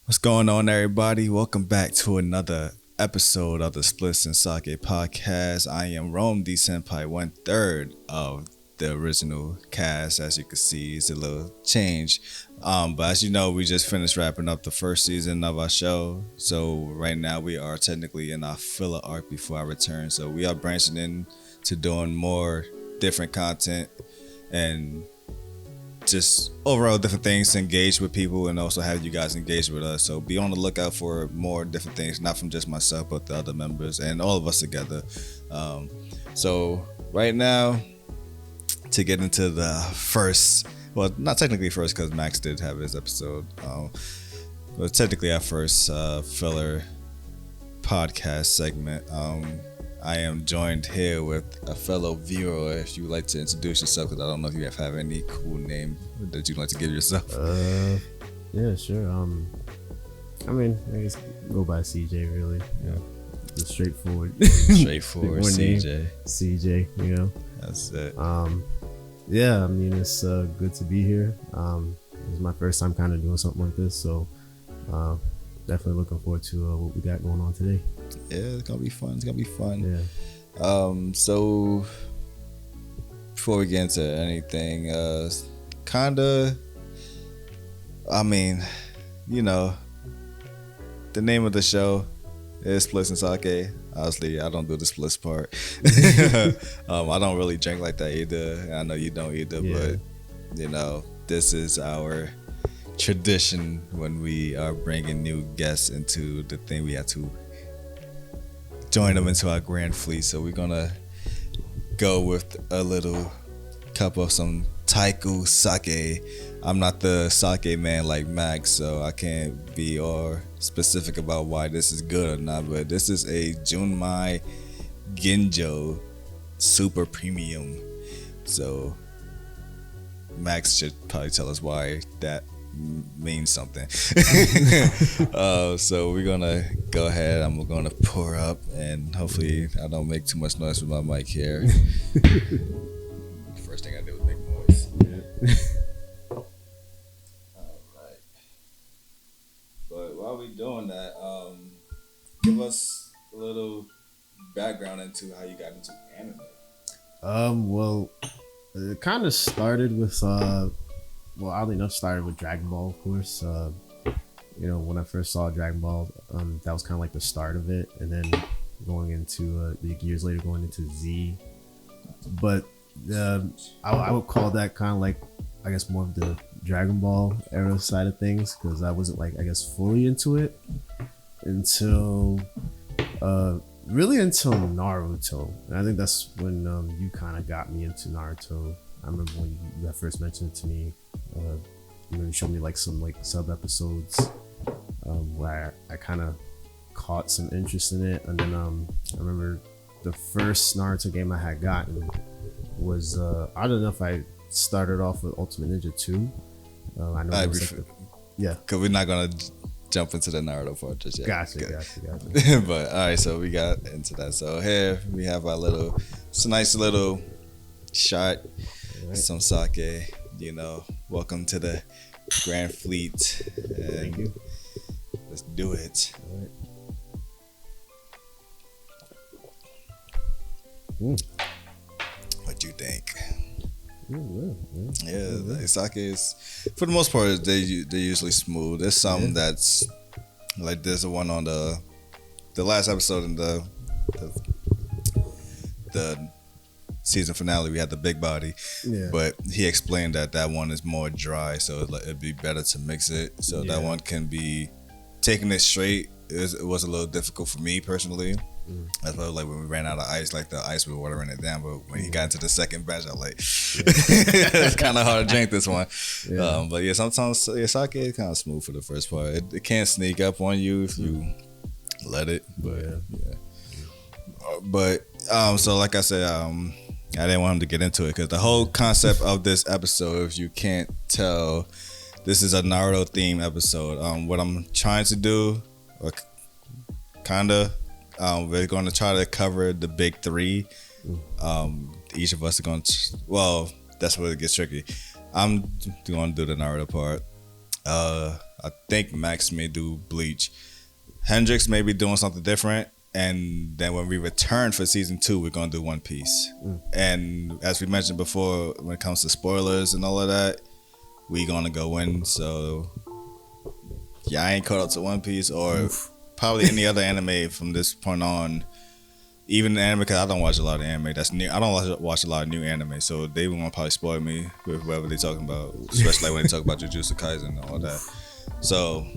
What's going on, everybody? Welcome back to another episode of the Spliffs and Sake podcast. I am Rome D Senpai, 1/3 of the original cast. As you can see, it's a little change. But as you know, we just finished wrapping up the first season of our show. So right now we are technically in our filler arc before I return. So we are branching into doing more different content and just overall different things to engage with people and also have you guys engage with us. So be on the lookout for more different things, not from just myself, but the other members and all of us together. So right now, to get into the first, well, not technically first because Max did have his episode, but technically our first filler podcast segment. I am joined here with a fellow viewer. If you would like to introduce yourself, because I don't know if you have any cool name that you'd like to give yourself. Yeah, sure. I guess go by CJ, really. Yeah, just straightforward. Straightforward CJ. CJ, you know. That's it. Yeah, it's good to be here. It's my first time kind of doing something like this, so definitely looking forward to what we got going on today. Yeah, it's gonna be fun. Yeah. So before we get into anything, the name of the show is Spliffs and Sake. Obviously, I don't do the splits part. I don't really drink like that either. I know you don't either, Yeah. but this is our tradition when we are bringing new guests into the thing. We have to join them into our grand fleet. So we're gonna go with a little cup of some Taiku sake. I'm not the sake man like Max, so I can't be all specific about why this is good or not, but this is a Junmai Ginjo super premium. So Max should probably tell us why that means something. So we're gonna go ahead. I'm gonna pour up, and hopefully I don't make too much noise with my mic here. First thing I do is make noise. Yeah. All right. But while we doing that, give us a little background into how you got into anime. Well, it kind of started with oddly enough, started with Dragon Ball, of course. When I first saw Dragon Ball, that was kind of like the start of it, and then going into years later going into Z. But I would call that kind of like, I guess, more of the Dragon Ball era side of things, because I wasn't fully into it until Naruto. And I think that's when you kind of got me into Naruto. I remember when you had first mentioned it to me. You showed me some sub episodes where I kind of caught some interest in it, and then I remember the first Naruto game I had gotten was I don't know if I started off with Ultimate Ninja 2. I know it was yeah, because we're not gonna jump into the Naruto part just yet. Gotcha. But all right, so we got into that. So here we have it's a nice little shot, right. Some sake. Welcome to the Grand Fleet. Thank you. Let's do it. All right. What you think? Yeah. The sake is, for the most part, they're usually smooth. There's some that's like there's the one on the last episode in the season finale. We had the big body, but he explained that one is more dry, so it'd be better to mix it. So that one can be taking it straight. It was a little difficult for me personally. That's why, when we ran out of ice, the ice was watering it down. But when he got into the second batch, I was like, it's kind of hard to drink this one. Yeah. But yeah, sometimes sake is kind of smooth for the first part. It can sneak up on you if you let it. But so like I said, I didn't want him to get into it because the whole concept of this episode, if you can't tell, this is a Naruto themed episode. What I'm trying to do, or kinda, we're going to try to cover the big three. Each of us are going to, that's where it gets tricky. I'm going to do the Naruto part. I think Max may do Bleach. Hendrix may be doing something different. And then when we return for season 2, we're gonna do One Piece. And as we mentioned before, when it comes to spoilers and all of that, we gonna go in. So yeah, I ain't caught up to One Piece or probably any other anime from this point on. Even the anime, because I don't watch a lot of anime that's new. I don't watch a lot of new anime, so they gonna probably spoil me with whatever they talking about, especially when they talk about Jujutsu Kaisen and all that. So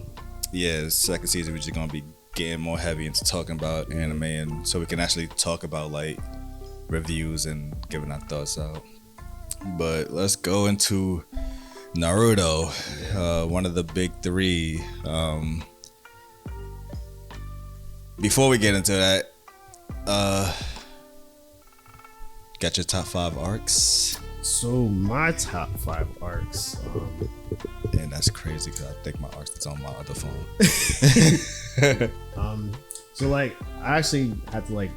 yeah, second season we're just gonna be getting more heavy into talking about anime, and so we can actually talk about like reviews and giving our thoughts out. But let's go into Naruto, one of the big 3. Before we get into that, got your top 5 arcs? So my top 5 arcs. And that's crazy because I think my arcs is on my other phone. So like I actually had to like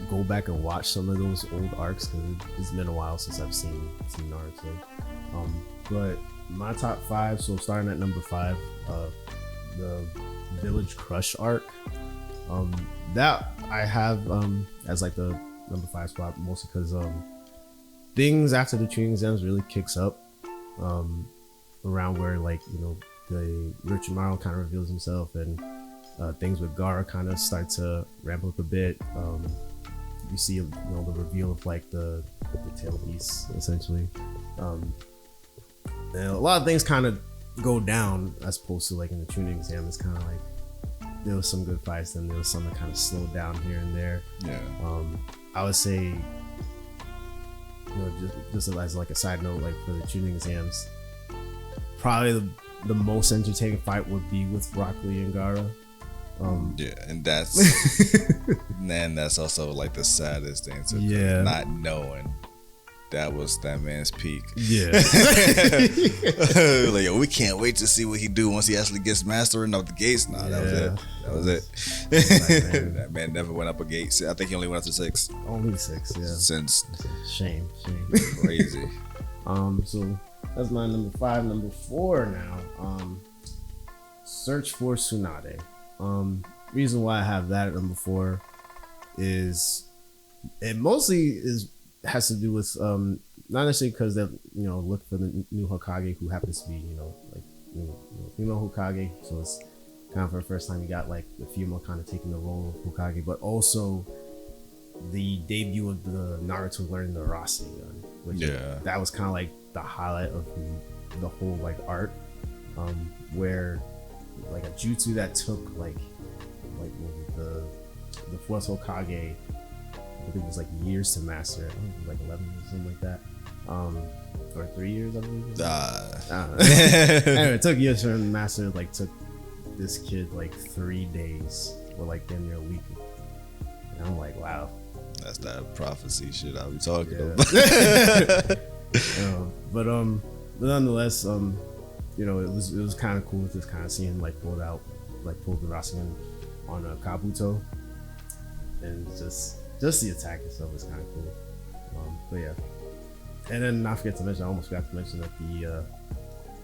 go back and watch some of those old arcs because it's been a while since I've seen Naruto. But my top 5. So starting at number 5, the Village Crush arc. That I have as like the number 5 spot, mostly because things after the training exams really kicks up around where like the Orochimaru kind of reveals himself, and things with Gaara kind of start to ramp up a bit. You see the reveal of like the tail beast essentially, and a lot of things kind of go down as opposed to like in the tuning exam. It's kind of like there was some good fights, then there was some that kind of slowed down here and there. Yeah. I would say, just as like a side note, like for the tuning exams, probably the most entertaining fight would be with Rock Lee and Gaara. Yeah, and that's that's also like the saddest thing. So not knowing that was that man's peak. Yeah. Like, yo, we can't wait to see what he do once he actually gets mastering of the gates. Nah, that was it. That man never went up a gate. I think he only went up to 6. Only 6, yeah. Since shame. Crazy. So that's my number 5. Number 4 now. Search for Tsunade. Reason why I have that at number 4 is it mostly has to do with not necessarily because they look for the new Hokage who happens to be female Hokage, so it's kind of for the first time you got like the female kind of taking the role of Hokage, but also the debut of the Naruto learning the Rasengan, which that was kind of like the highlight of the whole like art, where like a jutsu that took like the fourth Hokage, I think it was like years to master it. I think it was like 11 or something like that. Or 3 years, I believe. Anyway, it took years for him to master it. Like took this kid like 3 days or like damn near a week. And I'm like, wow. That's that prophecy shit I be talking about. But nonetheless, it was kind of cool just kind of seeing like pull the Rasengan on Kabuto, and just the attack itself is kind of cool. But yeah, and then I almost forgot to mention that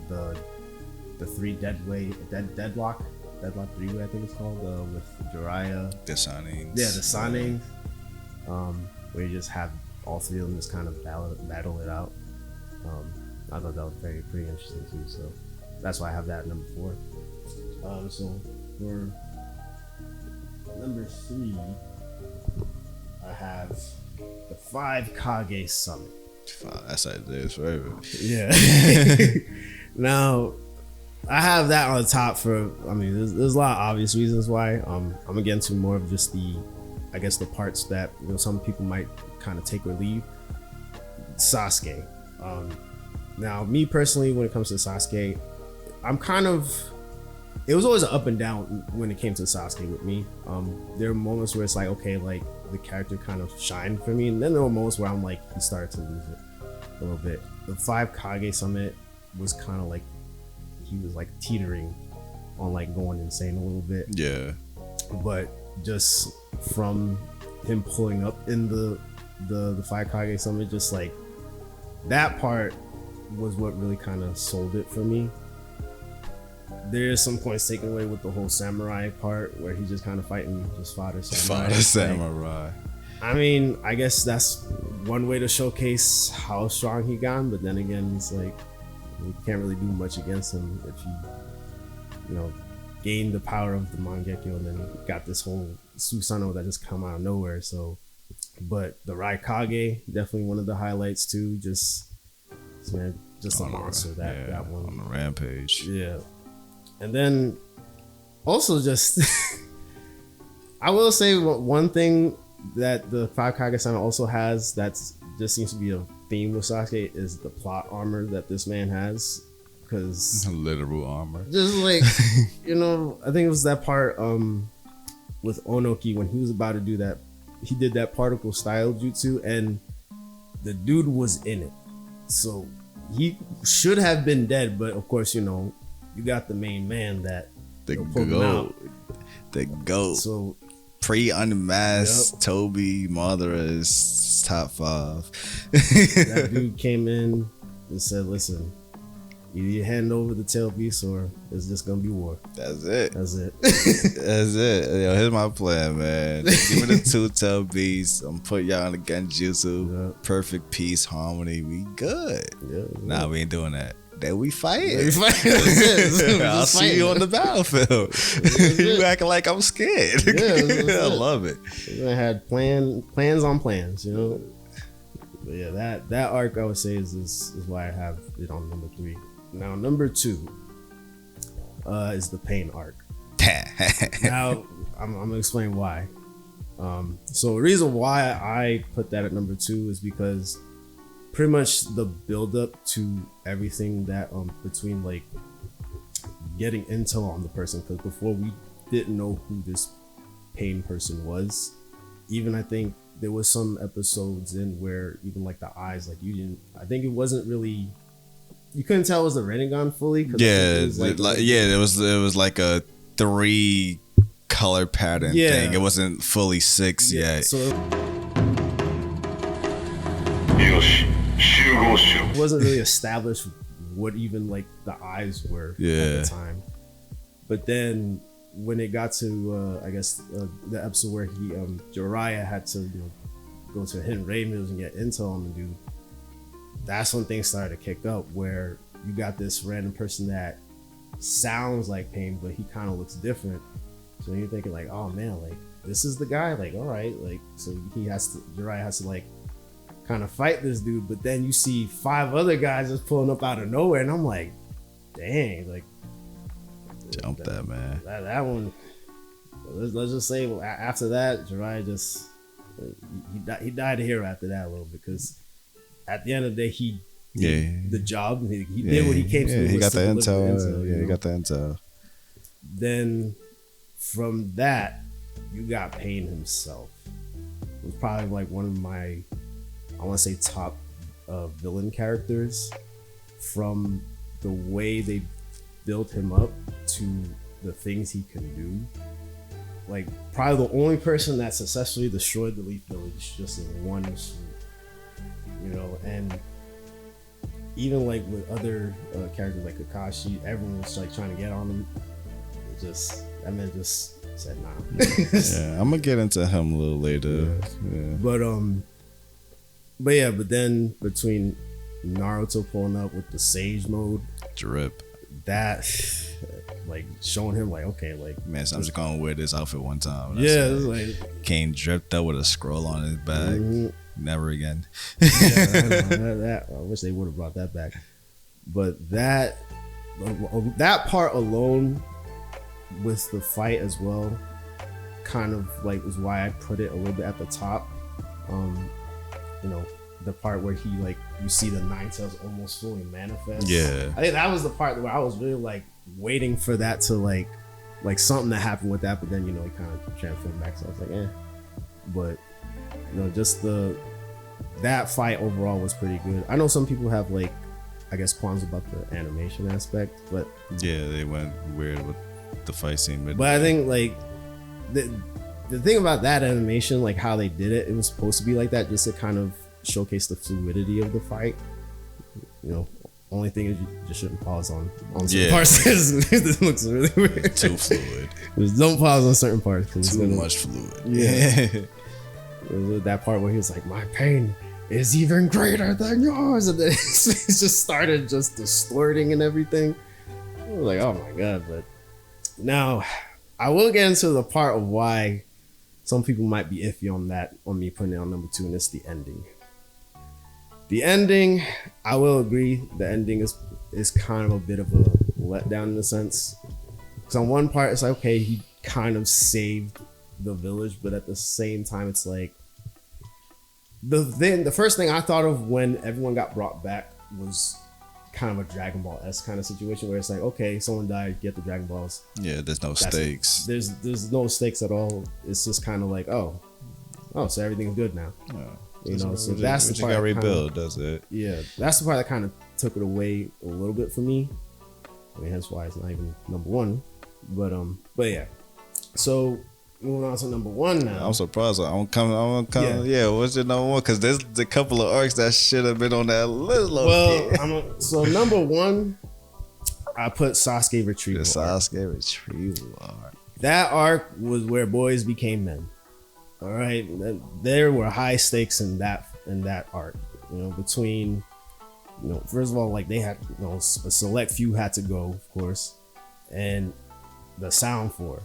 the 3 deadlock 3-way I think it's called, with Jiraiya, the Sanings. Yeah, the Sanings, where you just have all 3 of them just kind of battle it out. I thought that was pretty interesting too. So that's why I have that at number 4. So for number 3, I have the 5 Kage Summit. That's how it is forever. Yeah. Now, I have that on the top there's a lot of obvious reasons why. I'm gonna get into more of just the parts that some people might kind of take or leave. Sasuke. Now, me personally, when it comes to Sasuke, it was always an up and down when it came to Sasuke with me. There were moments where it's like, okay, like the character kind of shined for me, and then there were moments where I'm like, he started to lose it a little bit. The 5 Kage Summit was kind of like he was like teetering on like going insane a little bit. Yeah. But just from him pulling up in the 5 Kage Summit, just like that part was what really kind of sold it for me. there is some points taken away with the whole samurai part where he's just kind of fighting just fodder samurai. Fodder samurai. I mean, I guess that's one way to showcase how strong he got, but then again, it's like you can't really do much against him if you know, gain the power of the Mangekyo and then you got this whole Susanoo that just come out of nowhere. So, but the Raikage, definitely one of the highlights too. Just a monster that one on the rampage. Yeah, and then also just I will say one thing that the Five Kage-sama also has that's just seems to be a theme with Sasuke is the plot armor that this man has, because literal armor. Just like you know, I think it was that part with Onoki when he was about to do that. He did that particle style jutsu, and the dude was in it, so he should have been dead. But of course, you know, you got the main man that the goat. So pre-unmasked Toby Madara is top 5. That dude came in and said, "Listen, either you hand over the tail piece or it's just gonna be war." That's it. That's it. That's it. Yo, here's my plan, man. Give me the 2 tail beasts. I'm put y'all in the genjutsu. Yep. Perfect peace, harmony. We good. Yeah, nah, we ain't doing that. Then we fight. I'll see you on the battlefield. You acting like I'm scared. I love it. I had plans on plans, you know. But yeah, that arc I would say is why I have it on number 3. Now number 2 is the pain arc. Now I'm gonna explain why. So the reason why I put that at number 2 is because pretty much the build up to everything that between like getting intel on the person, because before we didn't know who this pain person was. Even I think there was some episodes in where even like the eyes, like I think it wasn't really, you couldn't tell it was the Rinnegan fully. Yeah, it was like a 3 color pattern thing. It wasn't fully 6 yet. So it wasn't really established what even like the eyes were at the time. But then when it got to I guess the episode where Jiraiya had to go to hidden raid mills and get intel on the dude, that's when things started to kick up, where you got this random person that sounds like Pain, but he kind of looks different. So you're thinking like, oh man, like this is the guy, like all right, like so Jiraiya has to like kind of fight this dude, but then you see 5 other guys just pulling up out of nowhere, and I'm like, dang, like jump that man. That one. Let's just say after that, Jiraiya just he died a hero after that a little, because at the end of the day he did the job. He did what he came to do. He got the intel. He got the intel. Then from that, you got Pain himself. It was probably like one of my, I want to say, top villain characters, from the way they built him up to the things he can do. Like probably the only person that successfully destroyed the Leaf Village just in one swoop, and even like with other characters like Kakashi, everyone was like trying to get on him. That man just said nah. Yeah, I'm gonna get into him a little later. Yeah. But then between Naruto pulling up with the Sage mode, drip, that like showing him like, okay, like man, so I'm just gonna wear this outfit one time. It's like Kane dripped up with a scroll on his back. Mm-hmm. Never again. I wish they would have brought that back. But that part alone with the fight as well, kind of like is why I put it a little bit at the top. The part where he like you see the 9 tails almost fully manifest. Yeah, I think that was the part where I was really like waiting for that to like something to happen with that, but then he kind of transformed back. So I was like, but just that fight overall was pretty good. I know some people have like, I guess, qualms about the animation aspect, but yeah, they went weird with the fight scene. But I think like the thing about that animation, like how they did it, it was supposed to be like that just to kind of showcase the fluidity of the fight. Only thing is you just shouldn't pause on certain parts. This looks really weird. Too fluid. Just don't pause on certain parts. Too much fluid. Yeah. That part where he was like, my pain is even greater than yours. And then his face just started just distorting and everything. I was like, oh my God. But now I will get into the part of why some people might be iffy on me putting it on number 2, and it's the ending. The ending, I will agree, the ending is kind of a bit of a letdown in a sense. Because on one part, it's like, okay, he kind of saved the village, but at the same time, it's like, the first thing I thought of when everyone got brought back was kind of a Dragon Ball-esque kind of situation where it's like, okay, someone died, get the Dragon Balls. Yeah, there's no stakes. There's no stakes at all. It's just kind of like, oh, so everything's good now. Yeah. You know, so that's the part. You got rebuild, that's it. Yeah, that's the part that kind of took it away a little bit for me. I mean, that's why it's not even number 1. But yeah. So moving on to number 1 now. I'm surprised. I'm coming. Yeah, what's your number 1? Because there's a couple of arcs that should have been on that list. Well, so number 1, I put Sasuke retrieval. The Sasuke retrieval arc. That arc was where boys became men. All right, there were high stakes in that arc. You know, between, you know, first of all, like they had, you know, a select few had to go, of course, and the Sound 4.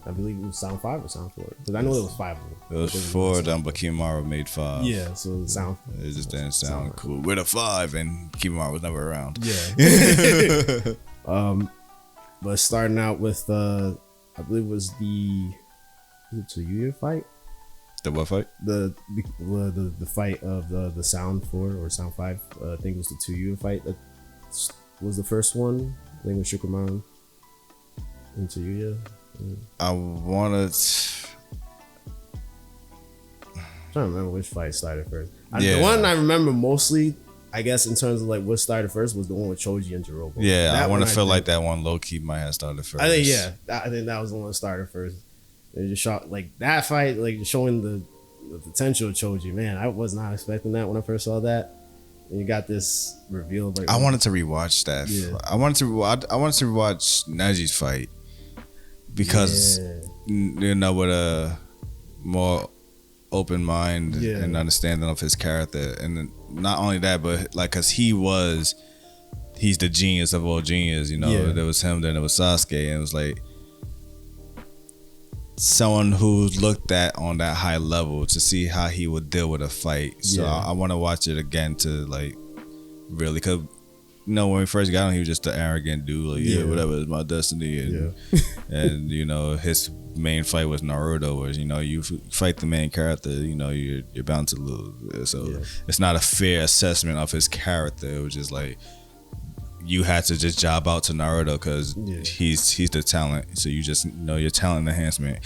I believe it was Sound 5 or Sound 4, because I know there was 5 of them. It was 4 of them, but Kimaru made 5. Yeah, so the Sound. It just didn't sound cool. With a 5, and Kimaru was never around. Yeah. But starting out with I believe it was the Tsuyu fight. The what fight? The fight of the Sound 4 or Sound 5. I think it was the Tsuyu fight that was the first one. I think it was Shikamaru and Tsuyu. I wanted. I'm trying to remember which fight started first. The one I remember mostly, I guess, in terms of like what started first, was the one with Choji and Jirobo. Yeah, I want to feel like that one low key might have started first. I think that was the one that started first. They just shot like that fight, like showing the potential of Choji. Man, I was not expecting that when I first saw that. And you got this reveal. Like, I wanted to rewatch that. Yeah. I wanted to rewatch Neji's fight because you know, with a more open mind and understanding of his character, and not only that, but like, cause he's the genius of all genius. You know, there was him, then there was Sasuke, and it was like someone who's looked at on that high level to see how he would deal with a fight. So I want to watch it again to like really, cause you know, when we first got him, he was just an arrogant dude, like whatever, it's my destiny, and and you know, his main fight was Naruto, where, you know, you fight the main character, you know, you're bound to lose. So it's not a fair assessment of his character. It was just like you had to just job out to Naruto because he's the talent. So you just know your talent enhancement.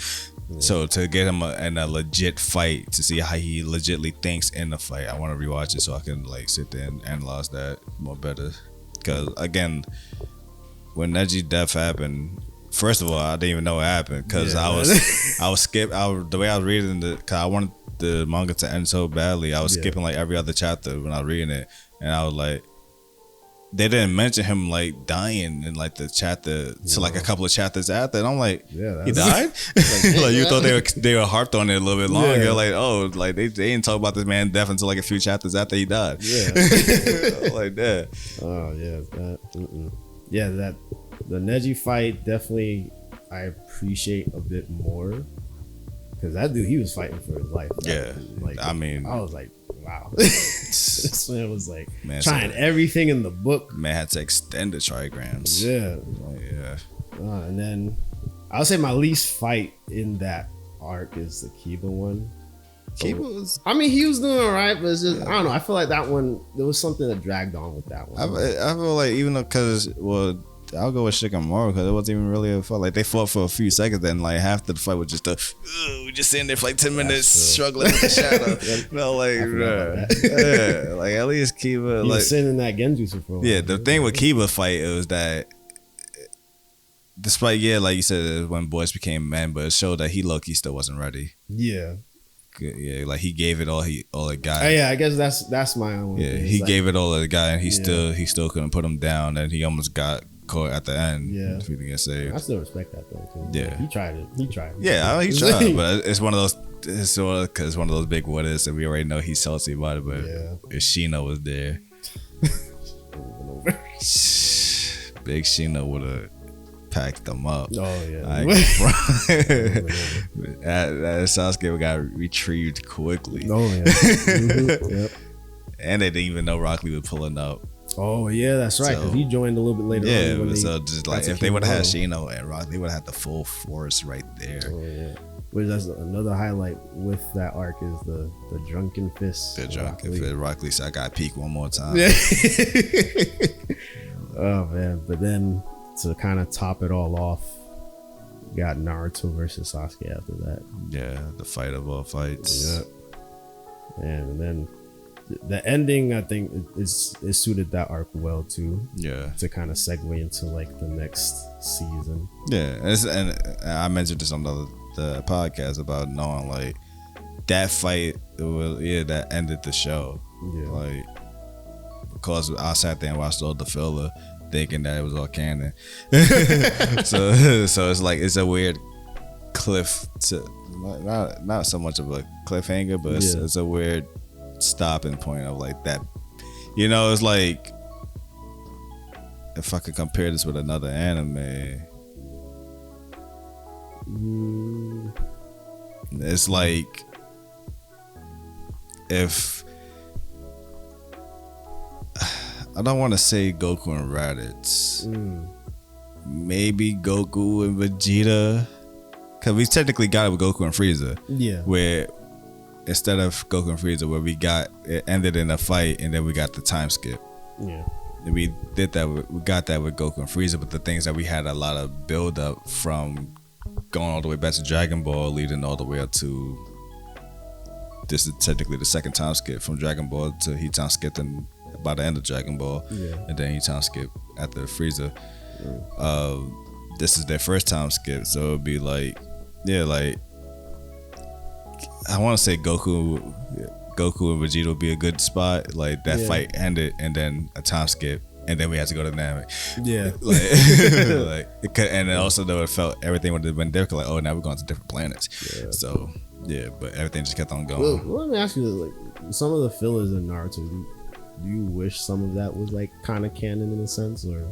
So to get him in a legit fight, to see how he legitly thinks in the fight, I want to rewatch it so I can like sit there and analyze that more better. Because again, when Neji's death happened, first of all, I didn't even know what happened because I was the way I was reading because I wanted the manga to end so badly. I was skipping like every other chapter when I was reading it, and I was like, they didn't mention him like dying in like the chapter to like a couple of chapters after, and I'm like, he died? Like you thought they were harped on it a little bit longer. Yeah. Like, oh, like they didn't talk about this man's death until like a few chapters after he died. Yeah, like that. Oh yeah, that the Neji fight definitely I appreciate a bit more because that dude, he was fighting for his life. Like, I mean, I was like, wow. This man was like trying everything in the book. Man had to extend the trigrams. And then I'll say my least fight in that arc is the Kiba one. He was doing alright, but it's just I don't know. I feel like that one, there was something that dragged on with that one. I feel like even though, because I'll go with Shikamaru because it wasn't even really a fight. Like they fought for a few seconds, then like half the fight was just just sitting there for like 10 minutes struggling with the shadow. No, like like at least Kiba, like sitting in that Genjutsu for a while. Yeah, the thing with Kiba fight, it was that despite like you said, when boys became men, but it showed that he low-key still wasn't ready. Yeah. Yeah, like he gave it all it got. Yeah, I guess that's my own. Yeah, he gave it all to the guy, and he still couldn't put him down, and he almost got caught at the end. Yeah, if he didn't get saved. I still respect that though. Too. Yeah, like, he tried it. Yeah, I mean, he tried, but it's one of those. It's sort of because one of those big what ifs, and we already know he's salty about it. But if Sheena was there, Big Sheena would have packed them up. Oh yeah, that Sasuke got retrieved quickly. Oh yeah, yep. And they didn't even know Rock Lee was pulling up. Oh yeah, that's right. Because he joined a little bit later. Yeah, so just like if they would have had Shino and Rock, they would have had the full force right there. Oh yeah. Which that's another highlight with that arc is the drunken fist. The drunken fist. Rock Lee said, "I got to peek one more time." Yeah. Oh man! But then to kind of top it all off, you got Naruto versus Sasuke after that. Yeah, the fight of all fights. Yeah. And then the ending, I think, is suited that arc well too. Yeah. To kind of segue into like the next season. Yeah, and I mentioned this on the podcast about knowing like that fight. That ended the show. Yeah. Like because I sat there and watched all the filler, thinking that it was all canon. so it's like it's a weird cliff to not so much of a cliffhanger, but it's a weird stopping point of like that. You know, it's like if I could compare this with another anime, it's like if I don't want to say Goku and Raditz, maybe Goku and Vegeta, because we technically got it with Goku and Frieza. Yeah, where instead of Goku and Frieza, where it ended in a fight and then we got the time skip. Yeah, and we got that with Goku and Frieza, but the things that we had a lot of build up from going all the way back to Dragon Ball, leading all the way up to this is technically the second time skip from Dragon Ball to he time skipped by the end of Dragon Ball, and then he time skip after Frieza. This is their first time skip, so it'd be like, like I want to say Goku and Vegeta would be a good spot. Like that fight ended, and then a time skip, and then we had to go to Namek. Yeah, and then also though it felt everything would have been different. Like, oh, now we're going to different planets. Yeah. So but everything just kept on going. Well, let me ask you, like some of the fillers in Naruto. Do you wish some of that was like kind of canon in a sense, or?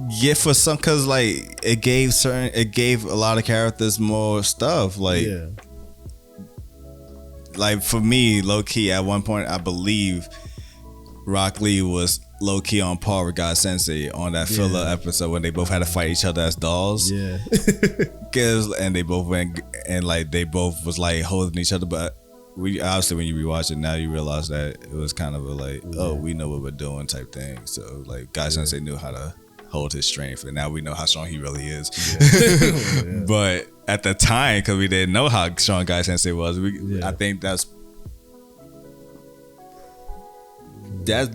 Yeah, for some, cause like it gave a lot of characters more stuff. Like, like for me, low key at one point, I believe Rock Lee was low key on par with God Sensei on that filler episode when they both had to fight each other as dolls. Yeah, and they both went and like they both was like holding each other, but. We obviously when you rewatch it now you realize that it was kind of a like oh we know what we're doing type thing, so like God Sensei knew how to hold his strength and now we know how strong he really is. But at the time, because we didn't know how strong God Sensei was, I think that's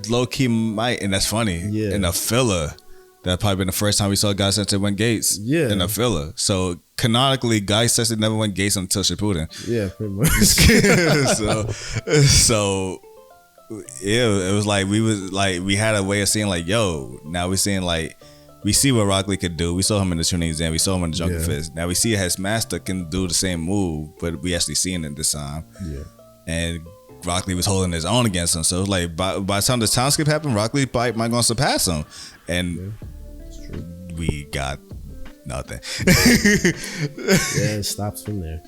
low key might, and that's funny in a filler. That probably been the first time we saw Guy Sensei win gates in a filler. So canonically, Guy Sensei never went gates until Shippuden. Yeah, pretty much. so it was like we had a way of seeing like, yo, now we're seeing like we see what Rock Lee could do. We saw him in the Chunin Exam. We saw him in the Jungle Fist. Now we see his master can do the same move, but we actually seen it this time. Yeah, and Rock Lee was holding his own against him. So it was like by the time the time skip happened, Rock Lee probably might gonna surpass him. And we got nothing. It stops from there.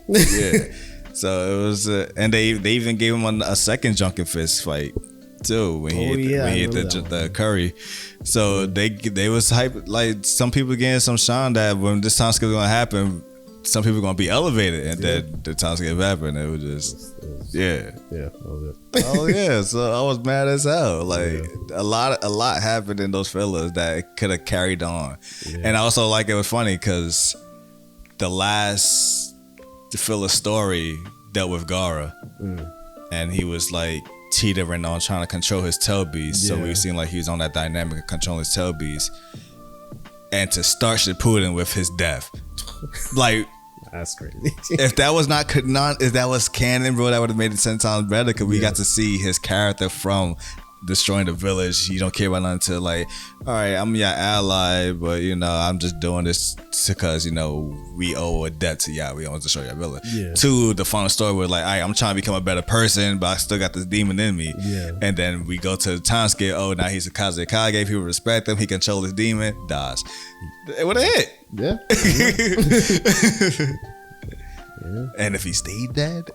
So it was, and they even gave him a second Junkin Fist fight too when he hit the Curry. So they was hype. Like some people getting some shine that when this time skip was gonna happen, some people are gonna be elevated, and then the time skip happened. It was just oh yeah. So I was mad as hell. Like a lot happened in those fillers that could have carried on, and I also like it was funny because the last filler story dealt with Gaara, and he was like teetering on trying to control his tail beast. So we seen like he was on that dynamic of controlling his tail beast, and to start Shippuden with his death. Like That's crazy. If that was if that was canon, bro, that would have made it 10 times better because we got to see his character from destroying the village. You don't care about nothing until like, all right, I'm your ally, but you know, I'm just doing this because you know we owe a debt to y'all. We want to destroy your village. Yeah. To the final story where like, all right, I'm trying to become a better person, but I still got this demon in me. Yeah. And then we go to the time scale. Oh, now he's a Kazekage. People respect him. He controls his demon. Dies. It would have hit. Yeah. Yeah. And if he stayed dead,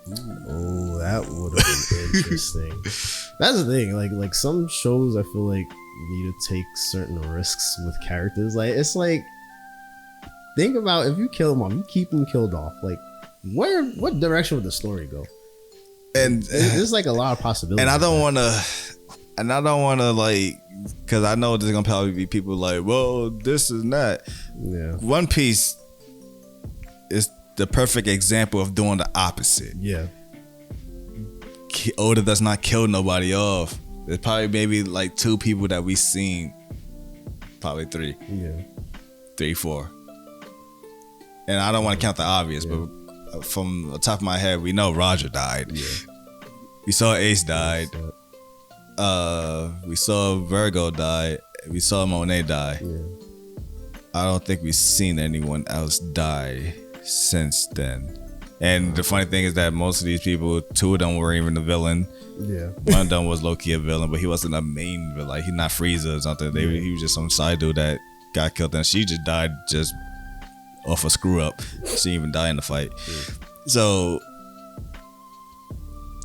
oh, that would have been interesting. That's the thing. Like some shows, I feel like need to take certain risks with characters. Like it's like, think about if you kill him off, you keep him killed off. Like, what direction would the story go? And there's like a lot of possibilities. And I don't want to like, because I know there's gonna probably be people like, well, this and that. Yeah. One Piece is the perfect example of doing the opposite. Yeah. Oda does not kill nobody off. There's probably maybe like 2 people that we seen. Probably 3. Yeah. 3, 4. And I don't want to count the obvious, but from the top of my head, we know Roger died. Yeah. We saw Ace died. We saw Virgo die. We saw Monet die. Yeah. I don't think we've seen anyone else die since then. And the funny thing is that most of these people, 2 of them weren't even the villain. Yeah. One of them was low-key a villain, but he wasn't a main villain. Like, he's not Frieza or something. He was just some side dude that got killed, and she just died just off a screw up. She didn't even die in the fight. Yeah. So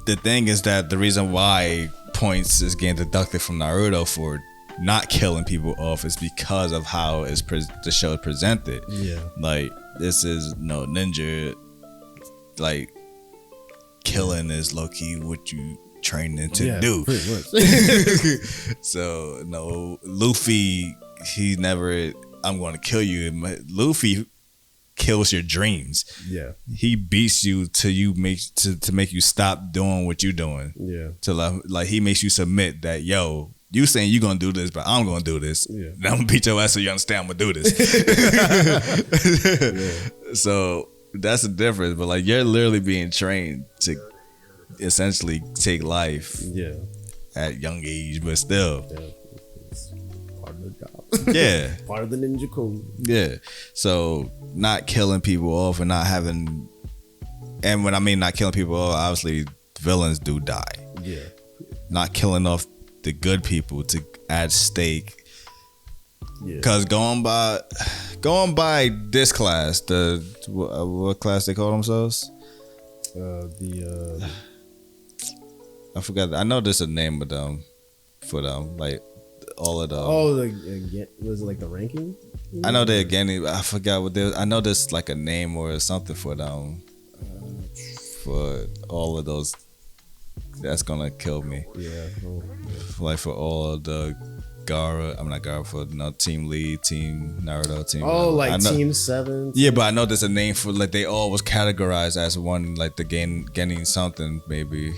the thing is that the reason why points is getting deducted from Naruto for not killing people off is because of how the show is presented. Yeah. Like, this is no ninja. Like, killing is low key what you training to do. Pretty much. So no, Luffy, he never. I'm going to kill you. Luffy kills your dreams. Yeah. He beats you till you make you stop doing what you're doing. Yeah. To like he makes you submit that you saying you gonna do this, but I'm gonna do this. Yeah. And I'm gonna beat your ass so you understand I'm gonna do this. Yeah. So that's the difference. But like you're literally being trained to essentially take life. Yeah. At young age, but still. Yeah. It's part of the job. Yeah. Part of the ninja code. Yeah. So not killing people off and not having, and when I mean not killing people off, obviously villains do die. Yeah. Not killing off the good people to add stake. Yeah. Cause going by this class, what class they call themselves? I forgot. I know there's a name of them for them, like all of them. Oh, was it like the ranking? I know they again. I forgot what they. I know there's like a name or something for them. For all of those. That's gonna kill me. Yeah. Oh, yeah. Like for all of the I'm not Gara for team lead, team Naruto, team. Oh, like Team 7. Yeah, but I know there's a name for like they all was categorized as one, like the getting something maybe.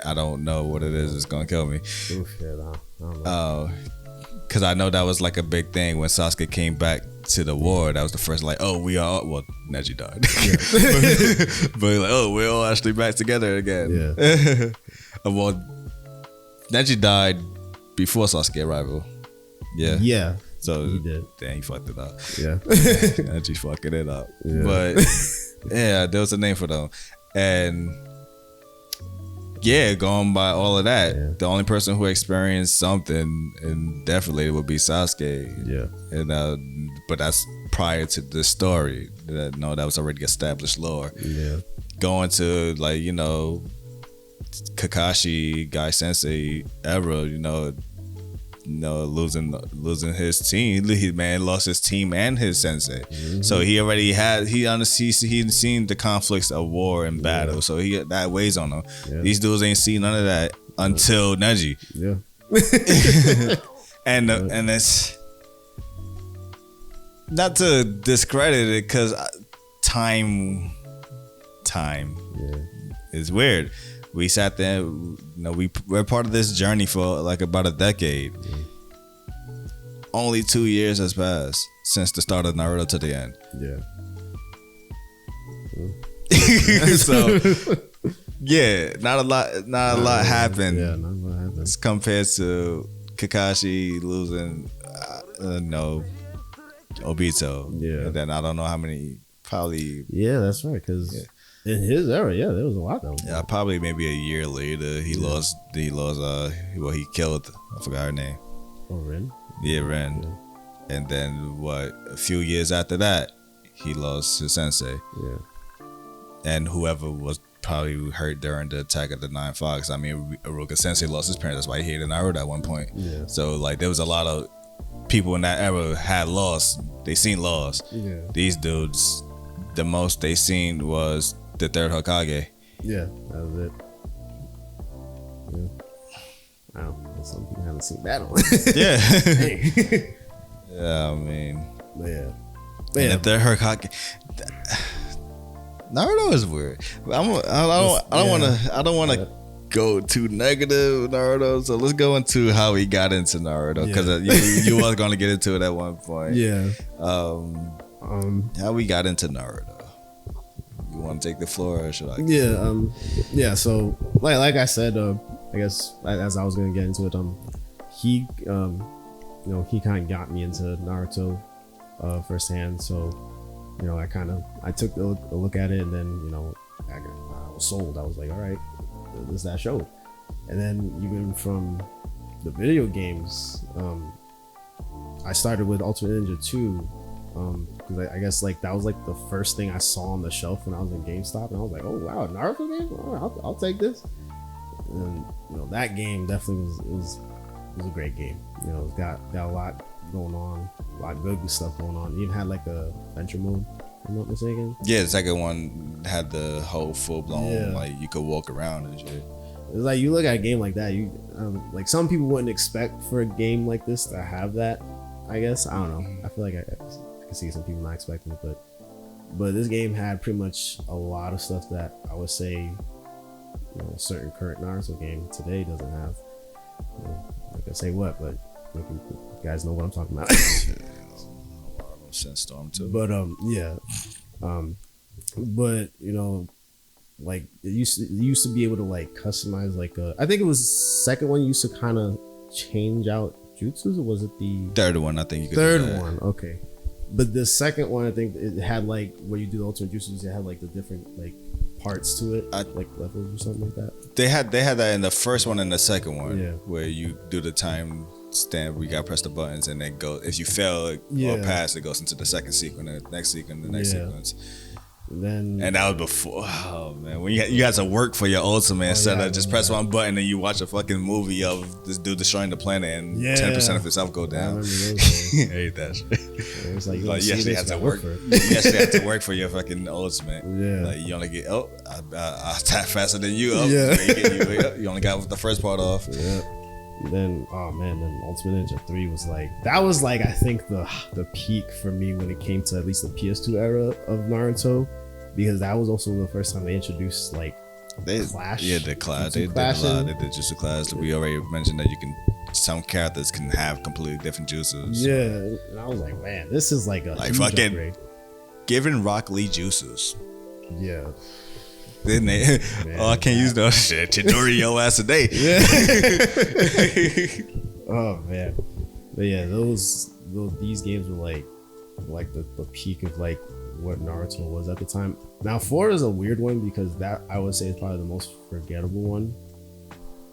I don't know what it is. It's gonna kill me. Oh shit! I don't know. Cause I know that was like a big thing when Sasuke came back to the war. That was the first like, oh, we are. Well, Neji died, but like, oh, we're all actually back together again. Yeah. Well, Neji died before Sasuke arrival. Yeah. Yeah. So he did. Damn, he fucked it up. Yeah. Neji fucking it up. Yeah. But yeah, there was a name for them, and. Yeah, going by all of that, the only person who experienced something indefinitely would be Sasuke. Yeah, and but that's prior to the story. That was already established lore. Yeah, going to like Kakashi, Guy Sensei era. Losing his team. He lost his team and his sensei. Mm-hmm. So he already he'd seen the conflicts of war and battle. Yeah. So that weighs on him. Yeah. These dudes ain't seen none of that until Neji. Yeah. and it's not to discredit it because time is weird. We sat there, we're part of this journey for like about a decade. Mm. Only 2 years has passed since the start of Naruto to the end. Yeah. So yeah, not a lot happened. Yeah, not a lot happened. As compared to Kakashi losing, no, Obito. Yeah. And then I don't know how many, probably. Yeah, that's right. Because in his era, yeah, there was a lot though. Yeah, probably maybe a year later, he lost. He killed. I forgot her name. Oh, Ren. Yeah, Ren. Yeah. And then a few years after that, he lost his sensei. Yeah. And whoever was probably hurt during the attack of the Nine Fox. I mean, Iruka Sensei lost his parents. That's why he hated Naruto at one point. Yeah. So like, there was a lot of people in that era had lost. They seen loss. Yeah. These dudes, the most they seen was the third Hokage. Yeah, that was it. Yeah. Wow. Some people haven't seen that one. Yeah. Hey. Yeah, I mean. Yeah. And the third Hokage. Naruto is weird. I don't want to go too negative with Naruto. So let's go into how he got into Naruto, because you was going to get into it at one point. Yeah. How we got into Naruto. You want to take the floor, or should I? Yeah. So like I said, I guess as I was gonna get into it, he he kind of got me into Naruto firsthand. So I took a look at it, and then I was sold. I was like, all right, this is that show. And then even from the video games, I started with Ultimate Ninja 2. Because I guess like that was like the first thing I saw on the shelf when I was in GameStop, and I was like, oh wow, Naruto game, I'll take this. And that game definitely was a great game. It's got a lot going on, a lot of good stuff going on. It even had like a adventure mode, if I'm not mistaken. Yeah, the second one had the whole full blown like you could walk around and shit. It's like you look at a game like that, you like some people wouldn't expect for a game like this to have that. I guess I don't know. I feel like I can see some people not expecting it, but this game had pretty much a lot of stuff that I would say a certain current Naruto game today doesn't have. I can say what, but you guys know what I'm talking about. Storm too. But but like it used to be able to like customize like I think it was second one used to kind of change out jutsus, or was it the third one? I think you could third do that. one. Okay. But the second one, I think it had like where you do the ultimate jutsus, it had like the different like parts to it, like levels or something like that. They had that in the first one and the second one, Yeah. where you do the time stamp where you gotta press the buttons, and then go if you fail or pass, it goes into the second sequence, the next sequence, the next sequence. And that was before. Oh man, when you had to work for your ultimate instead of just press one button and you watch a fucking movie of this dude destroying the planet and 10% of himself go down. I hate that shit. It was like you actually have to work for it. You actually have to work for your fucking ultimate. Yeah. Like you only get I tap faster than you. You only got the first part off. Yeah. Then then Ultimate Ninja 3 was like I think the peak for me when it came to at least the PS2 era of Naruto, because that was also the first time they introduced like clash. Yeah, the clash. They did a lot. They did just a clash. We already mentioned that some characters can have completely different juices. Yeah, and I was like, man, this is like a huge fucking upgrade. Giving Rock Lee juices. Yeah. Didn't they? Man, I can't use no shit. Chidori your ass today. Yeah. Oh man. But yeah, these games were like the peak of like what Naruto was at the time. Now 4 is a weird one because that I would say is probably the most forgettable one.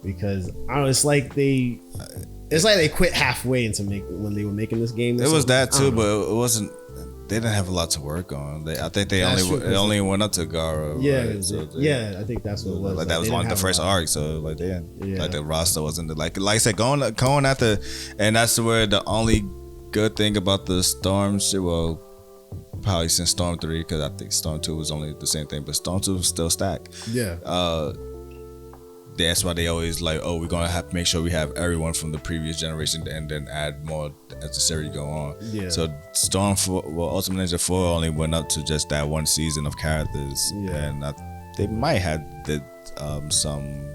Because I don't know, it's like they quit halfway when they were making this game. It was that too, but it wasn't. They didn't have a lot to work on. I think they only went up to Gaara. Yeah, right? So I think that's what it was. Like that was one of the first arcs, so like like the roster wasn't like I said going after, and that's where the only good thing about the Storm shit. Well, probably since Storm 3, because I think Storm 2 was only the same thing, but Storm 2 was still stacked. Yeah. That's why they always like, we're gonna have to make sure we have everyone from the previous generation and then add more as the series go on. Yeah. So Ultimate Ninja 4 only went up to just that one season of characters. Yeah. And they might have some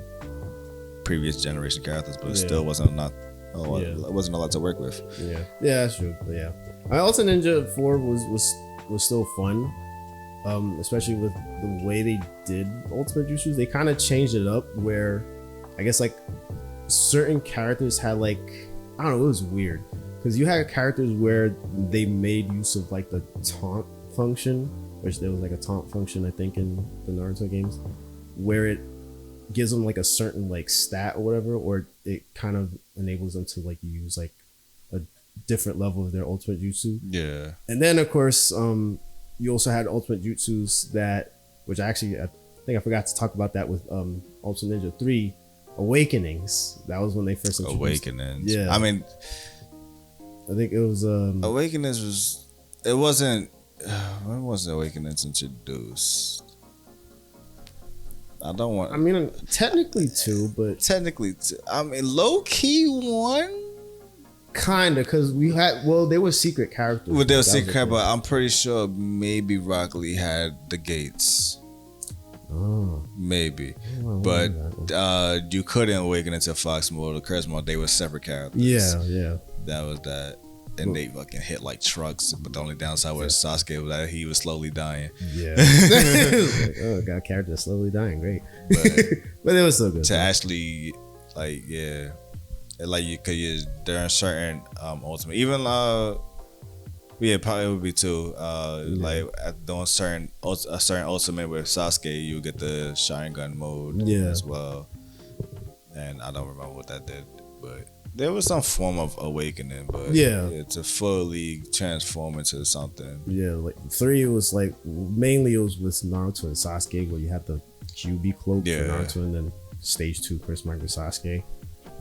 previous generation characters, but it still wasn't enough. It wasn't a lot to work with. Yeah, that's true. But yeah, Ultimate Ninja 4 was still fun. especially with the way they did Ultimate Jutsu, they kind of changed it up where I guess like certain characters had like, I don't know, it was weird because you had characters where they made use of like the taunt function, which there was like a taunt function I think in the Naruto games, where it gives them like a certain like stat or whatever, or it kind of enables them to like use like a different level of their ultimate jutsu. Yeah. And then of course, you also had ultimate jutsus that, which I think I forgot to talk about that with Ultimate Ninja 3, Awakenings. That was when they first introduced Awakenings. Yeah. I mean, I think it was Awakenings was, it wasn't, when was Awakenings introduced? I don't want. I mean, technically two, but technically, I mean, low key one. Kinda, because we had, well, they were secret characters. Well, they were secret characters, but I'm pretty sure maybe Rock Lee had the gates. Oh, maybe, but you couldn't awaken into Fox Mode or Curse Mode. They were separate characters. Yeah. That was that. And they fucking hit like trucks, but the only downside was Sasuke was that he was slowly dying. Yeah. Like, oh, got a character slowly dying. Great. But it was so good. To actually, like, yeah. Like, you could use during certain ultimate. Even, yeah, probably would be too. Like, doing a certain ultimate with Sasuke, you get the Sharingan mode as well. And I don't remember what that did, but there was some form of awakening, but to fully transform into something. Yeah, like 3 was like mainly it was with Naruto and Sasuke, where you had the QB cloak for Naruto, and then stage 2 Chris Mark and Sasuke.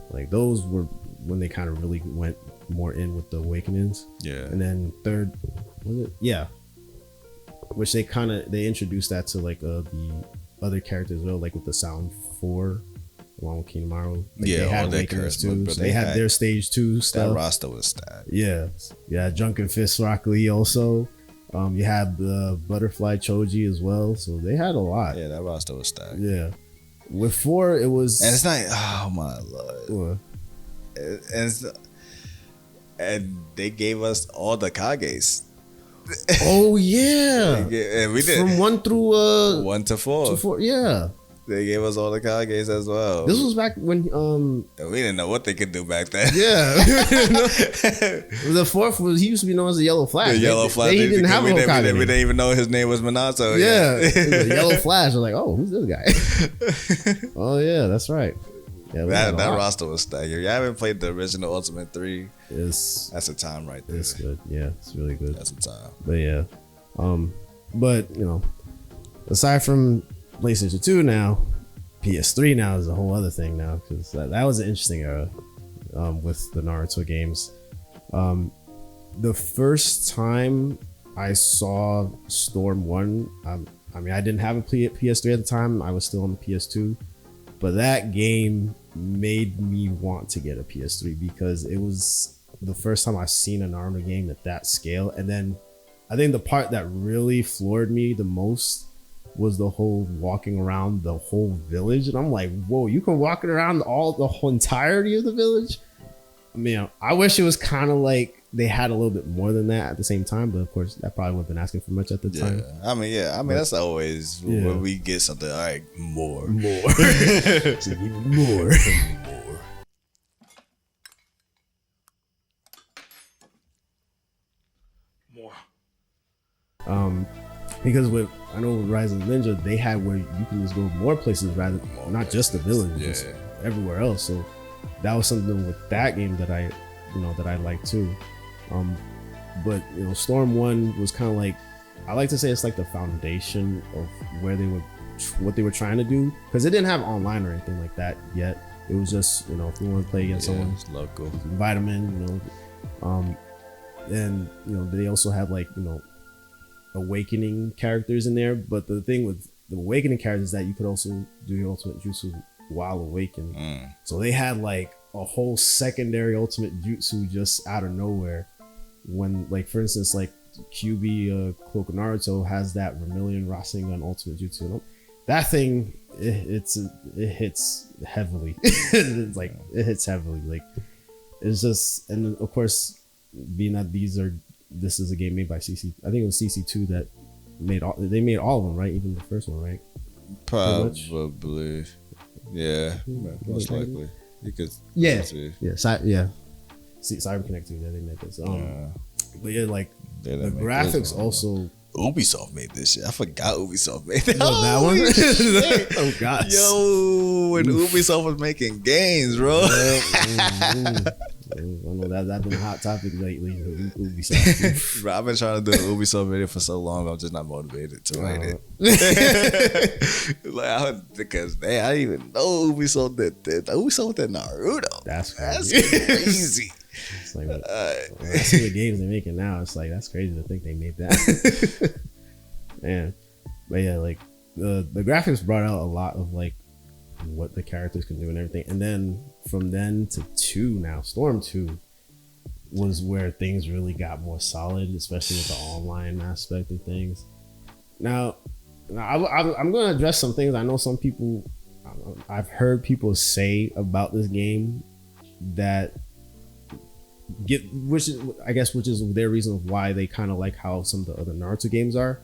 Like those were when they kind of really went more in with the awakenings. Yeah, and then 3rd, was it? Yeah, which they introduced that to like the other characters as well, like with the Sound 4. Along with Kinemaro. Like they had Awakenings too. So they had their stage 2 stuff. That roster was stacked. Yeah. Drunken Fist Rock Lee also. You had the Butterfly Choji as well. So they had a lot. Yeah, that roster was stacked. Yeah. With 4, it was. And it's not. Oh my lord. And they gave us all the Kages. Oh yeah. And we did from 1 through 1 to 4. Yeah. They gave us all the Kages as well. This was back when we didn't know what they could do back then. Yeah. The 4th was, he used to be known as the Yellow Flash. The Yellow Flash. He didn't have a Hokage. We didn't even know his name was Minato. Yeah. The Yellow Flash. I was like, oh, who's this guy? Oh yeah, that's right. Yeah, that roster was stacked. If you haven't played the original Ultimate 3, that's a time right there. It's good. Yeah, it's really good. That's a time. But yeah. But you know, aside from PlayStation 2 now, PS3 now is a whole other thing now, because that was an interesting era with the Naruto games. The first time I saw Storm 1, I mean, I didn't have a PS3 at the time. I was still on the PS2, but that game made me want to get a PS3 because it was the first time I've seen a Naruto game at that scale. And then I think the part that really floored me the most was the whole walking around the whole village. And I'm like, whoa, you can walk around the whole entirety of the village? I mean, I wish it was kind of like they had a little bit more than that at the same time, but of course that probably would have been asking for much at the time. I mean, that's always when we get something. All right, more. So even more. Because I know with Rise of the Ninja, they had where you can just go more places rather not just the village, just everywhere else. So that was something with that game that I liked too. But you know, Storm 1 was kind of like, I like to say it's like the foundation of what they were trying to do, because it didn't have online or anything like that yet. It was just, you know, if you want to play against someone, local, Vitamin, you know, and you know they also had like, you know, awakening characters in there. But the thing with the awakening characters is that you could also do your ultimate jutsu while awakened. So they had like a whole secondary ultimate jutsu just out of nowhere. When, like, for instance, like QB Cloak of Naruto has that Vermilion Rasengan ultimate jutsu. That thing, it hits heavily. It's like, it hits heavily. Like, it's just, and of course, being that this is a game made by CC, I think it was CC2 that they made all of them, right? Even the first one, right? Probably. Yeah, most likely. Because yeah. See, Cyber Connect 2, they made this. But yeah, like the graphics also. Ubisoft made this shit. I forgot Ubisoft made that. Oh, that one? Oh god. Yo, when Ubisoft was making games, bro. I know that's been a hot topic lately. Ubisoft. Bro, I've been trying to do an Ubisoft video for so long. I'm just not motivated to write it. Because I didn't even know Ubisoft did that. Ubisoft did Naruto. That's crazy. It's like, when I see the games they're making now, it's like that's crazy to think they made that. Man, but yeah, like the graphics brought out a lot of like what the characters can do and everything, and then from then to 2 now, Storm 2 was where things really got more solid, especially with the online aspect of things. Now I'm going to address some things I know some people, I've heard people say about this game that which is their reason of why they kind of like how some of the other Naruto games are,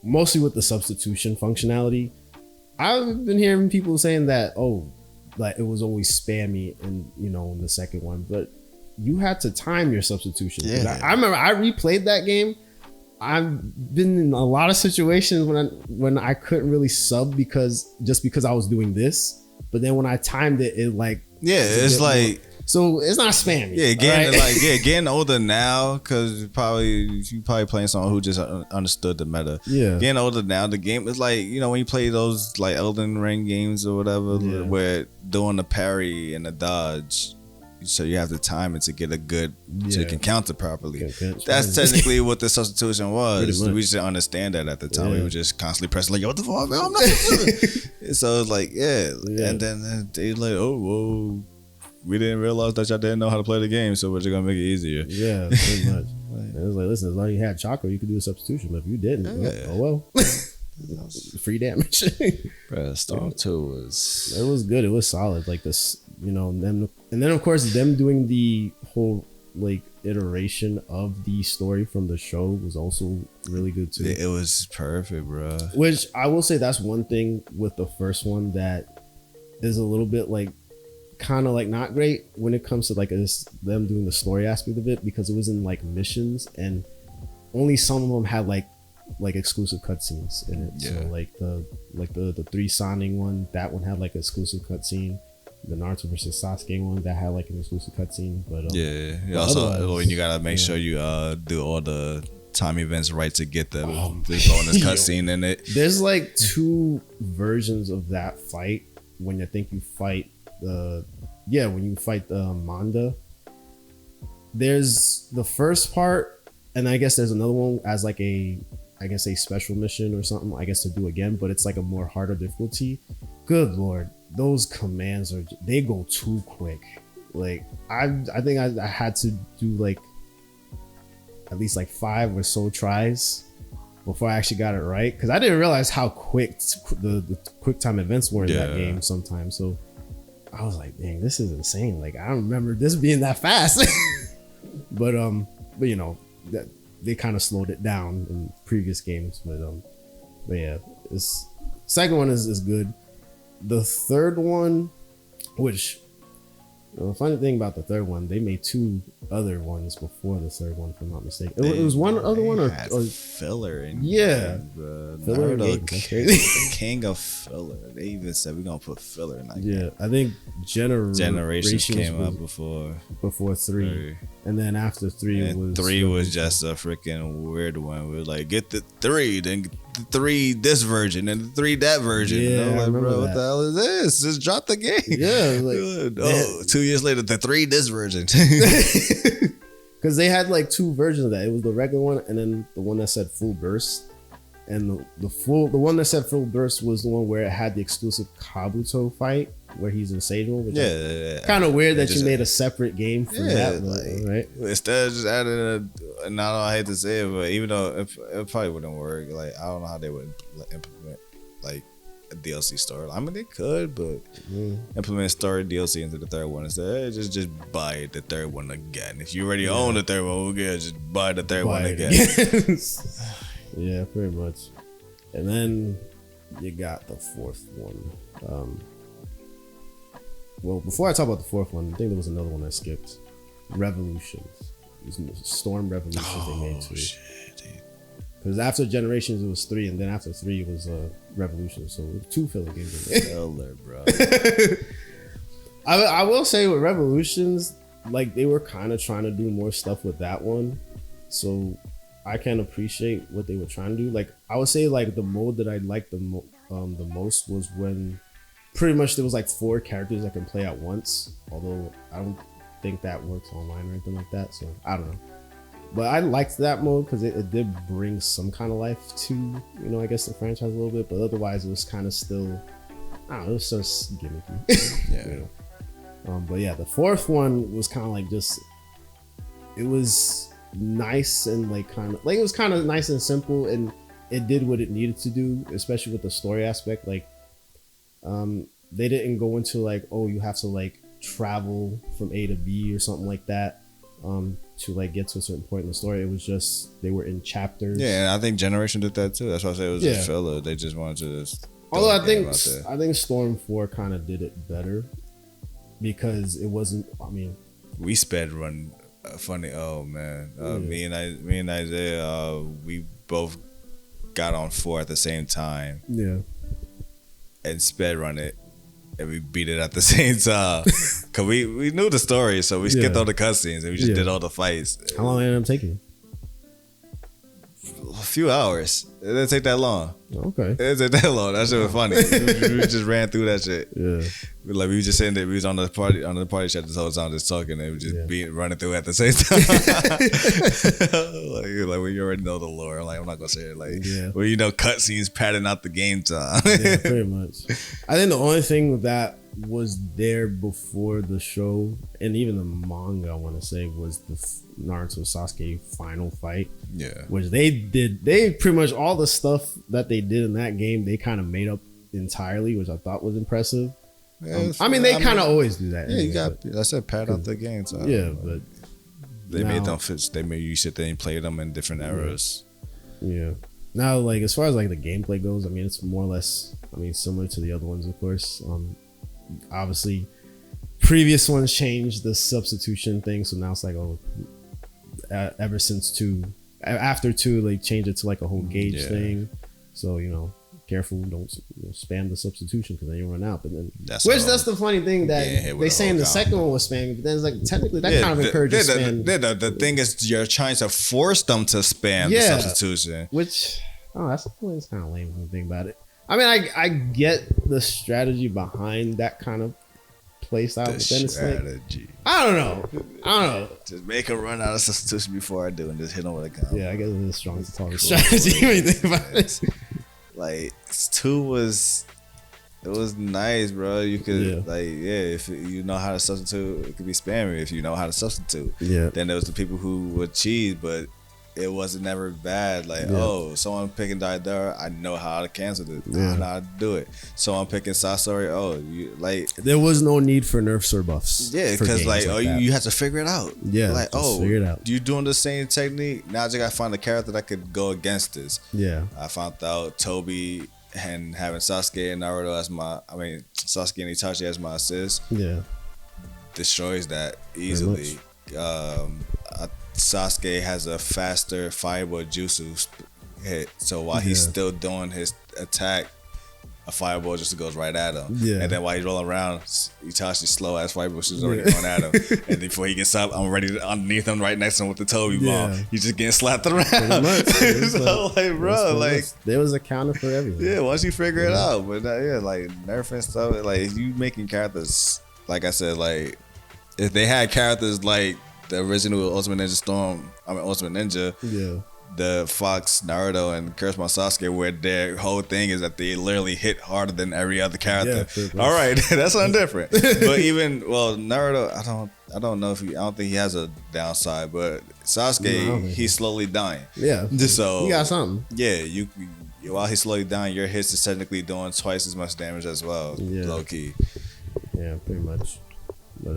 mostly with the substitution functionality. I've been hearing people saying that like it was always spammy in the second one, but you had to time your substitution. Yeah. I remember I replayed that game. I've been in a lot of situations when I couldn't really sub because I was doing this, but then when I timed it, it's like. So it's not spammy. Yeah, getting older now because you probably playing someone who just understood the meta. Yeah, getting older now, the game is like when you play those like Elden Ring games or whatever, where doing the parry and the dodge, so you have to time it to get a good, so you can counter properly. That's technically what the substitution was. We just didn't understand that at the time. We were just constantly pressing like, what the fuck, man? I'm not. So it's like and then they like, oh, whoa. We didn't realize that y'all didn't know how to play the game, so we're just gonna make it easier. Yeah, pretty much. It was like, listen, as long as you had chakra, you could do a substitution, but if you didn't, oh well. Free damage. Bro, Storm 2 it was good. It was solid. Like this, them, and then of course them doing the whole like iteration of the story from the show was also really good too. It was perfect, bro. Which I will say that's one thing with the first one that is a little bit like kind of like not great when it comes to like them doing the story aspect of it, because it was in like missions and only some of them had like exclusive cutscenes in it. Yeah. So like the 3 Sonic one, that one had like an exclusive cutscene. The Naruto versus Sasuke one, that had like an exclusive cutscene. But also you gotta make sure you do all the time events right to get the bonus cutscene in it. There's like 2 versions of that fight when you think you fight when you fight the Manda. There's the first part, and I guess there's another one as like a special mission or something, I guess, to do again, but it's like a more harder difficulty. Good lord, those commands they go too quick. Like I think I had to do like at least like 5 or so tries before I actually got it right, because I didn't realize how quick the quick time events were in that game sometimes. So I was like, dang, this is insane. Like, I don't remember this being that fast. but that they kind of slowed it down in previous games. But yeah, this second one is good. The third one, which the funny thing about the third one, they made 2 other ones before the third one, if I'm not mistaken. It was one other one or filler in filler the king of filler. They even said we're gonna put filler in that game. I think Generations came out before 3. And then after 3 and 3 was just a freaking weird one. We were like, get the 3, then get the 3 this version and the 3 that version. Yeah, I'm like, bro, that. what the hell is this? Just drop the game. Yeah, like 2 years later, the 3 this version. Because they had like 2 versions of that. It was the regular one and then the one that said full burst. And the one that said full burst was the one where it had the exclusive Kabuto fight where he's in Seijo. Which kind of weird that you made a separate game for that, right? Instead of just adding and I hate to say it, but even though it probably wouldn't work, like I don't know how they would implement like a DLC story. I mean, they could, but implement story DLC into the third one instead. Just buy the third one again. If you already own the third one, just buy the third one again. Yeah, pretty much. And then you got the fourth one. Well, before I talk about the fourth one, I think there was another one I skipped. Revolutions. Storm Revolutions they made too. Because after Generations it was 3, and then after 3 it was Revolution. So 2 filler games. Filler, bro. I will say with Revolutions, like they were kind of trying to do more stuff with that one. So I can appreciate what they were trying to do. Like I would say like the mode that I liked the most was when pretty much there was like 4 characters that can play at once. Although I don't think that works online or anything like that. So I don't know. But I liked that mode because it did bring some kind of life to, I guess the franchise a little bit. But otherwise it was kind of still, I don't know, it was just gimmicky. Yeah. But yeah, the fourth one was kind of like it was nice and like it was kind of nice and simple, and it did what it needed to do, especially with the story aspect. Like they didn't go into like, oh, you have to like travel from A to B or something like that to like get to a certain point in the story. It was just they were in chapters. Yeah, and I think Generation did that too. That's why I say it was a filler. They just wanted to just although I think Storm 4 kind of did it better because it wasn't, I mean, we sped run funny. Oh man, me and Isaiah, we both got on 4 at the same time. Yeah, and sped run it, and we beat it at the same time. Cause we knew the story, so we skipped all the cutscenes and we just did all the fights. How long did it end up taking? A few hours. It didn't take that long. Okay. It didn't take that long. That shit was funny. we just ran through that shit. Yeah. We were just sitting there. We was on the party chat this whole time, just talking, and we just running through at the same time. like when you already know the lore. Like I'm not gonna say it. Like well, cutscenes padding out the game time. Yeah, pretty much. I think the only thing that was there before the show and even the manga, I want to say, was the Naruto Sasuke final fight. Yeah, which they pretty much all the stuff that they did in that game they kind of made up entirely, which I thought was impressive. Yeah, I mean, they kind of always do that. Yeah, anyway, I said pad out the game. So yeah, but they made them fit. They made you sit there and play them in different eras. Yeah. Now, like as far as like the gameplay goes, I mean, it's more or less, similar to the other ones, of course. Obviously, previous ones changed the substitution thing, so now it's like, ever since after 2, they changed it to like a whole gauge thing. So careful, don't spam the substitution because then you run out. But then that's the funny thing that they say in the second one was spamming, but then it's like technically that kind of encourages spam. The thing is, you're trying to force them to spam the substitution, which that's kind of lame when you think about it. I mean, I get the strategy behind that kind of play style, but then it's like, I don't know. Just make a run out of substitution before I do, and just hit them with a combo. Yeah, I guess it's the strongest strategy when you think about it. Like 2 was nice, bro. You could if you know how to substitute, it could be spammy. If you know how to substitute, then there was the people who would cheat, but it wasn't never bad. Like someone picking Daidara, I know how to cancel it. I know how to do it. Someone picking Sasori, there was no need for nerfs or buffs. Yeah, because you have to figure it out. Yeah, figure it out. You doing the same technique. Now I just gotta find a character that could go against this. Yeah, I found out Toby and having Sasuke and Naruto Sasuke and Itachi as my assist. Yeah, destroys that easily. Sasuke has a faster fireball jutsu hit, so while he's still doing his attack, a fireball just goes right at him. Yeah. And then while he's rolling around, Itachi's slow ass fireball is already going at him. And before he gets up, I'm ready underneath him, right next to him with the Toby ball. He's just getting slapped around. So there was a counter for everything. Yeah, once you figure it out, but nerfing stuff, you making characters, like I said, like if they had characters like the original Ultimate Ninja, the Fox, Naruto, and Curse My Sasuke, where their whole thing is that they literally hit harder than every other character. All right, that's something different. But even Naruto, I don't know if I don't think he has a downside, but Sasuke, he's slowly dying. Yeah, so you got something. Yeah, while he's slowly dying, your hits is technically doing twice as much damage as well. Low key. Yeah, pretty much. But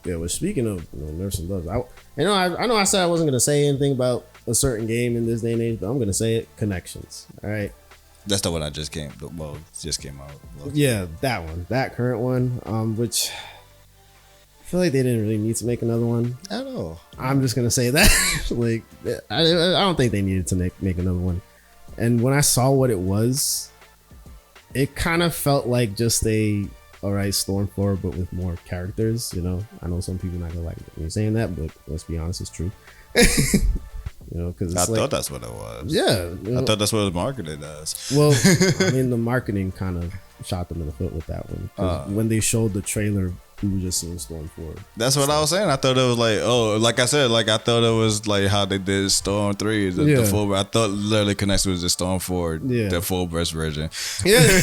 Yeah, well, speaking of nerfs and buffs, I know I said I wasn't gonna say anything about a certain game in this day and age, but I'm gonna say it. Connections. All right. That's the one I just came. Well, just came out. Yeah, that one, that current one, which I feel like they didn't really need to make another one At all. I'm just gonna say that. Like, I don't think they needed to make another one. And when I saw what it was, it kind of felt like just all right, Storm 4, but with more characters. You know, I know some people not gonna like me saying that, but let's be honest, it's true. You know, because I thought that's what it was. Yeah, I thought that's what it was marketed as. Well, I mean, the marketing kind of shot them in the foot with that one. When they showed the trailer, we were just seeing Storm 4. That's what I was saying. I thought it was like, like I said, like I thought it was like how they did Storm 3, the full. I thought literally Connection was the Storm 4, the full burst version. Yeah.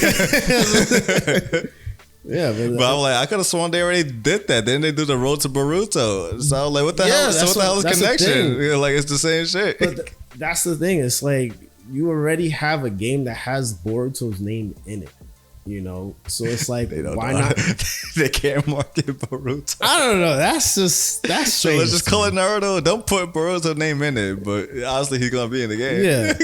Yeah, but I'm like, I could have sworn they already did that. Then they do the Road to Boruto. So I was like, what the hell? So what the hell is Connection? Like, it's the same shit. But that's the thing. It's like you already have a game that has Boruto's name in it. You know, so it's like, why not? They can't market Boruto. I don't know. That's strange. So let's just call it Naruto. Don't put Boruto's name in it, but obviously he's gonna be in the game. Yeah,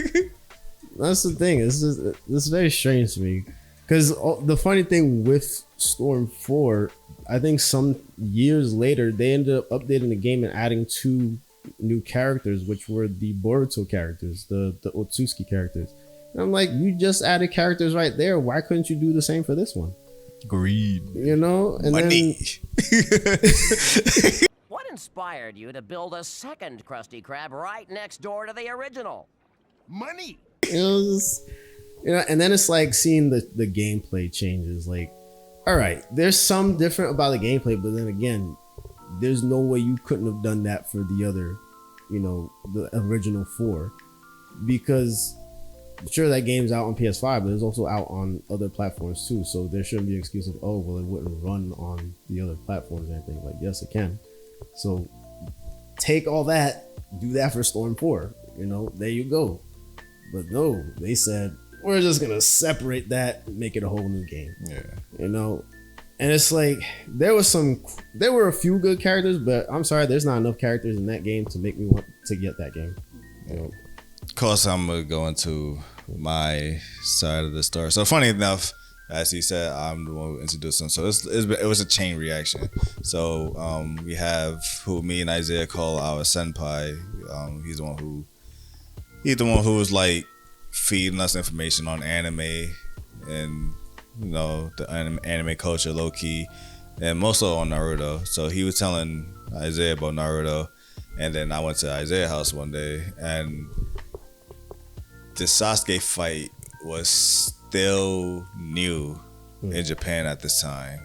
that's the thing. It's very strange to me. Because the funny thing with Storm 4, I think some years later, they ended up updating the game and adding 2 new characters, which were the Boruto characters, the Otsutsuki characters. And I'm like, you just added characters right there. Why couldn't you do the same for this one? Greed. You know? And money. What inspired you to build a second Krusty Krab right next door to the original? Money. And then it's like seeing the gameplay changes. Like, all right, there's some different about the gameplay, but then again, there's no way you couldn't have done that for the other, the original 4, because sure, that game's out on PS5, but it's also out on other platforms too. So there shouldn't be an excuse of, oh, well, it wouldn't run on the other platforms or anything. Like, yes, it can. So take all that, do that for Storm 4. There you go. But no, they said, we're just gonna separate that and make it a whole new game. Yeah. And it's like there were a few good characters, but I'm sorry, there's not enough characters in that game to make me want to get that game. Of course, I'm gonna go into my side of the story. So funny enough, as he said, I'm the one who introduced him. So it was a chain reaction. So we have who me and Isaiah call our senpai. He's the one who was like feeding us information on anime and the anime culture, low key, and mostly on Naruto. So he was telling Isaiah about Naruto, and then I went to Isaiah's house one day, and the Sasuke fight was still new in Japan at this time.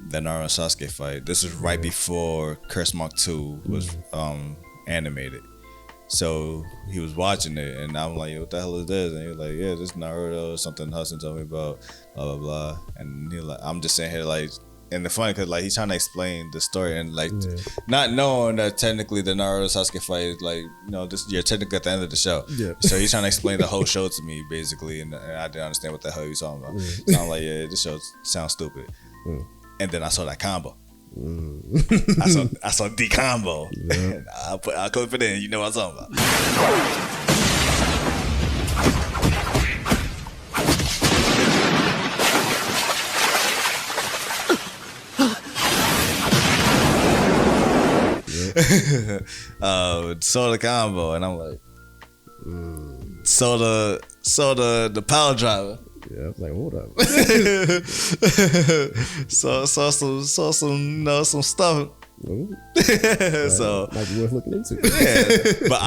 The Naruto Sasuke fight. This was right before Curse Mark 2 was animated. So he was watching it, and I'm like, what the hell is this? And he was like, yeah, this is Naruto, something Hudson told me about, blah, blah, blah. And he like, I'm just sitting here like, and the funny, because like he's trying to explain the story, and like not knowing that technically the Naruto Sasuke fight is like, you're technically at the end of the show. Yeah. So he's trying to explain the whole show to me, basically, and I didn't understand what the hell he was talking about. So I'm like, yeah, this show sounds stupid. And then I saw that combo. I saw D combo. Yeah. I'll clip it in. You know what I'm talking about. Saw the combo, and I'm like, saw the power driver. Yeah, I was like, hold up. saw some stuff. So might be worth looking into. Yeah, but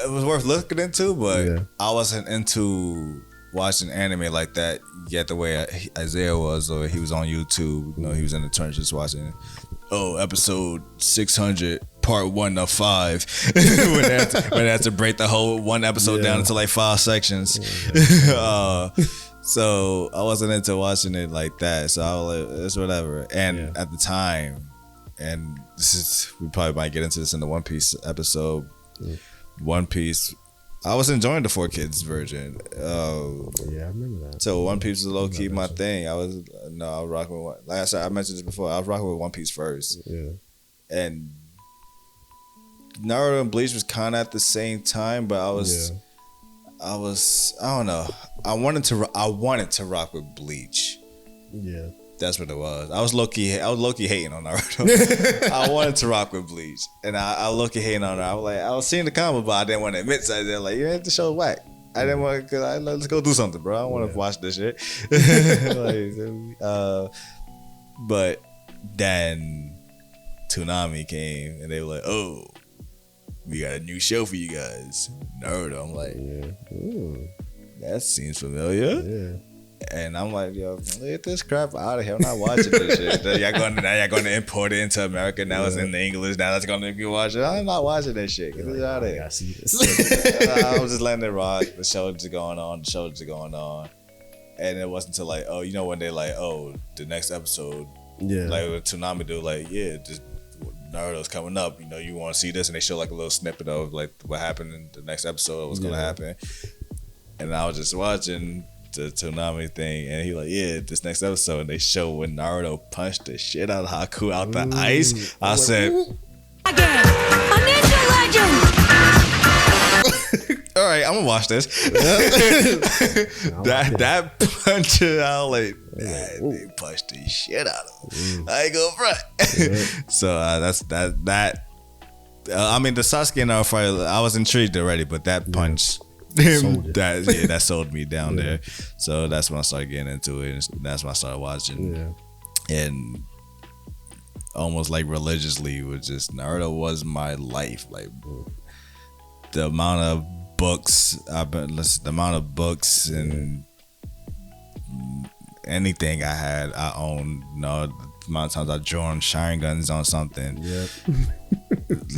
it was worth looking into. But I wasn't into watching anime like that yet. The way Isaiah was, or he was on YouTube. He was in the trenches watching. Episode 600, part 1 of 5. when they had to break the whole one episode down into like 5 sections. So I wasn't into watching it like that. So I was like, it's whatever. And at the time, and we probably might get into this in the One Piece episode. One Piece I was enjoying the 4Kids version. Yeah, I remember that. So One Piece is low key my thing. I was rocking with like I said, I mentioned this before. I was rocking with One Piece first. Yeah. And Naruto and Bleach was kind of at the same time, but I don't know. I wanted to rock with Bleach. Yeah. That's what it was. I was low key hating on Naruto. I wanted to rock with Bleach, and I low key hating on her. I was seeing the comment, but I didn't want to admit to it. Like, yeah, the show's whack. I didn't want to. Let's go do something, bro. I don't want to watch this shit. But then Toonami came, and they were like, "Oh, we got a new show for you guys, Naruto." I'm like, that seems familiar. Yeah. And I'm like, yo, get this crap out of here. I'm not watching this shit. Y'all going to import it into America. Now it's in English. Now that's going to be watching. I'm not watching that shit. Get it out of here. I see this. I was just letting it rock. The shows are going on. And it wasn't until like, oh, you know, when they like, oh, the next episode. Yeah. Like with Toonami do, like, yeah, just Naruto's coming up. You know, you want to see this. And they show like a little snippet of like what happened in the next episode, what's going to happen. And I was just watching the Toonami thing, and he like, yeah, this next episode, and they show when Naruto punched the shit out of Haku out the ice. I said, again, a ninja legend. all right, I'm gonna watch this. that punch out like, man, they punched the shit out of him. I ain't gonna front. So that's that. I mean, the Sasuke and Naruto fight, I was intrigued already, but that punch. That sold me down there. So that's when I started getting into it, and that's when I started watching. And almost like religiously, was just Naruto was my life. Like the amount of books and anything I had, I owned. You know, the amount of times I drawn Sharingans on something.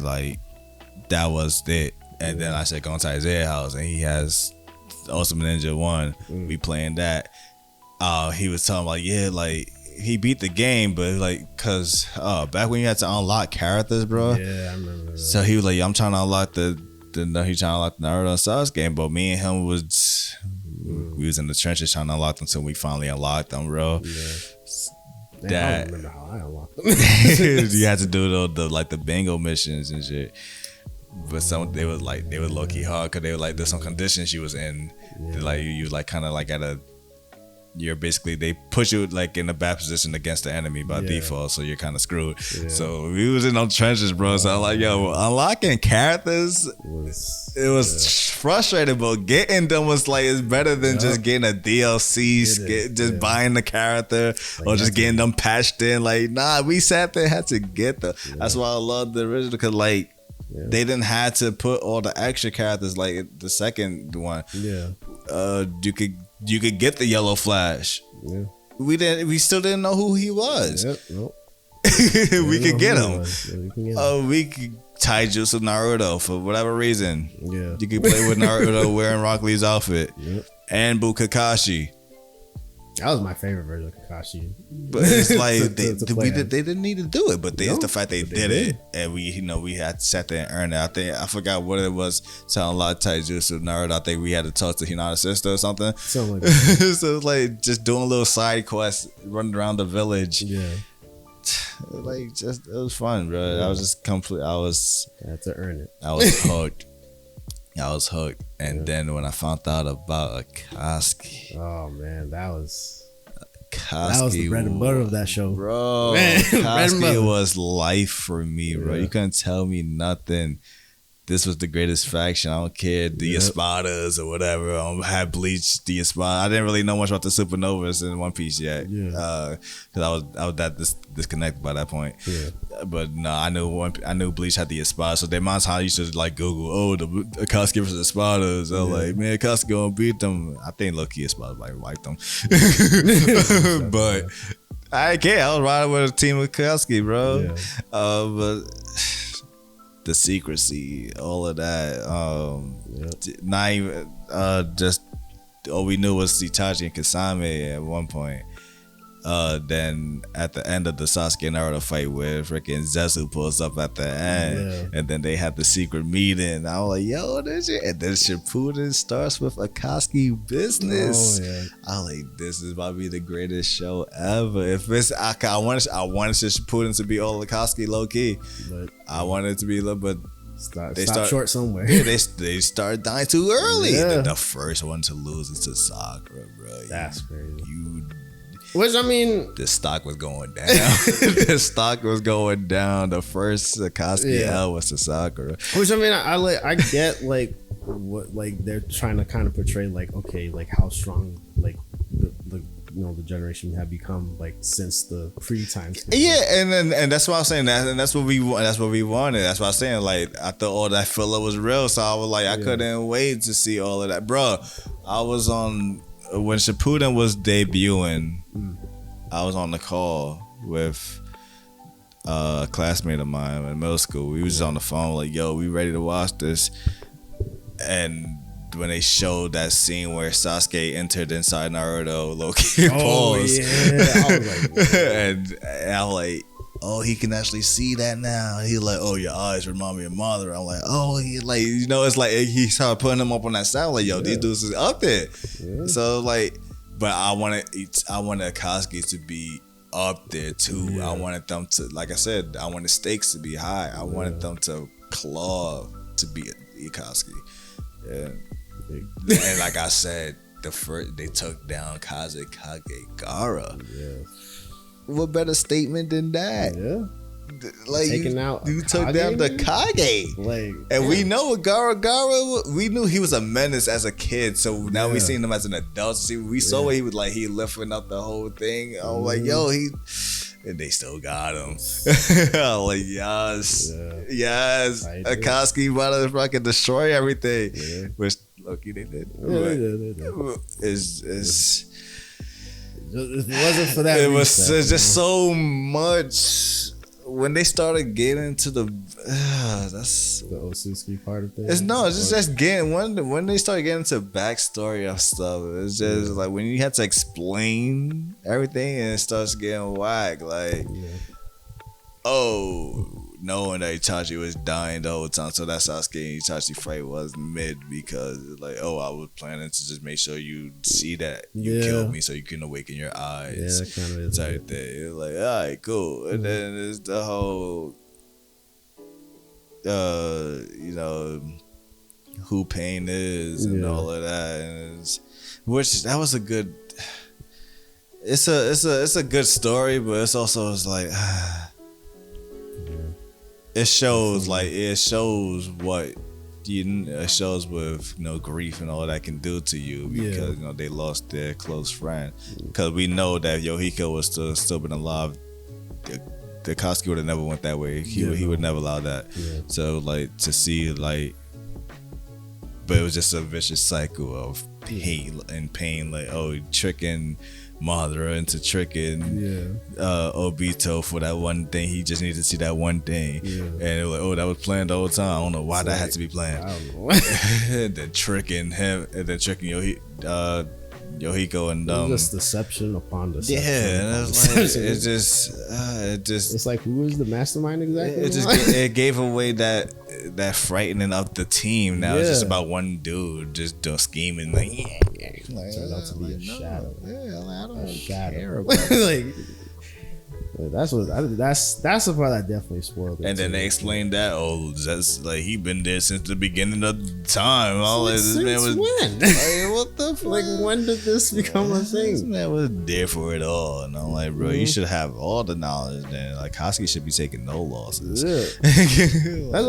Like that was it. And then I said, go into Isaiah's house, and he has Ultimate Ninja 1. We playing that. He was telling me, like, yeah, like, he beat the game, but, like, because back when you had to unlock characters, bro. Yeah, I remember that. So he was like, I'm trying to unlock the Naruto and Sasuke game, but me and him we was in the trenches trying to unlock them until we finally unlocked them, bro. I don't remember how I unlocked them. You had to do the bingo missions and shit. But they were low key hard because they were like, there's some conditions you was in. Like you like kind of like you're basically, they put you like in a bad position against the enemy by default, so you're kind of screwed. So we was in those trenches, bro. So I'm like, yo, unlocking characters, it was frustrating, but getting them was like, it's better than just getting a DLC, just buying the character or just getting them patched in. Like, nah, we sat there and had to get them. That's why I love the original, because like, they didn't have to put all the extra characters like the second one. You could get the Yellow Flash. We still didn't know who he was. We could get him. We could Taijutsu Naruto for whatever reason. You could play with Naruto wearing Rock Lee's outfit. And Kakashi. That was my favorite version of Kakashi. But it's like they didn't need to do it, but it's the fact they did it, and we had to sit there and earn it. I forgot what it was to unlock Taijutsu Naruto. I think we had to talk to Hinata's sister or something. Something like that. So it's like just doing little side quests, running around the village. Like it was fun, bro. I was just I had to earn it. I was hooked. And then when I found out about Akatsuki, oh man, that was the bread and butter of that show, bro. Akatsuki was life for me, bro. You couldn't tell me nothing. This was the greatest faction. I don't care the Espadas or whatever. I had Bleach, the Espada. I didn't really know much about the Supernovas in One Piece yet, because I was that disconnected by that point. But no, I knew Bleach had the Espada. So the amount of time I used to like Google, the Akatsuki versus Espadas. I was like, man, Akatsuki gonna beat them. I think low-key Espada like wiped them. But I can't. I was riding with a team of Akatsuki, bro. But the secrecy, all of that. Not even just all we knew was Itachi and Kasame at one point. Then at the end of the Sasuke and Naruto fight, where freaking Zetsu pulls up at the end, and then they have the secret meeting. I was like, yo, this shit. And then Shippuden starts with Akatsuki business. Oh, yeah. I was like, this is about to be the greatest show ever. If it's, I wanted Shippuden to be all Akatsuki low key. But I wanted it to be a little, but stop they start short somewhere. Yeah, they start dying too early. Yeah. The first one to lose is to Sakura, bro. That's crazy. Which I mean, the stock was going down. The stock was going down. The first Akatsuki L was to Sakura. Which I mean, I get like what like they're trying to kind of portray like, okay, like how strong like the the generation had become like since the pre-times. Yeah, and that's why I'm saying that, and that's what we wanted. That's why I'm saying, like, I thought all that filler was real, so I was like, I couldn't wait to see all of that, bro. I was on when Shippuden was debuting. I was on the call with a classmate of mine in middle school. We was on the phone like, yo, we ready to watch this. And when they showed that scene where Sasuke entered inside Naruto, Loki paused. Yeah. I was like, and I was like, oh, he can actually see that now. He like, oh, your eyes remind me of mother. I'm like, oh, he like, it's like he started putting him up on that sound. Like, yo, these dudes is up there. Yeah. So like, but I wanted Akatsuki to be up there too. Yeah. I wanted them to, like I said, I wanted stakes to be high. I wanted them to claw to be Akatsuki. Yeah. And like I said, they took down Kazekage. Yeah. What better statement than that? Yeah. Like you took down the Kage. Like, and we know Gara, we knew he was a menace as a kid. So now we seen him as an adult. See, we saw what he was like. He lifting up the whole thing. I was like, yo, and they still got him. I was like, yes. Akatsuki about to fucking destroy everything. Yeah. Which lucky they did. Yeah, they did. It wasn't for that. It was just so much. When they started getting into that's the Otsutsuki part of things. It's just getting when they started getting into backstory of stuff. It's just like when you had to explain everything and it starts getting whack. Like, knowing that Itachi was dying the whole time, so that Sasuke and Itachi fight was mid because like, I was planning to just make sure you see that you killed me so you can awaken your eyes. Yeah, kind of is type thing. It's like, all right, cool. And then there's the whole, who Pain is and all of that, and which that was a good. It's a good story, but it's also like. It shows what it shows with grief and all that can do to you because they lost their close friend. Because we know that Yohiko was still been alive. The Akatsuki would have never went that way. He would never allow that. Yeah. So like to see like, but it was just a vicious cycle of hate and pain. Like tricking Madara into tricking Obito for that one thing. He just needed to see that one thing. And it was like, that was planned the whole time. I don't know why that had to be planned. I don't know. And then tricking him, and then tricking Yohiko and just deception upon deception. Yeah, and it just it's like, who is the mastermind exactly? It gave away that frightening of the team. Now it's just about one dude just scheming like turned out to be a shadow. I don't care about it. That's the part that definitely spoiled it. And then they explained that that's like he been there since the beginning of time. Since this man was when? Like, what the fuck? Like, when did this become a thing? This man was there for it all, and I'm like, bro, you should have all the knowledge. Then like Koski should be taking no losses. Yeah. That's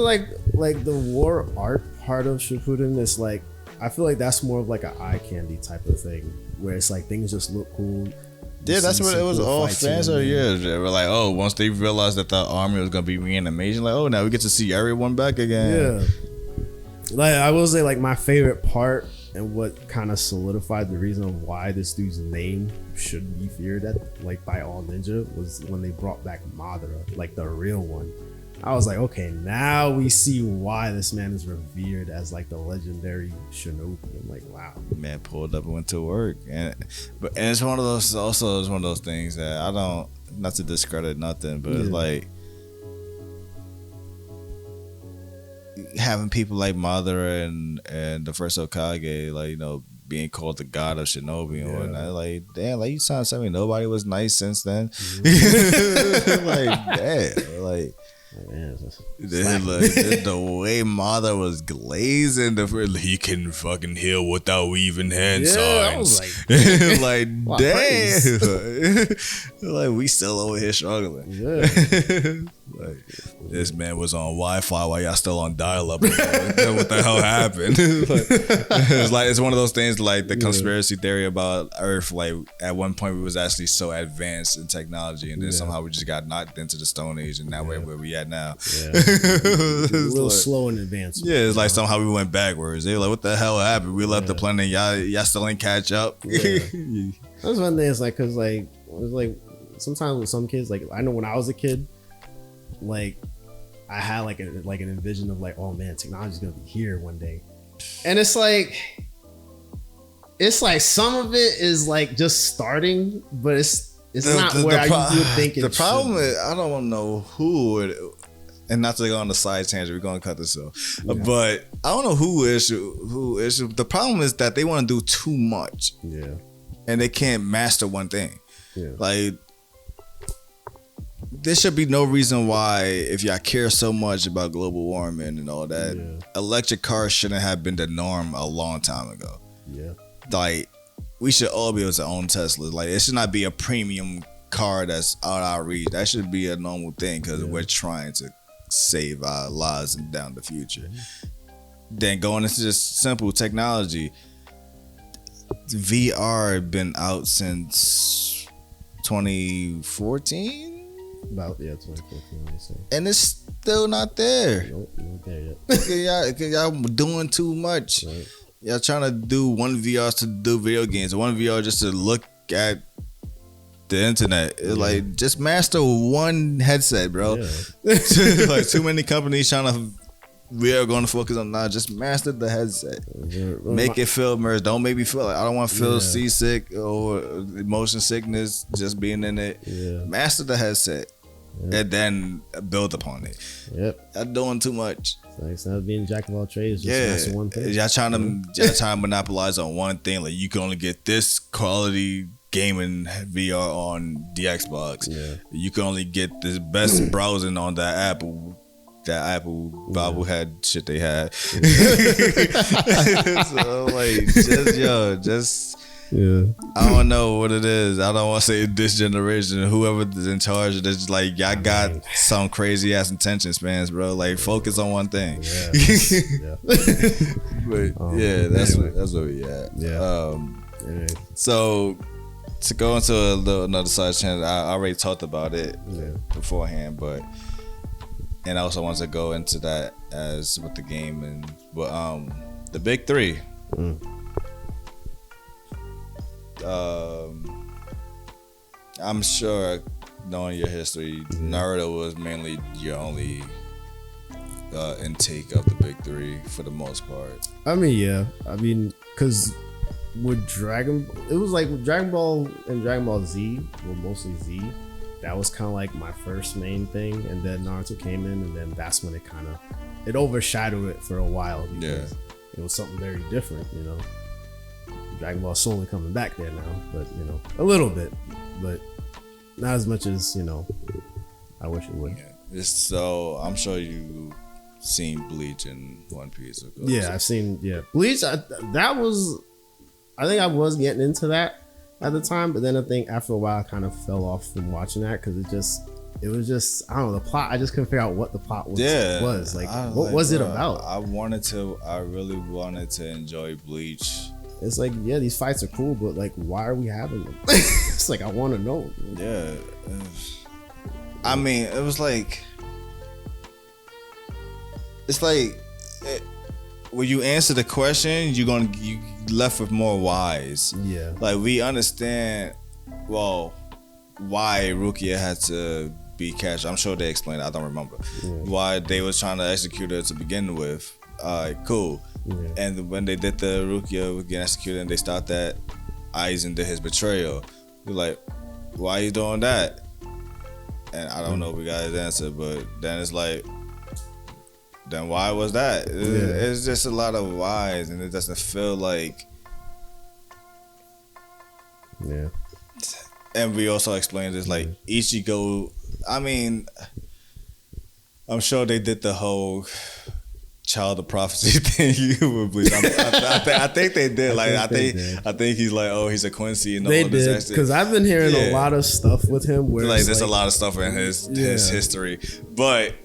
like the war art part of Shippuden is like, I feel like that's more of like an eye candy type of thing where it's like things just look cool. Yeah, that's what it was. All fans are. Yeah, they were like, once they realized that the army was gonna be reanimation, like, now we get to see everyone back again. Yeah, like I will say, like my favorite part and what kind of solidified the reason of why this dude's name should be feared by all ninja was when they brought back Madara, like the real one. I was like, okay, now we see why this man is revered as like the legendary shinobi. I'm like, wow. Man pulled up and went to work, and it's one of those. Also, it's one of those things that I don't, not to discredit nothing, but it's like having people like Madara and the first Hokage, like, you know, being called the god of shinobi and whatnot. Like, damn, like, you trying to tell me nobody was nice since then? Like, damn, like. Man, the way Mother was glazing, he can fucking heal without even hand signs. I was like, like damn, like we still over here struggling. Yeah. Like, this man was on Wi-Fi while y'all still on dial-up. What the hell happened? It's one of those things like the conspiracy theory about Earth. Like, at one point we was actually so advanced in technology, and then somehow we just got knocked into the Stone Age, and now we're where we at now. A little slow in advance. Yeah, it's like somehow we went backwards. They were like, what the hell happened? We left the planet. Y'all still ain't catch up. That's one thing. It's like, cause like it was like sometimes with some kids, like I know when I was a kid, like I had like an envision of like, oh man, technology's gonna be here one day, and it's like some of it is like just starting, but it's not where you would think it. The problem is I don't want to know who it. And not to go on the side tangent, we're gonna cut this off. But I don't know who is. The problem is that they want to do too much. Yeah. And they can't master one thing. Yeah. Like, there should be no reason why, if y'all care so much about global warming and all that, electric cars shouldn't have been the norm a long time ago. Yeah. Like, we should all be able to own Teslas. Like, it should not be a premium car that's out of our reach. That should be a normal thing because we're trying to save our lives and down the future. Then going into just simple technology, VR been out since 2014. About 2014, I would say. And it's still not there. Nope, not there yet. y'all doing too much. Right. Y'all trying to do one VR to do video games, one VR just to look at the internet. It's like, just master one headset, bro. Like, too many companies trying to, we are going to focus on now. Just master the headset. Make it feel immersed. Don't make me feel like I don't want to feel seasick or motion sickness just being in it. Master the headset and then build upon it. Y'all doing too much. So instead of being jack of all trades, just master one thing. Y'all trying to monopolize on one thing. Like, you can only get this quality gaming VR on the Xbox. You can only get the best browsing on that Apple bobblehead shit they had. So like, just I don't know what it is. I don't want to say this generation, whoever is in charge of this, like, y'all got some crazy ass attention spans, bro. Like, focus on one thing. But that's where we at. So to go into another side channel, I already talked about it beforehand, and I also want to go into that as with the game and the big three. I'm sure, knowing your history, Naruto was mainly your only intake of the big three for the most part. I mean, because with it was like with Dragon Ball and Dragon Ball Z, well, mostly Z, that was kind of like my first main thing, and then Naruto came in, and then that's when it overshadowed it for a while because it was something very different, you know. Dragon Ball slowly coming back there now, but you know, a little bit, but not as much as, you know, I wish it would. So I'm sure you seen Bleach and One Piece, of course. Yeah, I've seen Bleach. I think I was getting into that at the time, but then I think after a while I kind of fell off from watching that because it was just I don't know, the plot. I just couldn't figure out what the plot was. Like, what was it about? I really wanted to enjoy Bleach. It's like, these fights are cool, but like, why are we having them? It's like, I want to know. I mean, it was like, when you answer the question, you left with more whys. Like, we understand, well, why Rukia had to be captured. I'm sure they explained it. I don't remember Yeah. why they was trying to execute her to begin with. Alright, cool. Yeah. And when they did the Rukia getting executed and they stopped that, Aizen did his betrayal. You're like, why are you doing that? And I don't know if we got his answer, but then it's like, then why was that? It's just a lot of whys, and it doesn't feel like. Yeah. And we also explained this, like Ichigo. I mean, I'm sure they did the whole child of prophecy thing with Bleach. I think they did. Like I think he's like, oh, he's a Quincy and all They of this did, extra. because I've been hearing a lot of stuff with him where Like it's there's a lot of stuff in his Yeah. history, but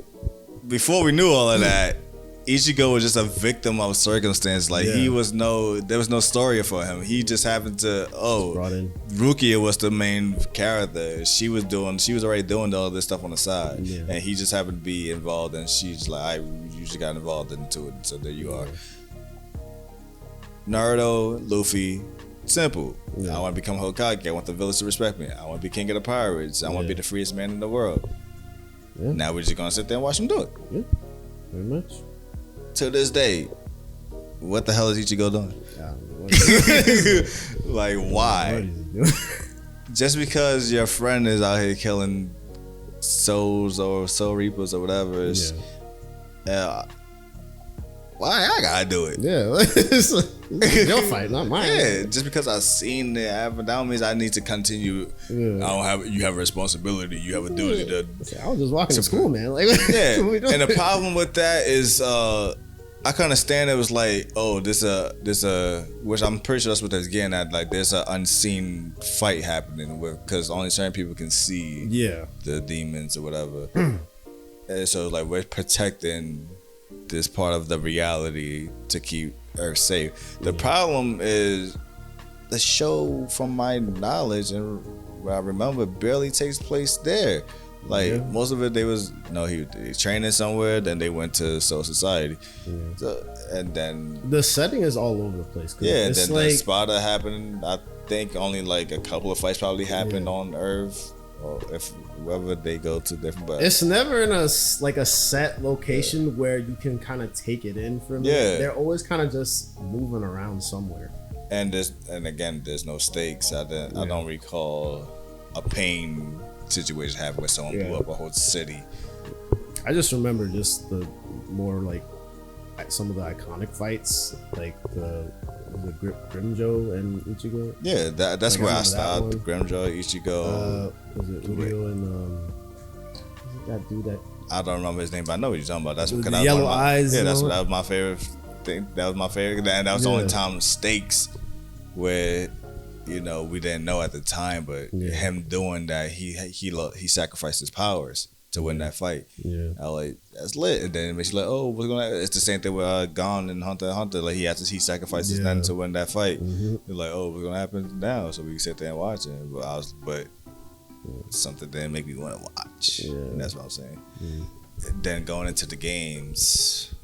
before we knew all of that, Ichigo was just a victim of circumstance. Like there was no story for him. He just happened to brought in. Rukia was the main character. She was already doing all this stuff on the side, and he just happened to be involved. And she's like, you just got involved into it. So there you are. Naruto, Luffy, simple. I want to become Hokage. I want the village to respect me. I want to be king of the pirates. I want to be the freest man in the world. Yeah. Now we're just gonna sit there and watch him do it. Yeah, very much. To this day, what the hell is Ichigo doing? Like, why? What is he doing? Just because your friend is out here killing souls or soul reapers or whatever, why I gotta do it? Yeah, it's your fight, not mine. Yeah, just because I've seen it happen, that don't mean I need to continue. Yeah. You have a responsibility. You have a duty to. I was just walking to school, man. Like, Yeah, what we doing? and the problem with that is, I can understand it was like, oh, this which I'm pretty sure that's what they're getting at. Like, there's an unseen fight happening because only certain people can see the demons or whatever. And so, like, we're protecting this part of the reality to keep Earth safe. The problem is the show, from my knowledge and what I remember, barely takes place there. Like most of it, they training somewhere, then they went to Soul Society, and then the setting is all over the place. Yeah, it's then like, the Sparta happened. I think only like a couple of fights probably happened on Earth, or if wherever they go to different. But it's never in a set location where you can kind of take it in from. Yeah, they're always kind of just moving around somewhere. And again, there's no stakes. I don't recall a pain situation happened where someone blew up a whole city. I just remember just the more like some of the iconic fights, like the Grimjo and Ichigo. Yeah, that's like, where I stopped. That Grimjo, Ichigo. Was it Udio and that dude that? I don't remember his name, but I know what you're talking about. That's because the yellow eyes. Yeah, that was my favorite thing. That was my favorite, and that was the only time stakes where. We didn't know at the time, but him doing that, he sacrificed his powers to win that fight. Yeah, I was like, that's lit. And then she's like, oh, what's going on? It's the same thing with Gon and Hunter x Hunter. Like he sacrificed his nothing to win that fight. They're like, oh, what's gonna happen now? So we can sit there and watch it. But something didn't make me want to watch. Yeah. And that's what I'm saying. Then going into the games.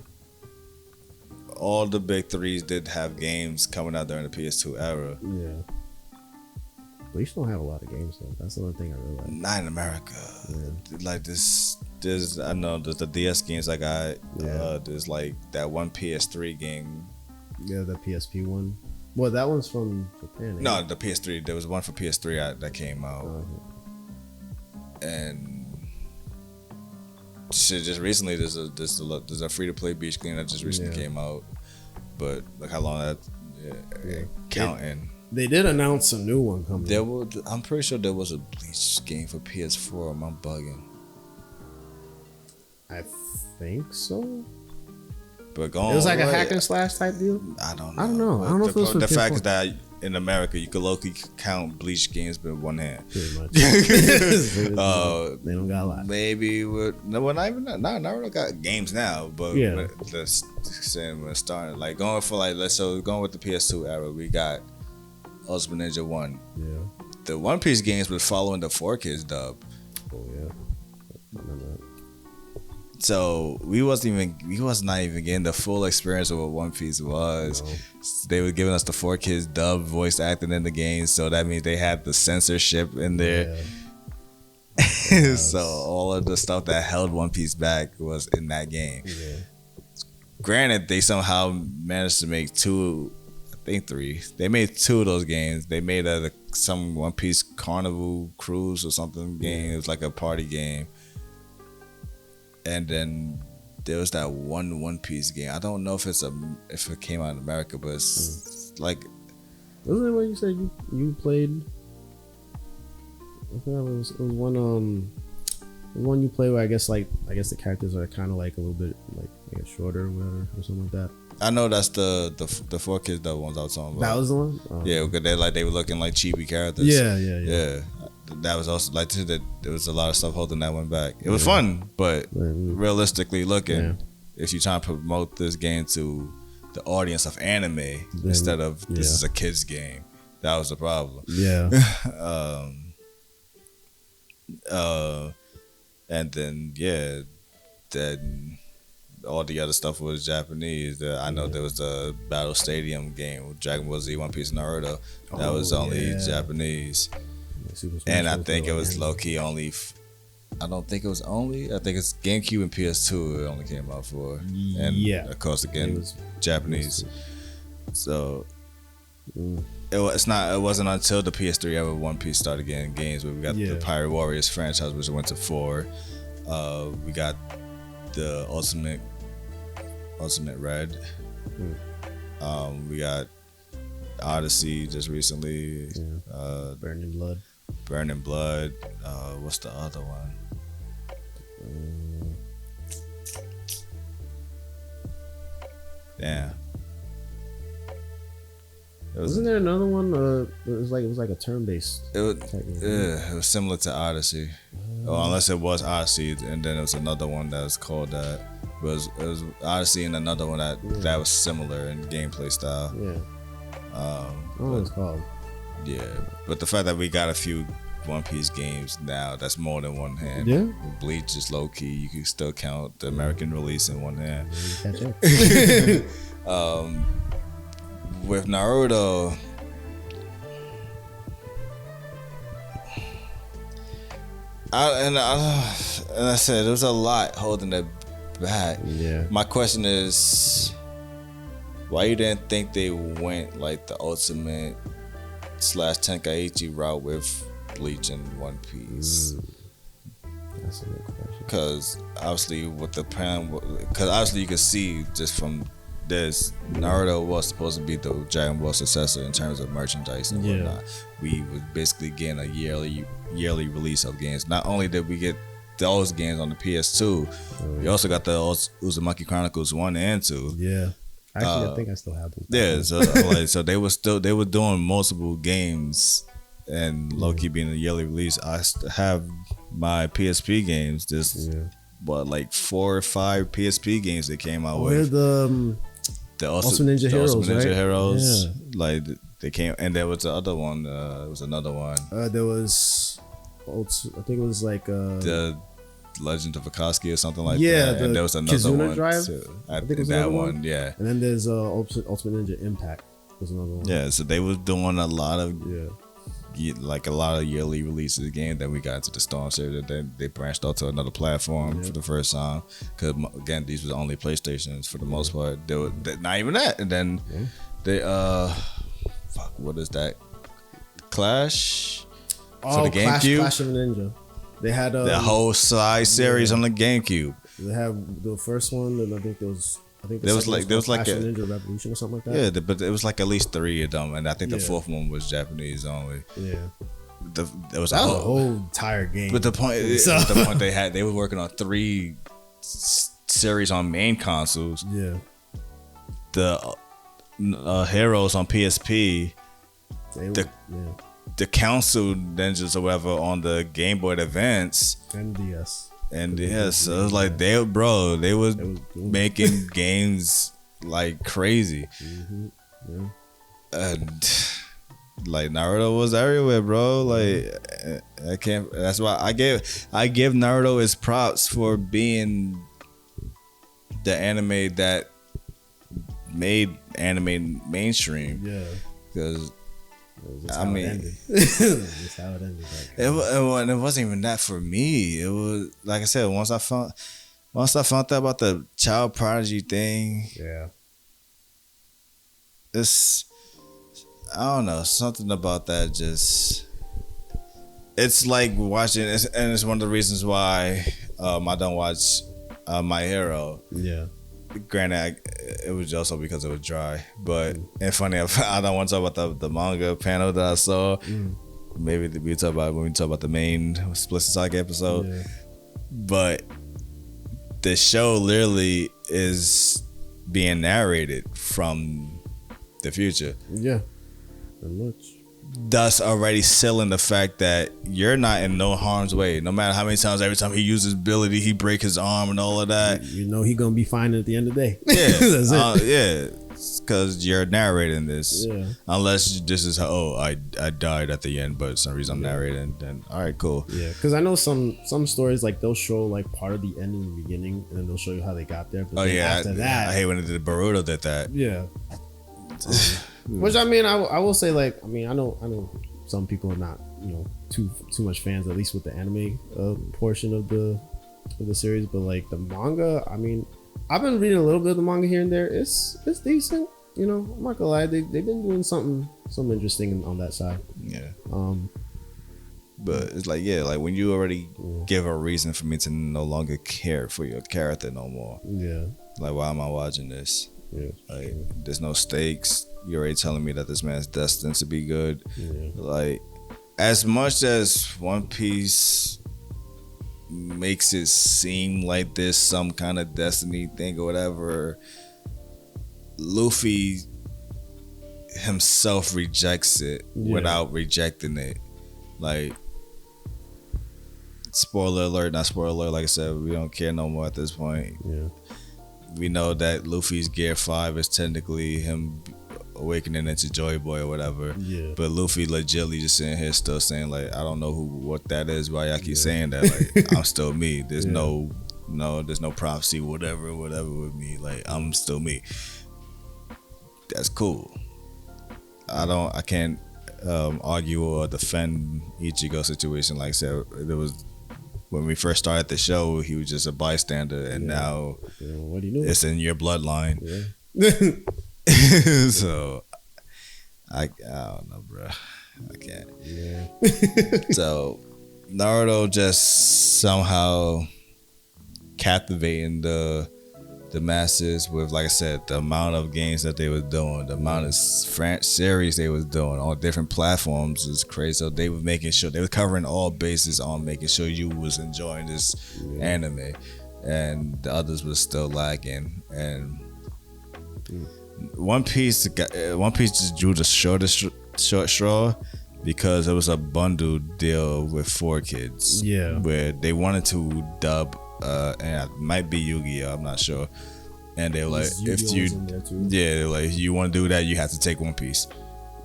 All the big threes did have games coming out during the PS2 era. Yeah. Bleach don't have a lot of games though. That's the one thing I realized. Not in America. Yeah. Like there's I know there's the DS games I got. Yeah. There's like that one PS3 game. Yeah, the PSP one. Well, that one's from Japan. No, the PS3. There was one for PS3 that came out. And shit, just recently there's a free to play beach game that just recently came out. But look how long that counting. They did announce a new one coming. I'm pretty sure there was a Bleach game for PS4. Am I bugging? I think so. But going, it was like a hack and slash type deal. I don't know. I don't know if it was for the PS4. fact is that in America you could locally count Bleach games with one hand. Pretty much. They don't got a lot. Maybe Naruto got games now, but when it started, like going with the PS2 era, we got Ultimate Ninja 1. Yeah. The One Piece games was following the 4Kids dub. Oh yeah. I remember that. So we was not even getting the full experience of what One Piece was. No. They were giving us the 4Kids dub voice acting in the game, so that means they had the censorship in there. So all of the stuff that held One Piece back was in that game. Yeah. Granted, they somehow managed to make two, I think three. They made two of those games. They made some One Piece Carnival Cruise or something game. It was like a party game. And then there was that One Piece game. I don't know if it came out in America, but it's like. Wasn't it what you said you played? I thought it was one you play where I guess the characters are kind of like a little bit like shorter or whatever or something like that. I know that's the 4Kids that ones I was talking about. That was the one. Oh. Yeah, because they were looking like chibi characters. Yeah. That was also like that. There was a lot of stuff holding that one back. It was fun, but realistically looking, if you're trying to promote this game to the audience of anime instead of this is a kids game, that was the problem. Yeah. And then all the other stuff was Japanese. I know there was the Battle Stadium game with Dragon Ball Z, One Piece, Naruto. That was only Japanese. And I think it was low key only. I don't think it was only. I think it's GameCube and PS2 it only came out for. And of course again it was Japanese. So it wasn't until the PS3 ever One Piece started getting games. But we got the Pirate Warriors franchise, which went to 4. We got the Ultimate Red. We got Odyssey just recently. Burning Blood. What's the other one? Damn. Wasn't there another one? It was like a turn-based. It was similar to Odyssey, unless it was Odyssey, and then there was another one that was called that. It was Odyssey and another one that was similar in gameplay style. Yeah. What was it called? Yeah, but the fact that we got a few One Piece games now, that's more than one hand. Yeah. Bleach is low key. You can still count the American release in one hand. With Naruto, I said there was a lot holding it back. Yeah. My question is, why you didn't think they went like the Ultimate / Tenkaichi route with Bleach and One Piece? That's a good question. Because obviously with the plan, because obviously you can see just from this, Naruto was supposed to be the Dragon Ball successor in terms of merchandise and whatnot. We was basically getting a yearly release of games. Not only did we get those games on the PS2, we also got the Uzumaki Chronicles 1 and 2. Yeah. Actually, I think I still have them. Yeah, so they were doing multiple games and low-key being a yearly release. I have my PSP games. Like 4 or 5 PSP games that came out with. The Ultimate Ninja Heroes, Ultimate Ninja right? Heroes. Yeah. Like they came, and there was the other one. There was another one. There was, I think it was like the Legend of Akatsuki or something like that. Yeah, and there was another Kizuna one Drive. too. I think it was that another one. Yeah. And then there's Ultimate Ninja Impact. Was another one. Yeah, so they was doing a lot of Yeah. a lot of yearly releases again. Then we got into the Storm series. Then they branched out to another platform for the first time. Because again, these was only PlayStations for the most part. They were not even that. And then they what is that? Clash for the GameCube. Clash of Ninja. They had the whole side series on the GameCube. They have the first one, and I think there was there was like Clash of Ninja Revolution or something like that. Yeah, but it was like at least 3 of them, and I think the 4th one was Japanese only. Yeah. There was a whole entire game. But the point they were working on 3 series on main consoles. Yeah. The Heroes on PSP. The Council Ninjas or whatever on the Game Boy Advance and DS. And so it was like they was making games like crazy. And like Naruto was everywhere, bro. Like I can't. That's why I give Naruto his props for being the anime that made anime mainstream. Yeah. Because I mean, it ended. Just how it ended. Like, it wasn't even that for me. It was like I said. Once I found out about the child prodigy thing, yeah, it's I don't know, something about that just. It's like watching, and it's one of the reasons why I don't watch My Hero. yeah. Granted, it was also because it was dry, but and funny, I don't want to talk about the manga panel that I saw. Maybe we talk about when we talk about the main Spliffs Saga episode. Yeah. But the show literally is being narrated from the future. Yeah, pretty much. Thus already selling the fact that you're not in no harm's way. No matter how many times, every time he uses his ability, he break his arm and all of that. You know he gonna be fine at the end of the day. Yeah, That's it. yeah. Because you're narrating this. Yeah. Unless this is how, I died at the end, but for some reason I'm narrating. Then all right, cool. Yeah, because I know some stories like they'll show like part of the end in the beginning, and then they'll show you how they got there. But Oh then yeah, after that, I hate when Boruto did that. yeah. Which I mean, I will say like I know some people are not too much fans, at least with the anime portion of the series, but like the manga, I mean, I've been reading a little bit of the manga here and there. It's decent, I'm not gonna lie, they've been doing something interesting on that side. Yeah. But it's like like when you already give a reason for me to no longer care for your character no more. Yeah. Like why am I watching this? Yeah. Like there's no stakes. You're already telling me that this man's destined to be good. Yeah. Like as much as One Piece makes it seem like there's some kind of destiny thing or whatever, Luffy himself rejects it without rejecting it. Like spoiler alert, not spoiler alert, like I said, we don't care no more at this point. Yeah. We know that Luffy's Gear 5 is technically him awakening into Joy Boy or whatever. Yeah. But Luffy legitly just sitting here still saying like, I don't know what that is, why y'all keep saying that. Like I'm still me. There's there's no prophecy, whatever with me. Like I'm still me. That's cool. I can't argue or defend Ichigo situation. Like I said, it was when we first started the show, he was just a bystander, and now what do you know? it's in your bloodline. Yeah. So I don't know, bro. I can't. Yeah. So Naruto just somehow captivating the masses with, like I said, the amount of games that they was doing, the amount of series they was doing on different platforms is crazy. So they were making sure they were covering all bases on making sure you was enjoying this anime, and the others was still lacking. And One Piece just drew the short straw because it was a bundle deal with 4Kids. Yeah. Where they wanted to dub. And it might be Yu-Gi-Oh! I'm not sure. And they were like, if you, they're like, you want to do that, you have to take One Piece.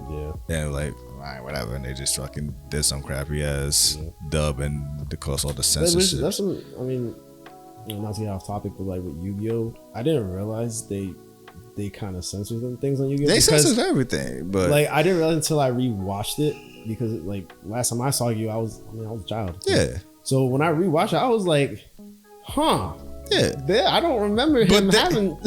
Yeah. And like, all right, whatever. And they just fucking did some crappy ass dub and of course all the censorship. That's some, I mean, not to get off topic, but like with Yu-Gi-Oh, I didn't realize they kind of censored them things on Yu-Gi-Oh. They censored everything, but like I didn't realize until I rewatched it, because like last time I saw Yu, I was a child. Yeah. So when I rewatched it, I was like, huh. Yeah, I don't remember him having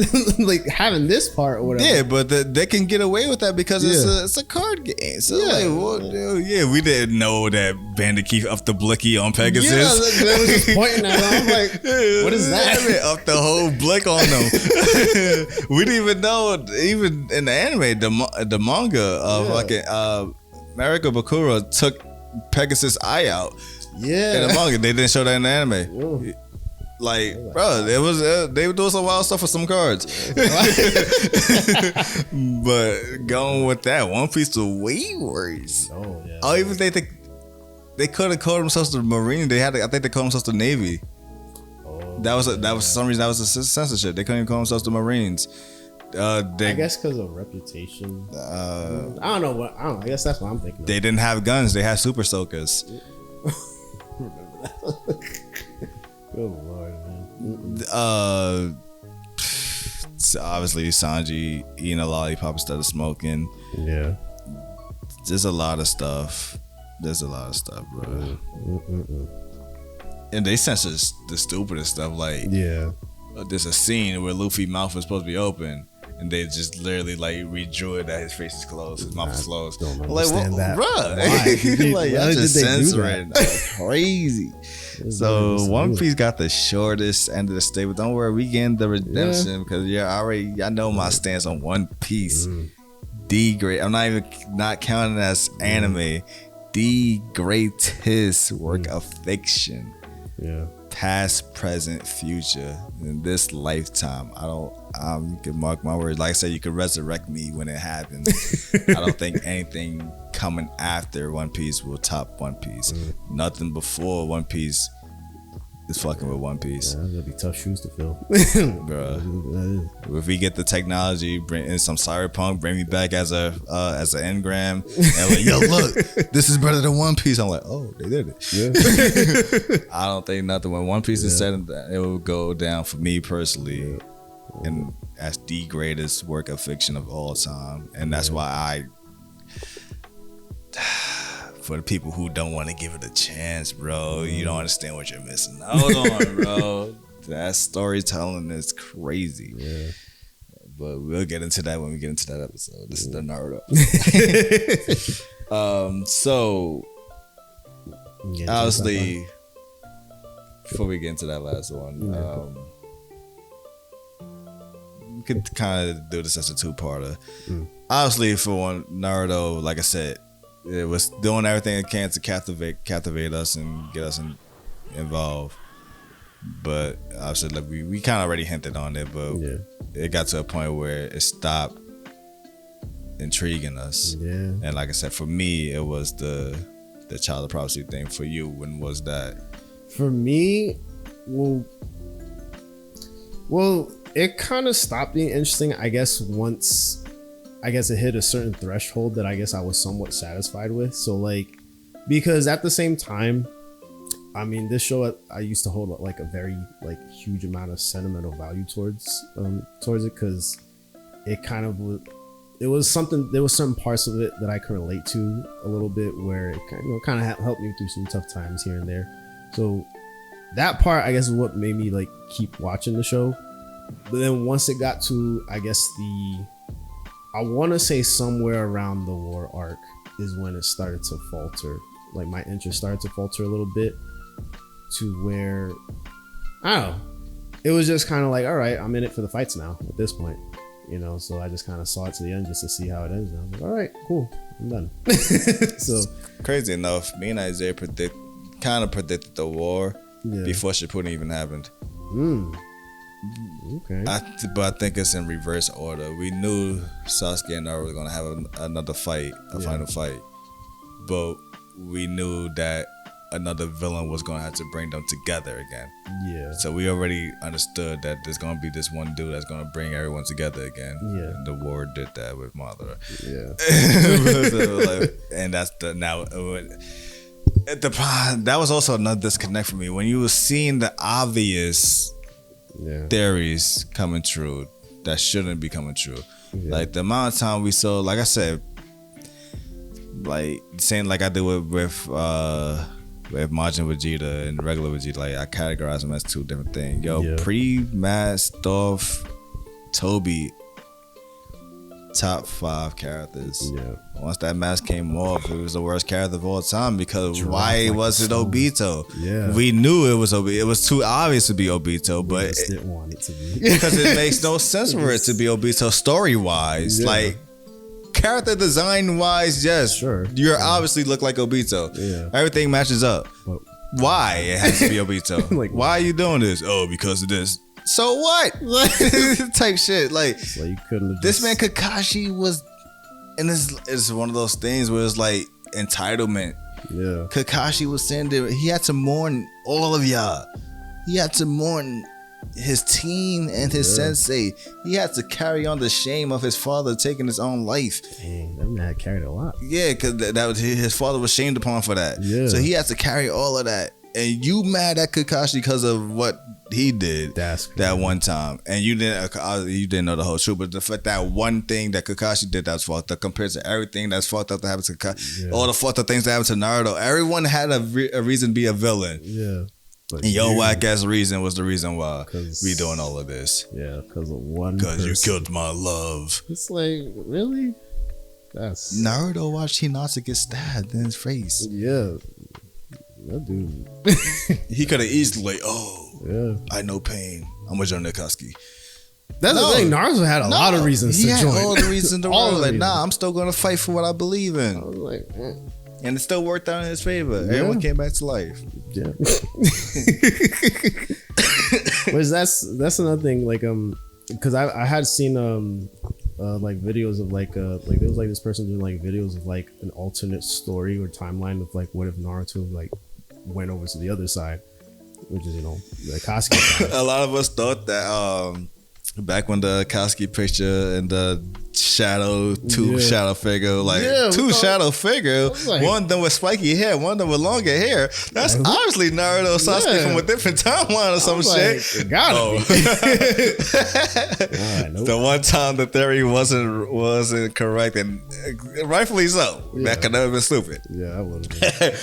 having this part or whatever. Yeah, but they can get away with that because it's a card game. So we didn't know that Bandit Keith up the blicky on Pegasus. Yeah, they was just pointing at him. I'm like, what is that? Up the whole blick on them. We didn't even know, even in the anime, the manga of Mariko Bakura took Pegasus' eye out. Yeah, in the manga, they didn't show that in the anime. Ooh. Like, bro, it was they were doing some wild stuff with some cards. But going with that, One Piece was way worse. Oh yeah. Oh, even they could have called themselves the Marine. I think they called themselves the Navy. Oh, that was for some reason that was a censorship. They couldn't even call themselves the Marines. I guess because of reputation. I don't know. I guess that's what I'm thinking. They didn't have guns. They had super soakers. Remember that. Good Lord, man. So obviously Sanji eating a lollipop instead of smoking. Yeah. There's a lot of stuff. Bro. And they censor the stupidest stuff. Like, there's a scene where Luffy's mouth was supposed to be open, and they just literally like redrew it that his face is closed, his mouth is closed. Don't I'm like, understand that. Bruh. Like, Why y'all did just they do censoring. That's crazy. So One Piece got the shortest end of the stick, but don't worry, we getting the redemption because I know my stance on One Piece. The great. I'm not counting as anime. The greatest work of fiction. Yeah. Past, present, future. In this lifetime, you can mark my words. Like I said, you can resurrect me when it happens. I don't think anything coming after One Piece will top One Piece. Nothing before One Piece is fucking with One Piece. Yeah, that's gonna be tough shoes to fill. Bruh. If we get the technology, bring in some cyberpunk, bring me back as an engram, and like, yo, look, this is better than One Piece. I'm like, oh, they did it. Yeah. I don't think nothing. When One Piece is said, it will go down for me personally, and as the greatest work of fiction of all time. And that's why for the people who don't want to give it a chance, bro, you don't understand what you're missing out on, bro. That storytelling is crazy. Yeah. But we'll get into that when we get into that episode. This is the Naruto. So obviously, before we get into that last one, we could kind of do this as a two-parter. Obviously, for one, Naruto, like I said, it was doing everything it can to captivate us and get us involved. But obviously, like we kind of already hinted on it, but it got to a point where it stopped intriguing us. Yeah. And like I said, for me, it was the Child of Prophecy thing. For you, when was that? For me, well, it kind of stopped being interesting, I guess, once it hit a certain threshold that I guess I was somewhat satisfied with. So like, because at the same time, I mean, this show I used to hold like a very like huge amount of sentimental value towards it, because it kind of there was some parts of it that I could relate to a little bit, where it kind of helped me through some tough times here and there. So that part, I guess, is what made me like keep watching the show. But then once it got to, I guess, I want to say somewhere around the war arc is when it started to falter. Like my interest started to falter a little bit, to where, I don't know, it was just kind of like, all right, I'm in it for the fights now at this point, so I just kind of saw it to the end just to see how it ends. And I was like, all right, cool, I'm done. So crazy enough, me and Isaiah kind of predicted the war before Shippuden even happened. Okay. But I think it's in reverse order. We knew Sasuke and Naruto were gonna have another fight, final fight, but we knew that another villain was gonna have to bring them together again. Yeah. So we already understood that there's gonna be this one dude that's gonna bring everyone together again. Yeah. And the war did that with Madara. Yeah. And that's that was also another disconnect for me when you were seeing the obvious theories coming true that shouldn't be coming true. Like the amount of time we saw, like I said, like saying like I did with Majin Vegeta and regular Vegeta, like I categorize them as two different things. Pre-masked off Toby, top 5 characters. Once that mask came off, it was the worst character of all time, because why was it Obito? We knew it was Obito. It was too obvious to be Obito, but just didn't want it to be, because it makes no sense for it to be Obito story wise. Like character design wise, yes, sure, you obviously look like Obito. Everything matches up. But why it has to be Obito? Like, why are you doing this? Oh, because of this. So what? Type shit. Like you couldn't. This man Kakashi was, and it's one of those things where it's like entitlement. Yeah. Kakashi was saying that he had to mourn all of y'all. He had to mourn his team and his sensei. He had to carry on the shame of his father taking his own life. Dang, that man carried a lot. Yeah, because that was his father was shamed upon for that. Yeah. So he had to carry all of that. and you mad at Kakashi because of what he did that one time, and you didn't know the whole truth. But the fact that one thing that Kakashi did that's fucked up compared to everything that's fucked up that happened to Kakashi, all the fucked up things that happened to Naruto, everyone had a reason to be a villain. Yeah. And your whack ass reason was the reason why we doing all of this. Yeah, because of one. Because you killed my love. It's like, really? That's Naruto watched Hinata get stabbed in his face. Yeah. That dude. He could have easily yeah. I know pain. I'm gonna join Nikuski. That's the thing. Naruto had a lot of reasons to join. All the reasons in the world. Like, nah, I'm still gonna fight for what I believe in. I was like, and it still worked out in his favor. Everyone came back to life. Yeah. Which that's another thing. Like because I had seen like videos of like there was like this person doing like videos of like an alternate story or timeline of like what if Naruto like went over to the other side, which is the Akatsuki side. A lot of us thought that back when the Akatsuki picture and the shadow figure, like two shadow figure, like, one of them with spiky hair, one of them with longer hair. That's obviously Naruto Sasuke from a different timeline or some shit. It gotta be. The one time the theory wasn't correct, and rightfully so. That could never been stupid. Yeah, that would have been.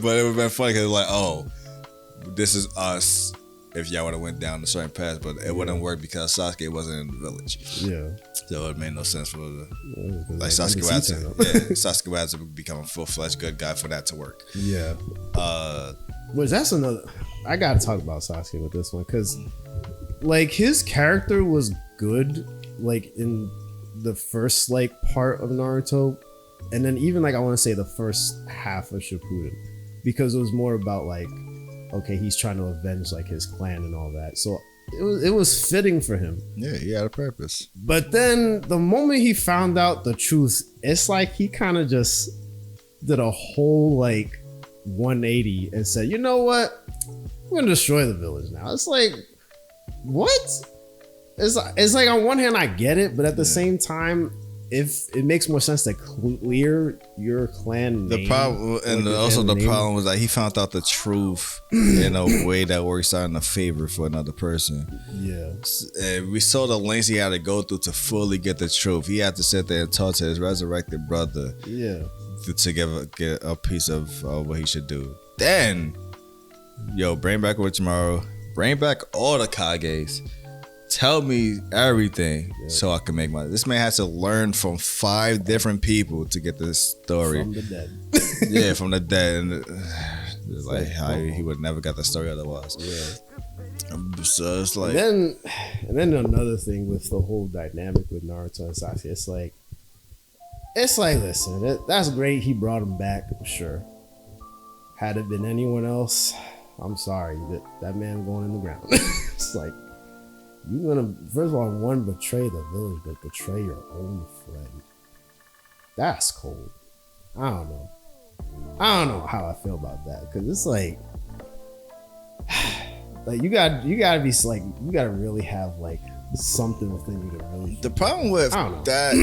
But it would have been funny because like, this is us. If y'all would have went down a certain path, but it wouldn't work because Sasuke wasn't in the village. Yeah. So it made no sense for Sasuke would have to become a full-fledged good guy for that to work. Yeah. Which that's another. I gotta talk about Sasuke with this one because, like, his character was good, like in the first like part of Naruto, and then even like I want to say the first half of Shippuden, because it was more about like, okay, he's trying to avenge like his clan and all that. So it was fitting for him. Yeah, he had a purpose. But then the moment he found out the truth, it's like he kind of just did a whole like 180 and said, you know what? We're gonna destroy the village now. It's like, what? It's like on one hand I get it, but at the same time, if it makes more sense to clear your clan name. The problem, and also the problem was that he found out the truth in a way that works out in a favor for another person. Yeah. We saw the lengths he had to go through to fully get the truth. He had to sit there and talk to his resurrected brother. Yeah. To get a piece of what he should do. Then, bring back Orochimaru. Bring back all the Kages. Tell me everything so I can make my. This man has to learn from 5 different people to get this story. From the dead. Yeah, from the dead. And like how he would never got the story otherwise. Yeah. So it's like. And then another thing with the whole dynamic with Naruto and Sasuke, it's like listen, that's great. He brought him back, sure. Had it been anyone else, I'm sorry, that man going in the ground. It's like, you're gonna, first of all, betray the village, but betray your own friend. That's cold. I don't know how I feel about that, because it's like you gotta be like, you gotta really have like something within you to really. The problem with that.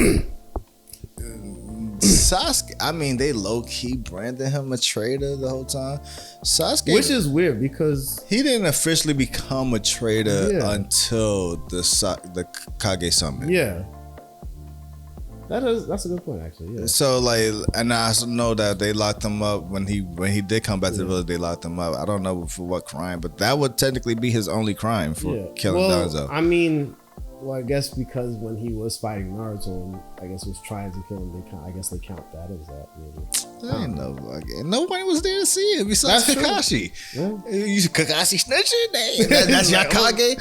Sasuke, I mean, they low-key branded him a traitor the whole time. Sasuke, which is weird because he didn't officially become a traitor until the Kage Summit. Yeah, that's a good point actually. Yeah. So like, and I also know that they locked him up when he did come back to the village. They locked him up. I don't know for what crime, but that would technically be his only crime for killing Danzo. I mean. Well, I guess because when he was fighting Naruto and I guess was trying to kill him, they count that as that. Maybe. I know. Nobody was there to see it besides Kakashi. Yeah. You Kakashi snitching? That's your Kage?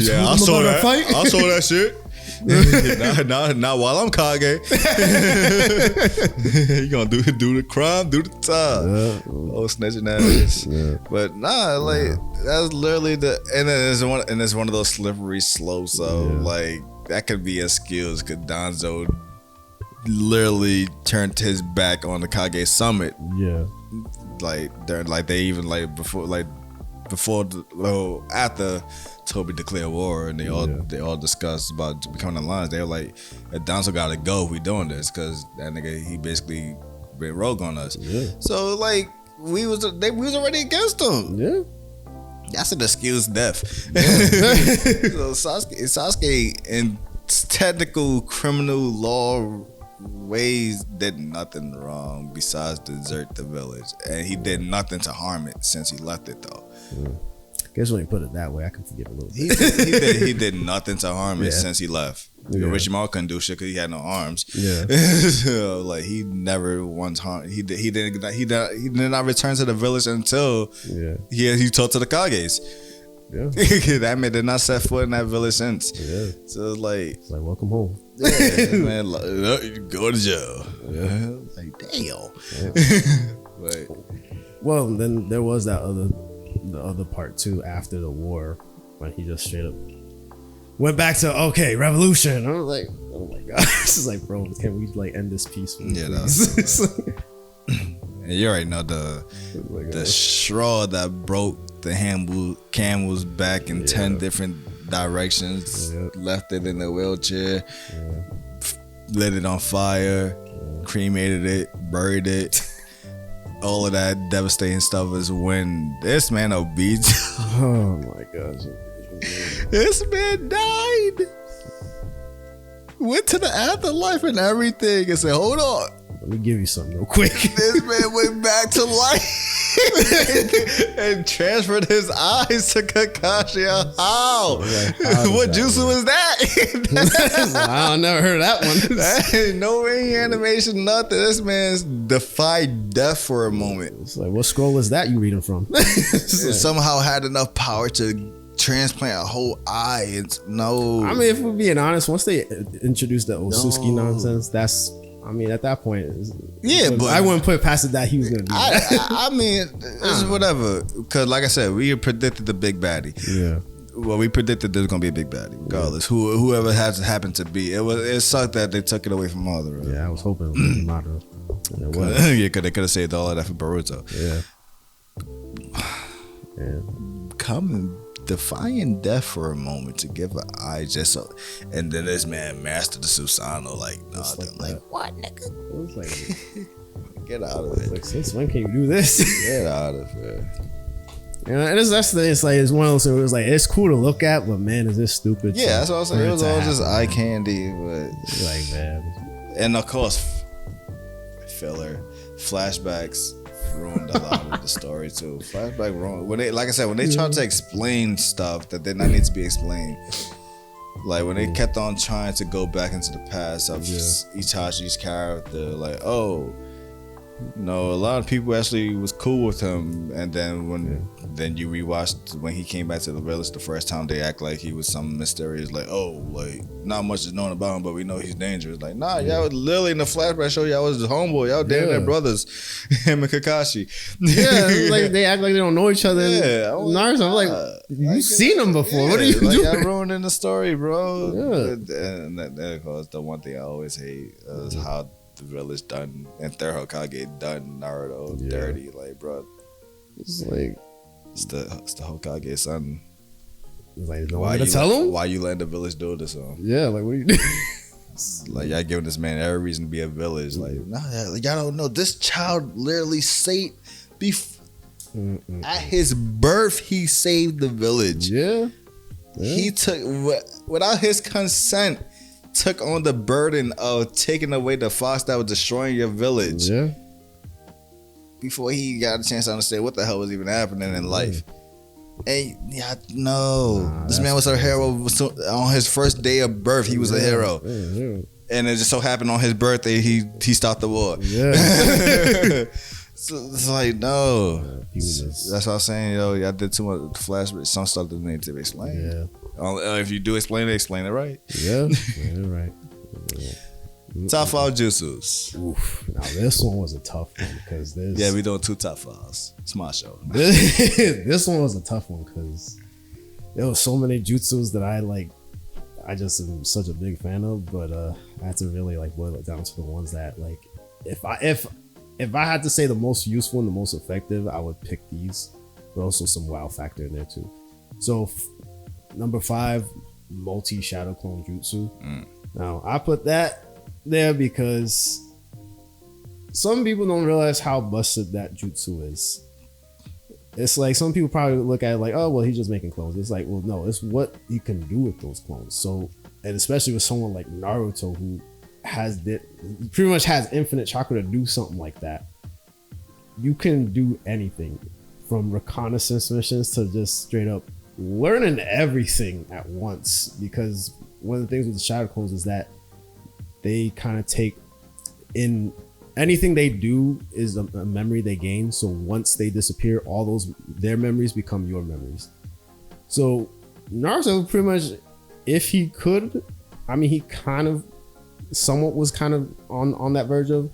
Yeah, I saw that. I saw that shit. not while I'm Kage. You gonna do the crime, do the time. Oh, snitching ass. But that's literally and it's one of those slippery slopes. So like that could be excuse because Danzo literally turned his back on the Kage Summit. Yeah, after Toby declared war and they all discussed about becoming alliance. They were like, Danzo gotta go if we doing this because that nigga he basically went rogue on us. Yeah. So like we was already against him. Yeah. That's an excuse death. So Sasuke in technical criminal law ways did nothing wrong besides desert the village, and he did nothing to harm it since he left it though. I guess when you put it that way, I can forgive a little He bit. he did nothing to harm it since he left. Yeah. Orochimaru couldn't do shit because he had no arms. Yeah. So, like he never once harmed. He did not return to the village until he talked to the Kages. Yeah. That man did not set foot in that village since. Yeah. So it's like welcome home. yeah, man, like, go to jail. Yeah. Like damn. Yeah. Well, then there was the other part too after the war when he just straight up went back to revolution. I was like, oh my god, this is like, bro, can we like end this peacefully? Yeah, and you already know the straw that broke the camel's back in 10 different directions, left it in the wheelchair, lit it on fire, cremated it, buried it. All of that devastating stuff is when this man obeyed. Oh my gosh. This man died. Went to the afterlife and everything and said, hold on. Let me give you something real quick. This man went back to life and transferred his eyes to Kakashi. How? What jutsu was that? I never heard of that one. That ain't no reanimation, nothing. This man's defied death for a moment. It's like, what scroll is that you reading from? Somehow had enough power to transplant a whole eye. It's no. I mean, if we're being honest, once they introduced the Osuki nonsense, that's. I mean, at that point, but I wouldn't put it past it that he was gonna do that. I mean, it's whatever. Because, like I said, we predicted the big baddie. Yeah. Well, we predicted there's gonna be a big baddie, regardless. Whoever has happened to be, it sucked that they took it away from Madara. Yeah, I was hoping it was Madara. Yeah, because they could have saved all of that for Boruto. Yeah. Coming. Defying death for a moment to give an eye just so, and then this man mastered the Susanoo like what nigga? It was like, get out of it. Like, since when can you do this? Get out of it. And that's the thing. It's like it's one of those. It was like it's cool to look at, but man, is this stupid? Yeah, that's what I was saying. It was all just eye candy, but like man. And of course, filler flashbacks ruined a lot of the story too. Flashback ruined when they, like I said, when they tried to explain stuff that did not need to be explained. Like when they kept on trying to go back into the past of Itachi's character, like, oh, no, a lot of people actually was cool with him, and then then you rewatched when he came back to the village the first time, they act like he was some mysterious, like, oh, like not much is known about him, but we know he's dangerous. Like, nah, y'all was literally in the flashback show, y'all was his homeboy, y'all damn near brothers, him and Kakashi. Yeah, like they act like they don't know each other. Yeah, Naruto, I'm like, you've seen them before. What are you doing? Y'all ruining the story, bro. Yeah. And that, of course, the one thing I always hate is how the village done and third Hokage done Naruto dirty, like, bro. It's like it's the Hokage's son. It's like, no one to tell him why you letting the village do this? So yeah, like what are you doing? Like y'all giving this man every reason to be a village. Like, nah, y'all don't know. This child literally saved at his birth. He saved the village. Yeah. He took without his consent. Took on the burden of taking away the fox that was destroying your village. Yeah. Before he got a chance to understand what the hell was even happening in life. And this man was a hero on his first day of birth. He was a hero. And it just so happened on his birthday he stopped the war. Yeah. So it's like, no. That's what I'm saying, y'all did too much flashback. Some stuff doesn't need to be explained. Yeah. If you do explain it right. Yeah, right. Top 5 jutsus. Oof. Now this one was a tough one because this. Yeah, we doing 2 top 5s. It's my show. This one was a tough one because there was so many jutsus that I just am such a big fan of, but I had to really like boil it down to the ones that like if I had to say the most useful and the most effective, I would pick these, but also some wow factor in there too. So. Number 5, multi shadow clone jutsu. Now I put that there because some people don't realize how busted that jutsu is. It's like some people probably look at it like, oh well, he's just making clones. It's like, well, no, it's what he can do with those clones. So, and especially with someone like Naruto who pretty much has infinite chakra to do something like that. You can do anything from reconnaissance missions to just straight up learning everything at once, because one of the things with the shadow clones is that they kind of take in anything they do is a memory they gain. So once they disappear, all their memories become your memories. So Naruto pretty much, if he could, I mean, he kind of somewhat was kind of on that verge of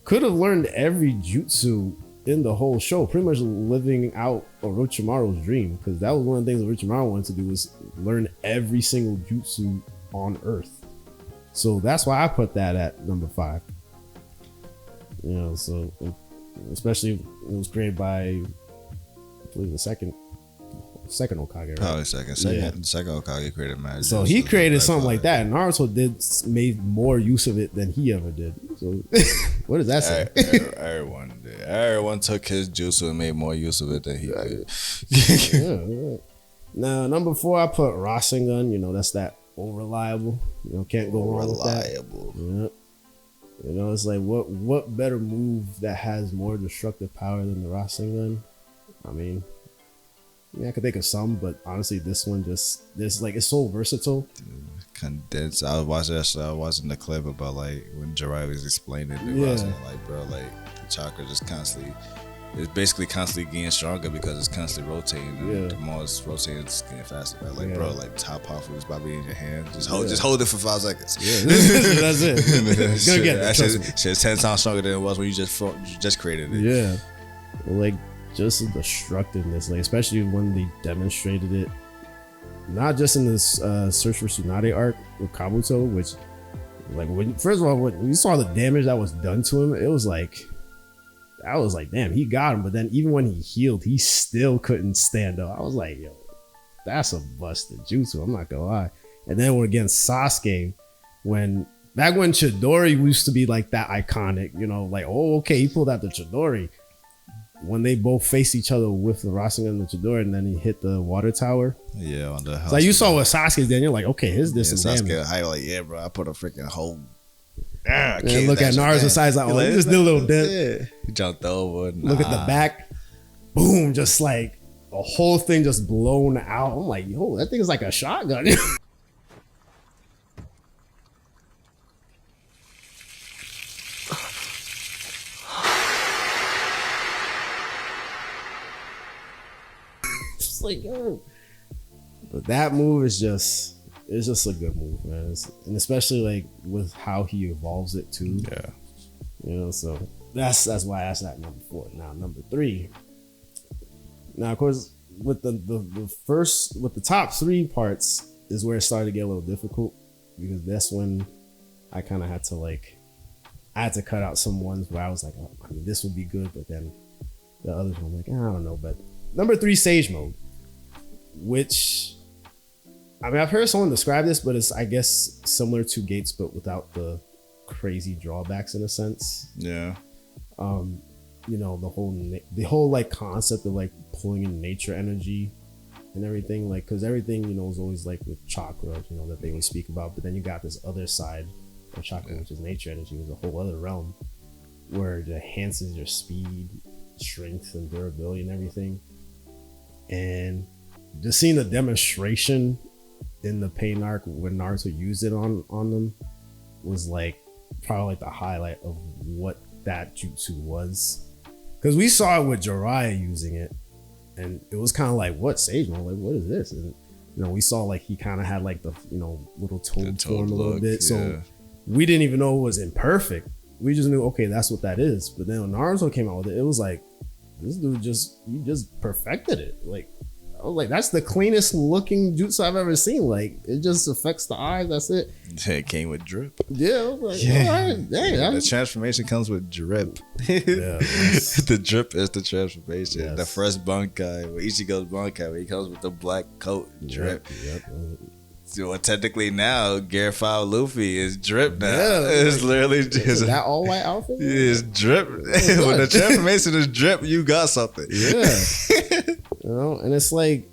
could have learned every jutsu in the whole show, pretty much living out Orochimaru's dream, because that was one of the things Orochimaru wanted to do, was learn every single jutsu on Earth. So that's why I put that at number 5. You know, so especially it was created by, I believe, the second Hokage, right? Probably second Hokage created magic. So he created something like that, and Naruto made more use of it than he ever did. So what does that say? Everyone did. Everyone took his jutsu and made more use of it than he did. Yeah. Now, number 4, I put Rasengan. You know, that's that reliable. You know, can't go wrong with that. Yep. You know, it's like what better move that has more destructive power than the Rasengan? I mean, I could think of some, but honestly, this one it's so versatile. Condensed. I was watching the clip about like when Jiraiya was explaining it. Rasengan, like, bro, like the chakra just constantly. It's basically constantly getting stronger because it's constantly rotating. And the more it's rotating, it's getting faster. Right? Like, bro, like top powerful is about being in your hand. Just hold it for 5 seconds. Yeah, that's it. It's gonna get that shit's 10 times stronger than it was when you just created it. Yeah, like just the destructiveness, like especially when they demonstrated it, not just in this Search for Tsunade arc with Kabuto, which, like, first of all, when you saw the damage that was done to him, it was like. I was like, damn, he got him. But then even when he healed, he still couldn't stand up. I was like, yo, that's a busted jutsu. I'm not gonna lie. And then against Sasuke, back when Chidori used to be like that iconic, you know, like, oh, okay, he pulled out the Chidori. When they both faced each other with the Rasengan and the Chidori, and then he hit the water tower. Yeah, on the house. Like you saw with Sasuke, then you're like, okay, his distance damage. Sasuke high, like, yeah, bro, I put a freaking whole. And look at Naruto's size, like, oh, he just did a little dip. Yeah. He jumped over. Look at the back, boom, just like the whole thing just blown out. I'm like, yo, that thing is like a shotgun. It's like, yo, but that move is just. It's just a good move, man. And especially like with how he evolves it too. Yeah. You know, so that's why that's at number 4. Now number 3. Now of course with the top 3 parts is where it started to get a little difficult, because that's when I kind of had to cut out some ones where I was like, oh, I mean, this would be good, but then the others were like, I don't know. But number 3, Sage Mode, which. I mean, I've heard someone describe this, but it's, I guess, similar to Gates, but without the crazy drawbacks in a sense. Yeah. You know, the whole like concept of like pulling in nature energy and everything, like, because everything, you know, is always like with chakra, you know, that they always speak about, but then you got this other side of chakra, which is nature energy, is a whole other realm where it enhances your speed, strength, and durability and everything. And just seeing the demonstration in the Pain arc when Naruto used it on them was like probably like the highlight of what that jutsu was, because we saw it with Jiraiya using it, and it was kind of like, what, Sage Mode? Like, what is this? And you know, we saw like he kind of had like the, you know, little toad form a little bit, so we didn't even know it was imperfect. We just knew, okay, that's what that is. But then when Naruto came out with it, it was like, this dude he just perfected it. Like, I was like, that's the cleanest looking jutsu I've ever seen. Like, it just affects the eyes. That's it. It came with drip. Yeah, I was like, all right, dang. The transformation comes with drip. Yeah, the drip is the transformation. Yes. The first Bankai, where Ichigo's Bankai, where he comes with the black coat drip. Yep. Well, technically now, Gear 5 Luffy is drip now. Yeah, It's literally Is just that all white outfit? it's drip. When the transformation is drip, you got something. Yeah. And it's like,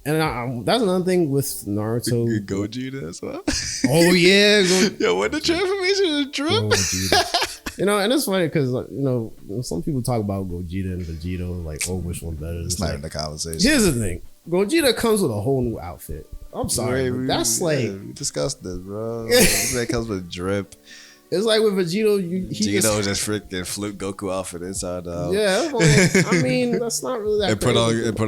and that's another thing with Naruto. Gogeta as well. Oh yeah, Yo, when the transformation is drip. Gogeta. And it's funny because some people talk about Gogeta and Vegeta, like, oh, which one better? It's not even the conversation. Here's the thing: Gogeta comes with a whole new outfit. I'm sorry, but that's like we discussed this, bro. That comes with drip. It's like with Vegeta, Vegeta just freaking flip Goku outfit inside out. Yeah, like, I mean that's not really that. And put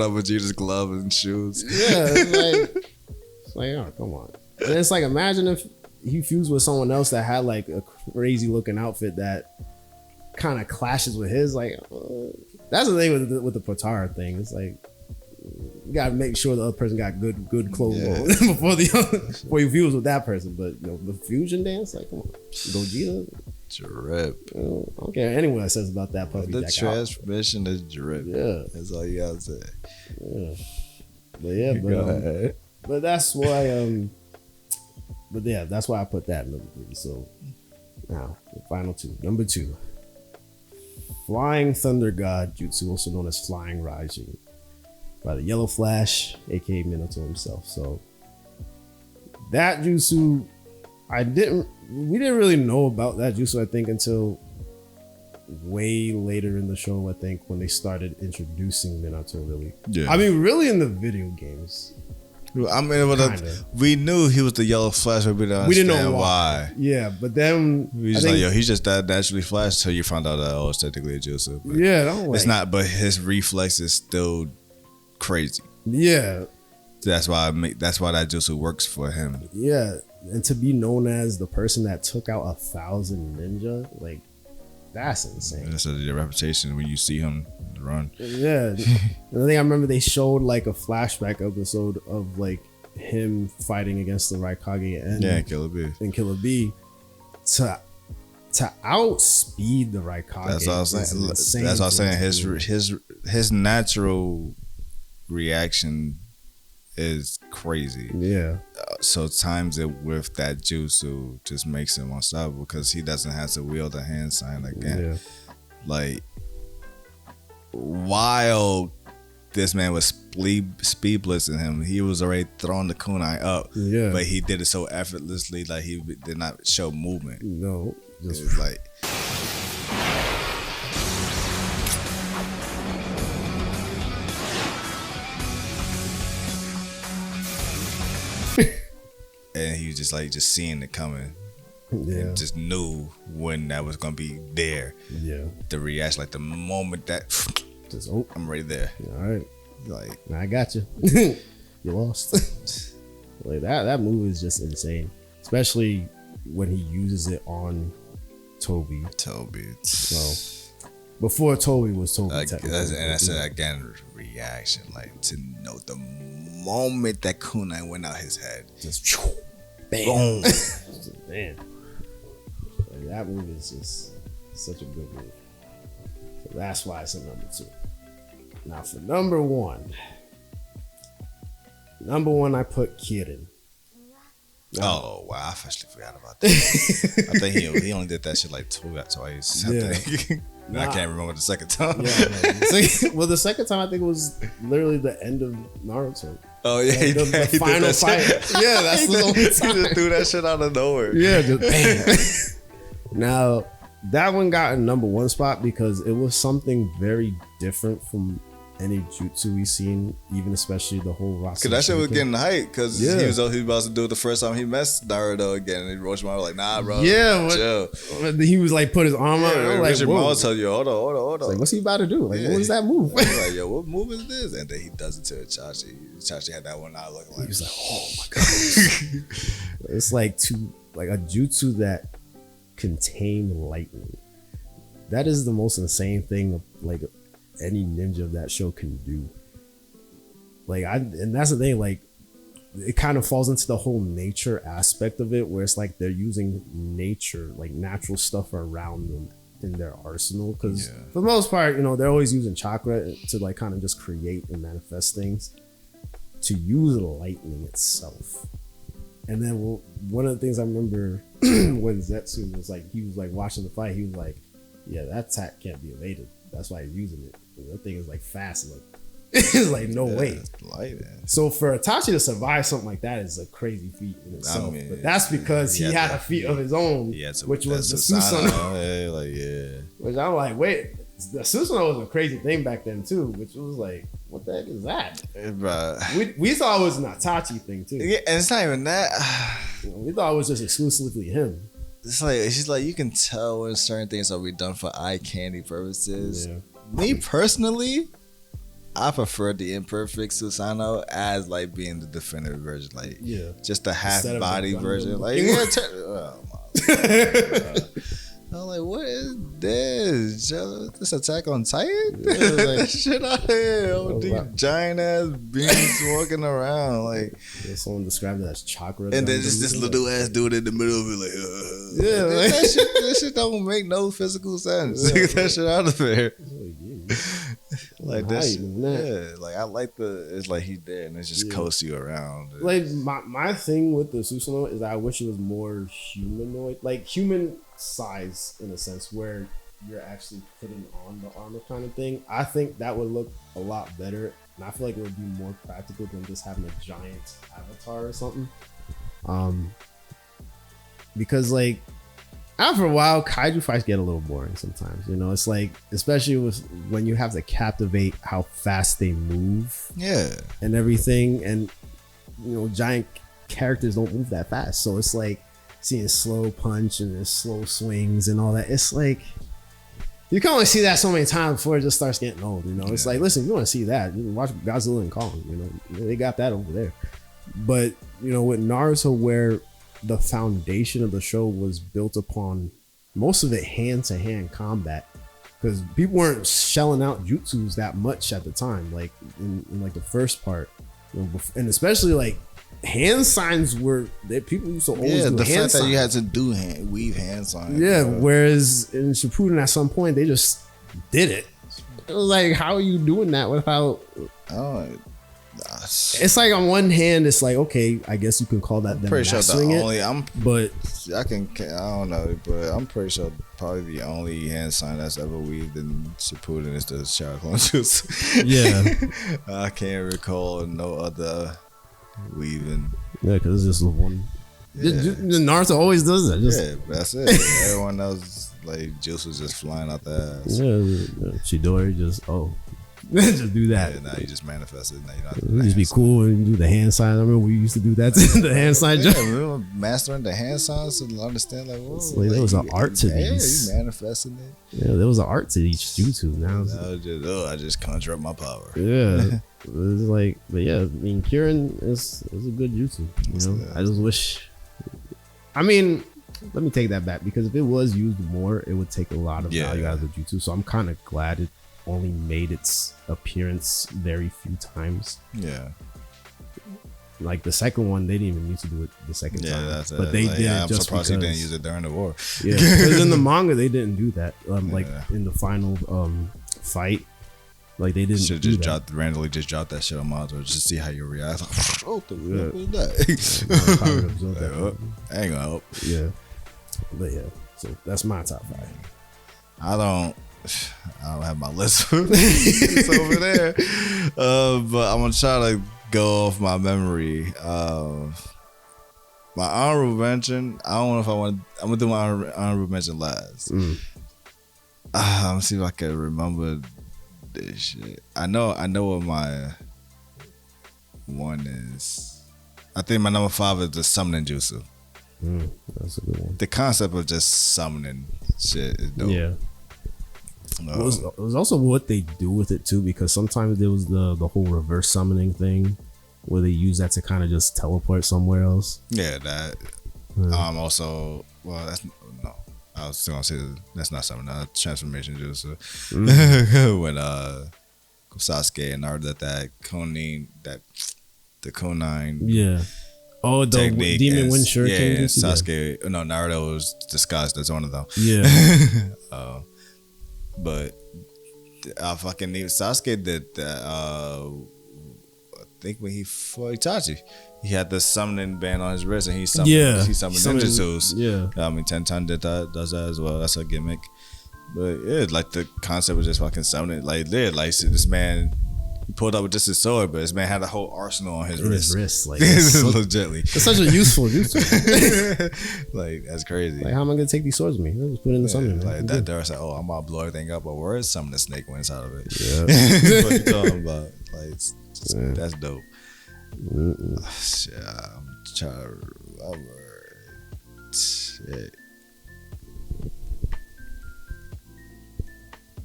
on Vegeta's glove and shoes. Yeah, it's like oh come on. And it's like imagine if he fused with someone else that had like a crazy looking outfit that kind of clashes with his. Like that's the thing with the Potara thing. It's like you gotta make sure the other person got good clothes on before you fuse with that person. But the fusion dance, like come on, Gogeta, drip. I don't care anyone that says about that puppy. The transmission is drip. Yeah, that's all you gotta say. Yeah, but that's why. But yeah, that's why I put that in number 3. So now the final 2. Number 2, Flying Thunder God Jutsu, also known as Flying Raijin, by the Yellow Flash, aka Minato himself. So that jutsu, we didn't really know about that jutsu, I think, until way later in the show, I think, when they started introducing Minato, really. Yeah. I mean, really in the video games. I mean, we knew he was the Yellow Flash, but we didn't know why. Yeah, but then we just like, he's just that naturally Flash until you found out that it's technically a jutsu. Yeah, it's not. But his reflex is still crazy. Yeah, that's why that jutsu works for him. Yeah, and to be known as the person that took out 1,000 ninja, like that's insane. That's a reputation when you see him run. Yeah, and I think I remember they showed like a flashback episode of like him fighting against the Raikage and Killer B to outspeed the Raikage. That's what I was saying. That's what I was saying. His natural reaction is crazy. Yeah. So times it with that jutsu just makes him unstoppable because he doesn't have to wield a hand sign again. Yeah. Like while this man was speed blitzing him, he was already throwing the kunai up. Yeah. But he did it so effortlessly, like he did not show movement. No. It was like and he was just seeing it coming. Yeah. And just knew when that was gonna be there. Yeah. The reaction, like the moment that just I'm right there. All right. Like I got you. You lost. Like that move is just insane. Especially when he uses it on Toby. So before Toby was Toby. And I said again, reaction, like to know the moment that kunai went out his head. Just bam. Boom. Man. Like, that move is just such a good move. So that's why it's a number 2. Now for number 1. Number 1, I put Kirin. Oh wow! I actually forgot about that. I think he only did that shit like twice. Yeah. I can't remember the second time. Yeah, well, the second time I think it was literally the end of Naruto. Oh yeah, like the final fight. Yeah, that's the only time. He just threw that shit out of nowhere. Yeah, just bam. Now that one got a number 1 spot because it was something very different from any jutsu we've seen, even especially the whole Rasen. Cause that shit was getting hyped because he was about to do it the first time he met Naruto again, and Orochimaru was like, "Nah, bro, chill." He was like, put his arm out. Yeah, like, Orochimaru tell you, "Hold on." Like, what's he about to do? Like, what was that move? Like, yo, what move is this? And then he does it to Itachi. Itachi had that one eye looking like, he was like, "Oh my god!" It's like a jutsu that contained lightning. That is the most insane thing. Like any ninja of that show can do. And that's the thing, like it kind of falls into the whole nature aspect of it, where it's like they're using nature, like natural stuff around them in their arsenal, because for the most part, they're always using chakra to like kind of just create and manifest things. To use lightning itself And then one of the things I remember when Zetsu was like, he was like watching the fight, he was like, yeah, that attack can't be evaded. That's why he's using it. And that thing is like fast. Like, it's like no way. So for Itachi to survive something like that is a crazy feat in itself. But that's because he had a feat of his own, which was the Susanoo. Which I'm like, wait, the Susanoo was a crazy thing back then too. Which was like, what the heck is that? We thought it was an Itachi thing too. Yeah, and it's not even that. We thought it was just exclusively him. It's just like you can tell when certain things are done for eye candy purposes. Yeah. Me personally, I prefer the imperfect Susanoo as like being the definitive version, like just the half body version. Like, I'm like, what is this? This Attack on Titan? Like, shit out here. All these giant ass beings walking around. Like, someone described it as chakra. And then just this little ass dude in the middle of it, like, that shit don't make no physical sense. Get that shit out of there. Like that shit, like I like it's like he's there and it's just coasts you around. Like my thing with the Susanoo is I wish it was more humanoid, like human size in a sense, where you're actually putting on the armor kind of thing. I think that would look a lot better, and I feel like it would be more practical than just having a giant avatar or something. Because like after a while, kaiju fights get a little boring sometimes. You know, it's like, especially when you have to captivate how fast they move, and everything, and you know, giant characters don't move that fast, so it's like seeing slow punch and slow swings and all that. It's like you can only see that so many times before it just starts getting old. You know, it's like, listen, you want to see that? You watch Godzilla and Kong. You know, they got that over there. But you know, with Naruto, where the foundation of the show was built upon most of it hand-to-hand combat, because people weren't shelling out jutsus that much at the time, like in like the first part, you know, and especially like hand signs were that people used to always do the hand fact signs. that you had to weave hand signs. Whereas in Shippuden at some point they just did it. It was like, how are you doing that without? It's like on one hand, it's like, okay, I guess you can call that them mastering it. I don't know, but I'm pretty sure probably the only hand sign that's ever weaved in Shippuden is the Shadow Clone Jutsu. Yeah, I can't recall no other weaving. Yeah, because it's just the one. Naruto always does that. That's it. Everyone else, like, juice was just flying out the ass. Chidori just just do that. Yeah, now you just manifest it. Now you don't have to just be cool and do the hand sign. I remember we used to do that. The hand sign. We were mastering the hand signs to understand there was an art to these. You manifesting it. Yeah, there was an art to each jutsu. Now I just conjure up my power. Yeah. It's like, but yeah, I mean, Kirin is a good jutsu. You know, I just wish. I mean, let me take that back, because if it was used more, it would take a lot of value out of the jutsu. So I'm kind of glad it only made its appearance very few times. Yeah. Like the second one, they didn't even need to do it the second time. That's it. But they did it I'm just surprised because they didn't use it during the war. Yeah, because in the manga they didn't do that. Like in the final fight, like they didn't. Should just randomly drop that shit on Monster just to see how you react. Like, what the fuck was that? I ain't gonna help. Yeah, but yeah. So that's my top 5. I don't have my list. It's over there. But I'm gonna try to go off my memory. My honorable mention. I don't know if I'm gonna do my honorable mention last. I'm gonna see if I can remember this shit. I know what my one is. I think my number 5 is the summoning jutsu. That's a good one. The concept of just summoning shit is dope. Yeah. It was also what they do with it too, because sometimes there was the whole reverse summoning thing where they use that to kind of just teleport somewhere else. Yeah, that. Also, well, that's no. I was still gonna say that's not something. Transformation jutsu. When Sasuke and Naruto that Konin the Konine. Yeah. Oh, the demon wind shuriken. Yeah, Sasuke. No, Naruto was disguised as one of them. Yeah. But I fucking need Sasuke did that. think when he fought Itachi, he had the summoning band on his wrist and he summoned ninja tools. Yeah. I mean, Tentan does that as well. That's a gimmick. But yeah, like the concept was just fucking summoning. Like, this man, he pulled up with just his sword, but this man had a whole arsenal on his wrist. Like, legitly. It's such a useful use. Like, that's crazy. Like, how am I gonna take these swords with me? I'll just put it in the summoning. Like that, they're like, oh, I'm about to blow everything up, but where is some of the snake when it's out of it? Yeah. What you talking about? Like, that's dope. Shit, I'm trying to. Shit.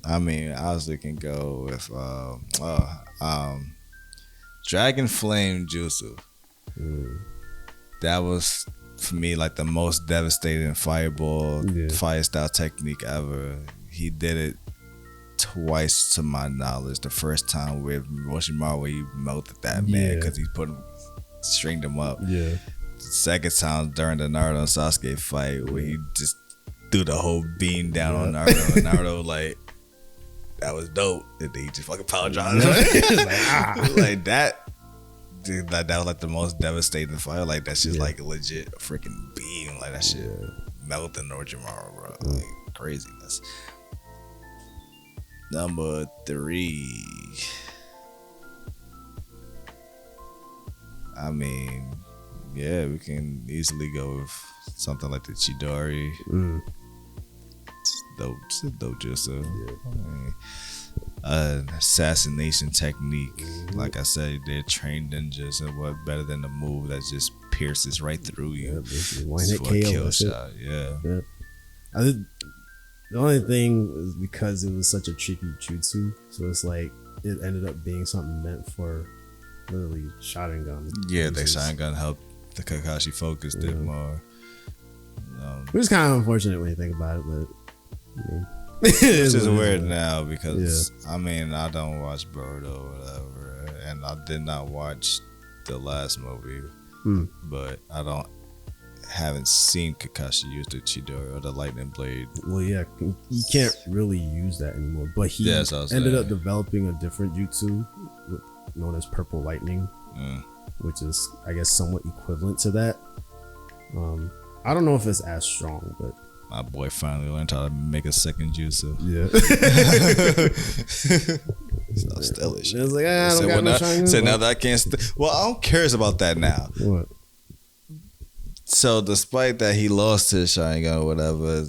I mean, I was looking go with Dragon Flame Jutsu. That was for me like the most devastating fireball fire style technique ever. He did it twice to my knowledge. The first time with Orochimaru, where he melted that man because he stringed him up. Yeah. The second time during the Naruto and Sasuke fight where he just threw the whole beam down on Naruto and Naruto like, that was dope. And then he just fucking apologized. Like that. Dude, that was like the most devastating fire. Like that shit's like legit a freaking beam. Like that shit melting Orochimaru, bro. Like craziness. Number 3. I mean, yeah, we can easily go with something like the Chidori. It's a dope jutsu. I mean, assassination technique. Like I said, they're trained ninjas, and what better than the move that just pierces right through you? One hit KO. Kill shot. Yeah. I think the only thing was because it was such a tricky jutsu, so it's like it ended up being something meant for literally Sharingan. Yeah, the Sharingan helped the Kakashi focus it more. Which is kind of unfortunate when you think about it, but I mean, which is weird now because I mean I don't watch Boruto or whatever, and I did not watch the last movie, but I haven't seen Kakashi use the Chidori or the lightning blade. Well, yeah, you can't really use that anymore. But he ended up developing a different jutsu known as Purple Lightning, which is, I guess, somewhat equivalent to that. I don't know if it's as strong, but my boy finally learned how to make a second jutsu. Yeah. So still it. It's like, I don't got no Sharingan. Now that I can't. Well, I'm curious about that now. What? So, despite that he lost his Sharingan or whatever,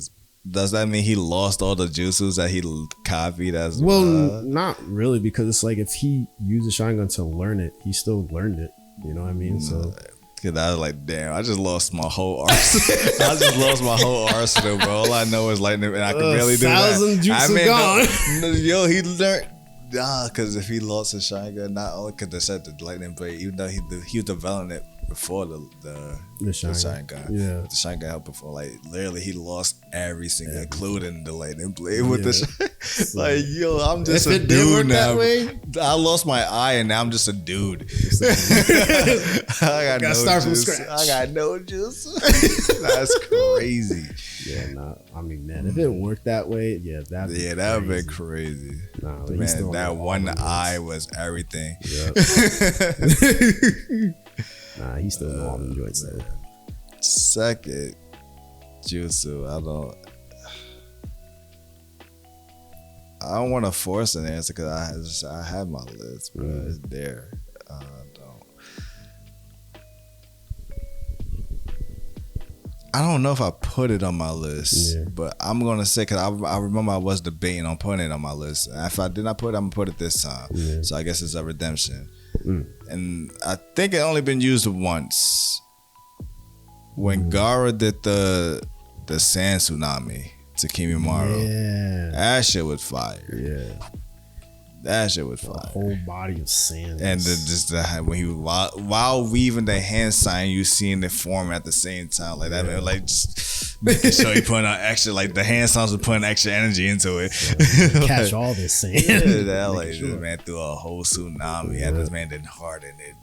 does that mean he lost all the jutsus that he copied as well? Well, not really, because it's like if he used the Sharingan to learn it, he still learned it. You know what I mean? So. Cause I was like, damn, I just lost my whole arsenal. Bro. All I know is lightning, and I can barely do that. 1,000 jutsu gone. Yo, he learned. Cause if he lost his Sharingan, not only could they set the lightning blade, even though he was developing it before the Sharingan. Yeah, the Sharingan helped before. Like literally, he lost everything, including the lightning blade with the. Like yo, I'm just a dude now. I lost my eye, and now I'm just a dude. I got no start from juice. scratch. I got no juice. That's crazy. Yeah, nah. I mean, man, if it worked that way, that would have been crazy. Nah, man, that one eye was everything. Yep. Nah, he still know all the joints though. Second jutsu, I don't want to force an answer because I have my list, but it's there. I don't know if I put it on my list, but I'm gonna say because I remember I was debating on putting it on my list. If I did not put it, I'm gonna put it this time. So I guess it's a redemption, and I think it only been used once when Gaara did the sand tsunami to Kimimaro. Yeah, that shit was fire. Yeah. That shit was fire. A whole body of sand. And when he while weaving the hand sign, you seeing it form at the same time. Like that man, like just making sure he putting on extra, like the hand signs were putting extra energy into it. Catch all this sand. Yeah, that like this man threw a whole tsunami and this man didn't harden it.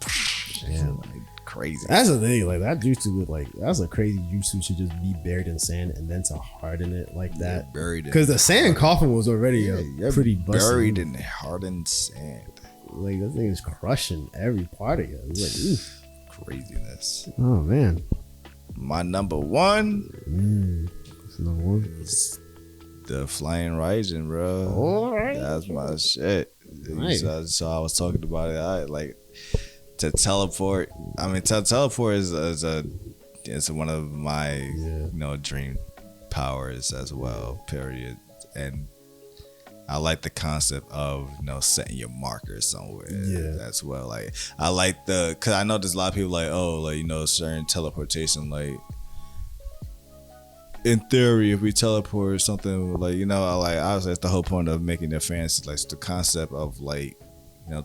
Yeah, like crazy. That's the thing, like that jutsu would that's a crazy jutsu to just be buried in sand and then to harden it like that. Buried because the sand coffin was already pretty busted. Buried in hardened sand. Like that thing is crushing every part of you. It's like, oof. Craziness. Oh man. My number one That's number one. is the Flying Raijin, bro. All right. That's my shit. Nice. So I was talking about it. I like to teleport. I mean, teleport is one of my dream powers as well. Period. And I like the concept of setting your marker somewhere as well. Like I like because I know there's a lot of people like certain teleportation in theory, if we teleport or something, obviously that's the whole point of making it fancy. Like the concept of the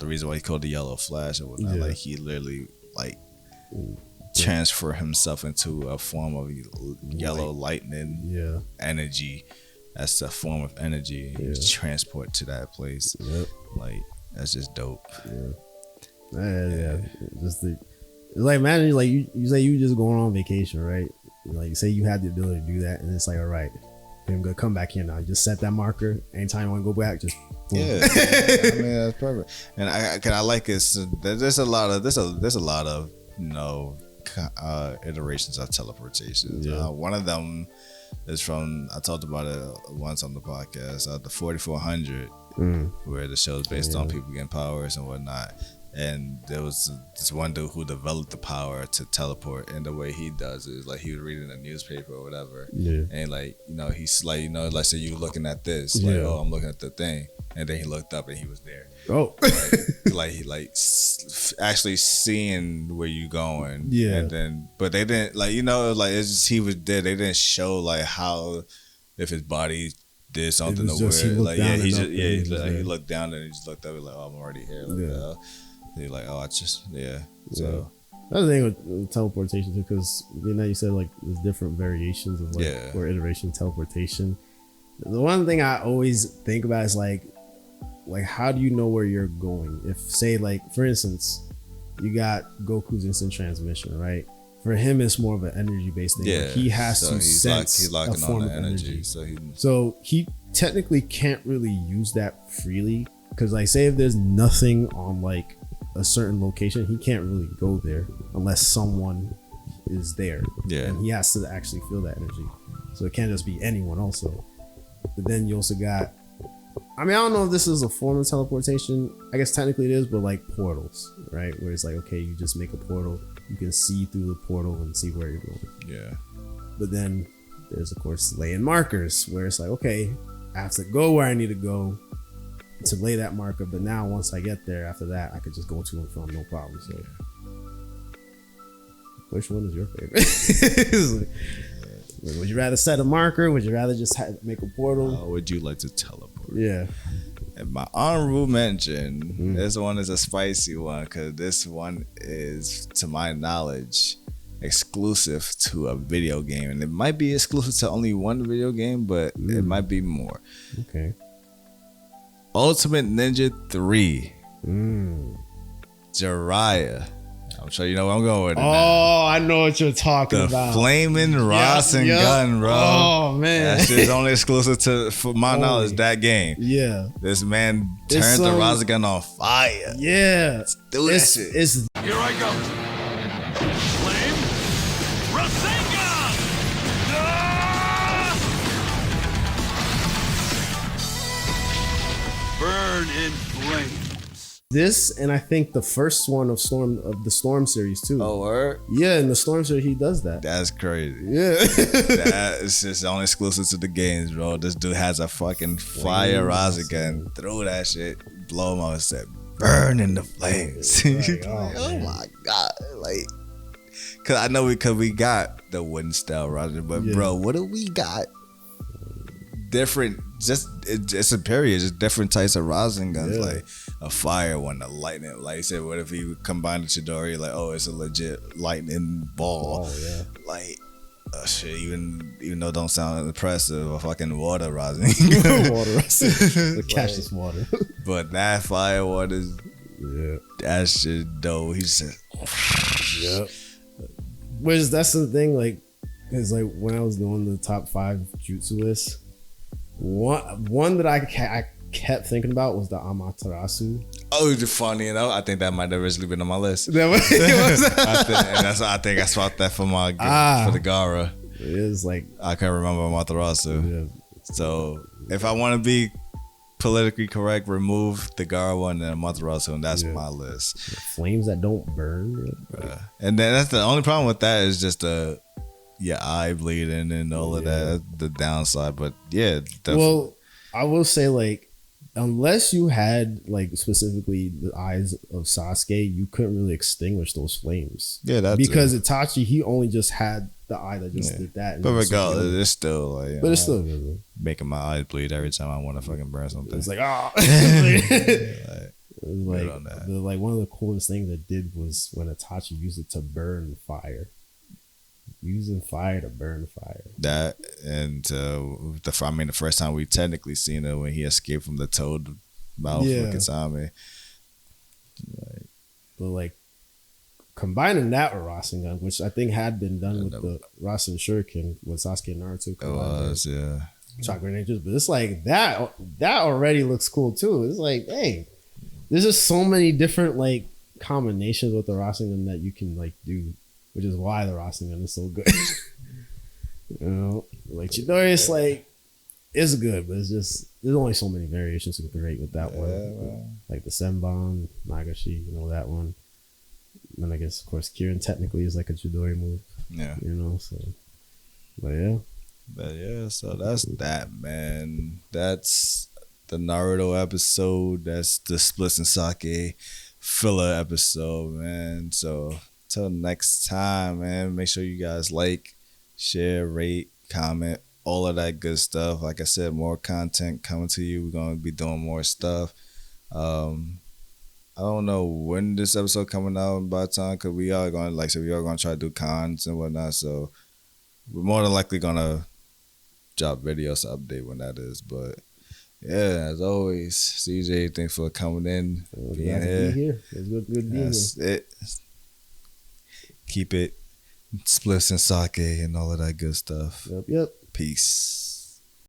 reason why he called the Yellow Flash or whatnot. Like he literally transfer himself into a form of yellow lightning energy. That's a form of energy. You transport to that place. Yep. Like that's just dope. Yeah. Just imagine you say you just going on vacation, right? Like say you had the ability to do that, and it's like, all right, I'm gonna come back here now. Just set that marker. Anytime you want to go back, just boom. Yeah. I mean that's perfect. And I like it. So there's a lot of iterations of teleportation. One of them is from, I talked about it once on the podcast, the 4400, where the show is based on people getting powers and whatnot. And there was this one dude who developed the power to teleport, and the way he does it is like he was reading a newspaper or whatever, and he's like, let's say you looking at this, I'm looking at the thing, and then he looked up and he was there. Actually seeing where you going, and then but they didn't it's just he was there. They didn't show how if his body did something to where he looked down and he just looked up and I'm already here. He's like, oh, I just So that's the thing with teleportation too, because you said there's different variations of or iteration of teleportation. The one thing I always think about is like how do you know where you're going? If say for instance, you got Goku's instant transmission, right? For him, it's more of an energy based thing. Yeah, he has to sense he's locking a form on the of energy. So he technically can't really use that freely, because say if there's nothing on a certain location, he can't really go there unless someone is there. Yeah, and he has to actually feel that energy. So it can't just be anyone also. But then you also got, I don't know if this is a form of teleportation. I guess technically it is, but portals, right? Where it's okay, you just make a portal, you can see through the portal and see where you're going. Yeah. But then there's of course laying markers, where it's okay, I have to go where I need to go to lay that marker, but now once I get there, after that I could just go to and from no problem. So which one is your favorite? Would you rather set a marker? Would you rather just make a portal? How would you like to teleport? Yeah. And my honorable mention, this one is a spicy one, because this one is, to my knowledge, exclusive to a video game. And it might be exclusive to only one video game, but it might be more. Okay. Ultimate Ninja 3. Jiraiya. I'm sure you know where I'm going with it. Oh, I know what you're talking about. The flaming Rasengan, bro. Oh man, that shit's only exclusive to, for my knowledge, that game. Yeah. This man turned the Rasengan on fire. Yeah. Let's do that shit. Here I go. Flame Rasengan! Burn in flames. This, and I think the first one of the Storm series too. Oh, word? Yeah, in the Storm series he does that. That's crazy. Yeah. That is just only exclusive to the games, bro. This dude has a fucking fire Rasengan. Throw that shit, blow him out and said, burn in the flames. Oh my God. Cause I know because we got the wooden style Rasengan, but bro, what do we got? Different, it's a period, just different types of Rasengans, like a fire one, a lightning. Like you said, what if you combine the Chidori? It's a legit lightning ball. Shit, even though it don't sound impressive, a fucking water Rasengan. Water Rasengan. The catch this water. But that fire water is, that shit dope. He said, Which that's the thing, is when I was doing the top 5 jutsu list, one that I kept thinking about was the Amaterasu. Oh, funny enough, I think that might have originally been on my list. That was, it was I think I swapped that for my Ah. for the Gara. it is like I can't remember Amaterasu. yeah, So if I want to be politically correct, remove the Gara one and Amaterasu, and that's Yeah. my list. flames that don't burn. And then that's the only problem with that is just your eye bleeding and all of that. That's the downside. But yeah, definitely. Well, I will say like unless you had like specifically the eyes of Sasuke, you couldn't really extinguish those flames. Yeah, that's because Itachi, he only just had the eye that just did that. and But it was so regardless, good. it's still like, But it's still good. Though. making my eyes bleed every time I want to fucking burn something. It's like ah, Good on that. like one of the coolest things it did was when Itachi used it to burn fire. Using fire to burn fire. That and the first time we technically seen it when he escaped from the toad mouth Yeah. with Katami. But like combining that with Rasengan, which I think had been done with the Rasen Shuriken with Sasuke and Naruto. It was, yeah. Chakra Ninjas, but it's like that already looks cool too. It's like, hey, there's just so many different like combinations with the Rasengan that you can like do, which is why the Rasengan is so good. You know, like Chidori, it's like it's good, but it's just there's only so many variations you can create with that one. Man. Like the Senbon, Nagashi, you know that one. And then I guess of course Kirin technically is like a Chidori move, Yeah. you know. So, but yeah. But yeah, so that's that, man. That's the Naruto episode. That's the Spliffs and Sake filler episode, man. So till next time, man, make sure you guys like, share, rate, comment, all of that good stuff. Like I said, more content coming to you. We're gonna be doing more stuff. I don't know when this episode coming out by the time, cause we are gonna try to do cons and whatnot. So we're more than likely gonna drop videos to update when that is. But yeah, as always, CJ, thanks for coming in, being Glad to here. be here. It's good being here. That's it. Keep it Spliffs and Sake and all of that good stuff. Yep. Peace.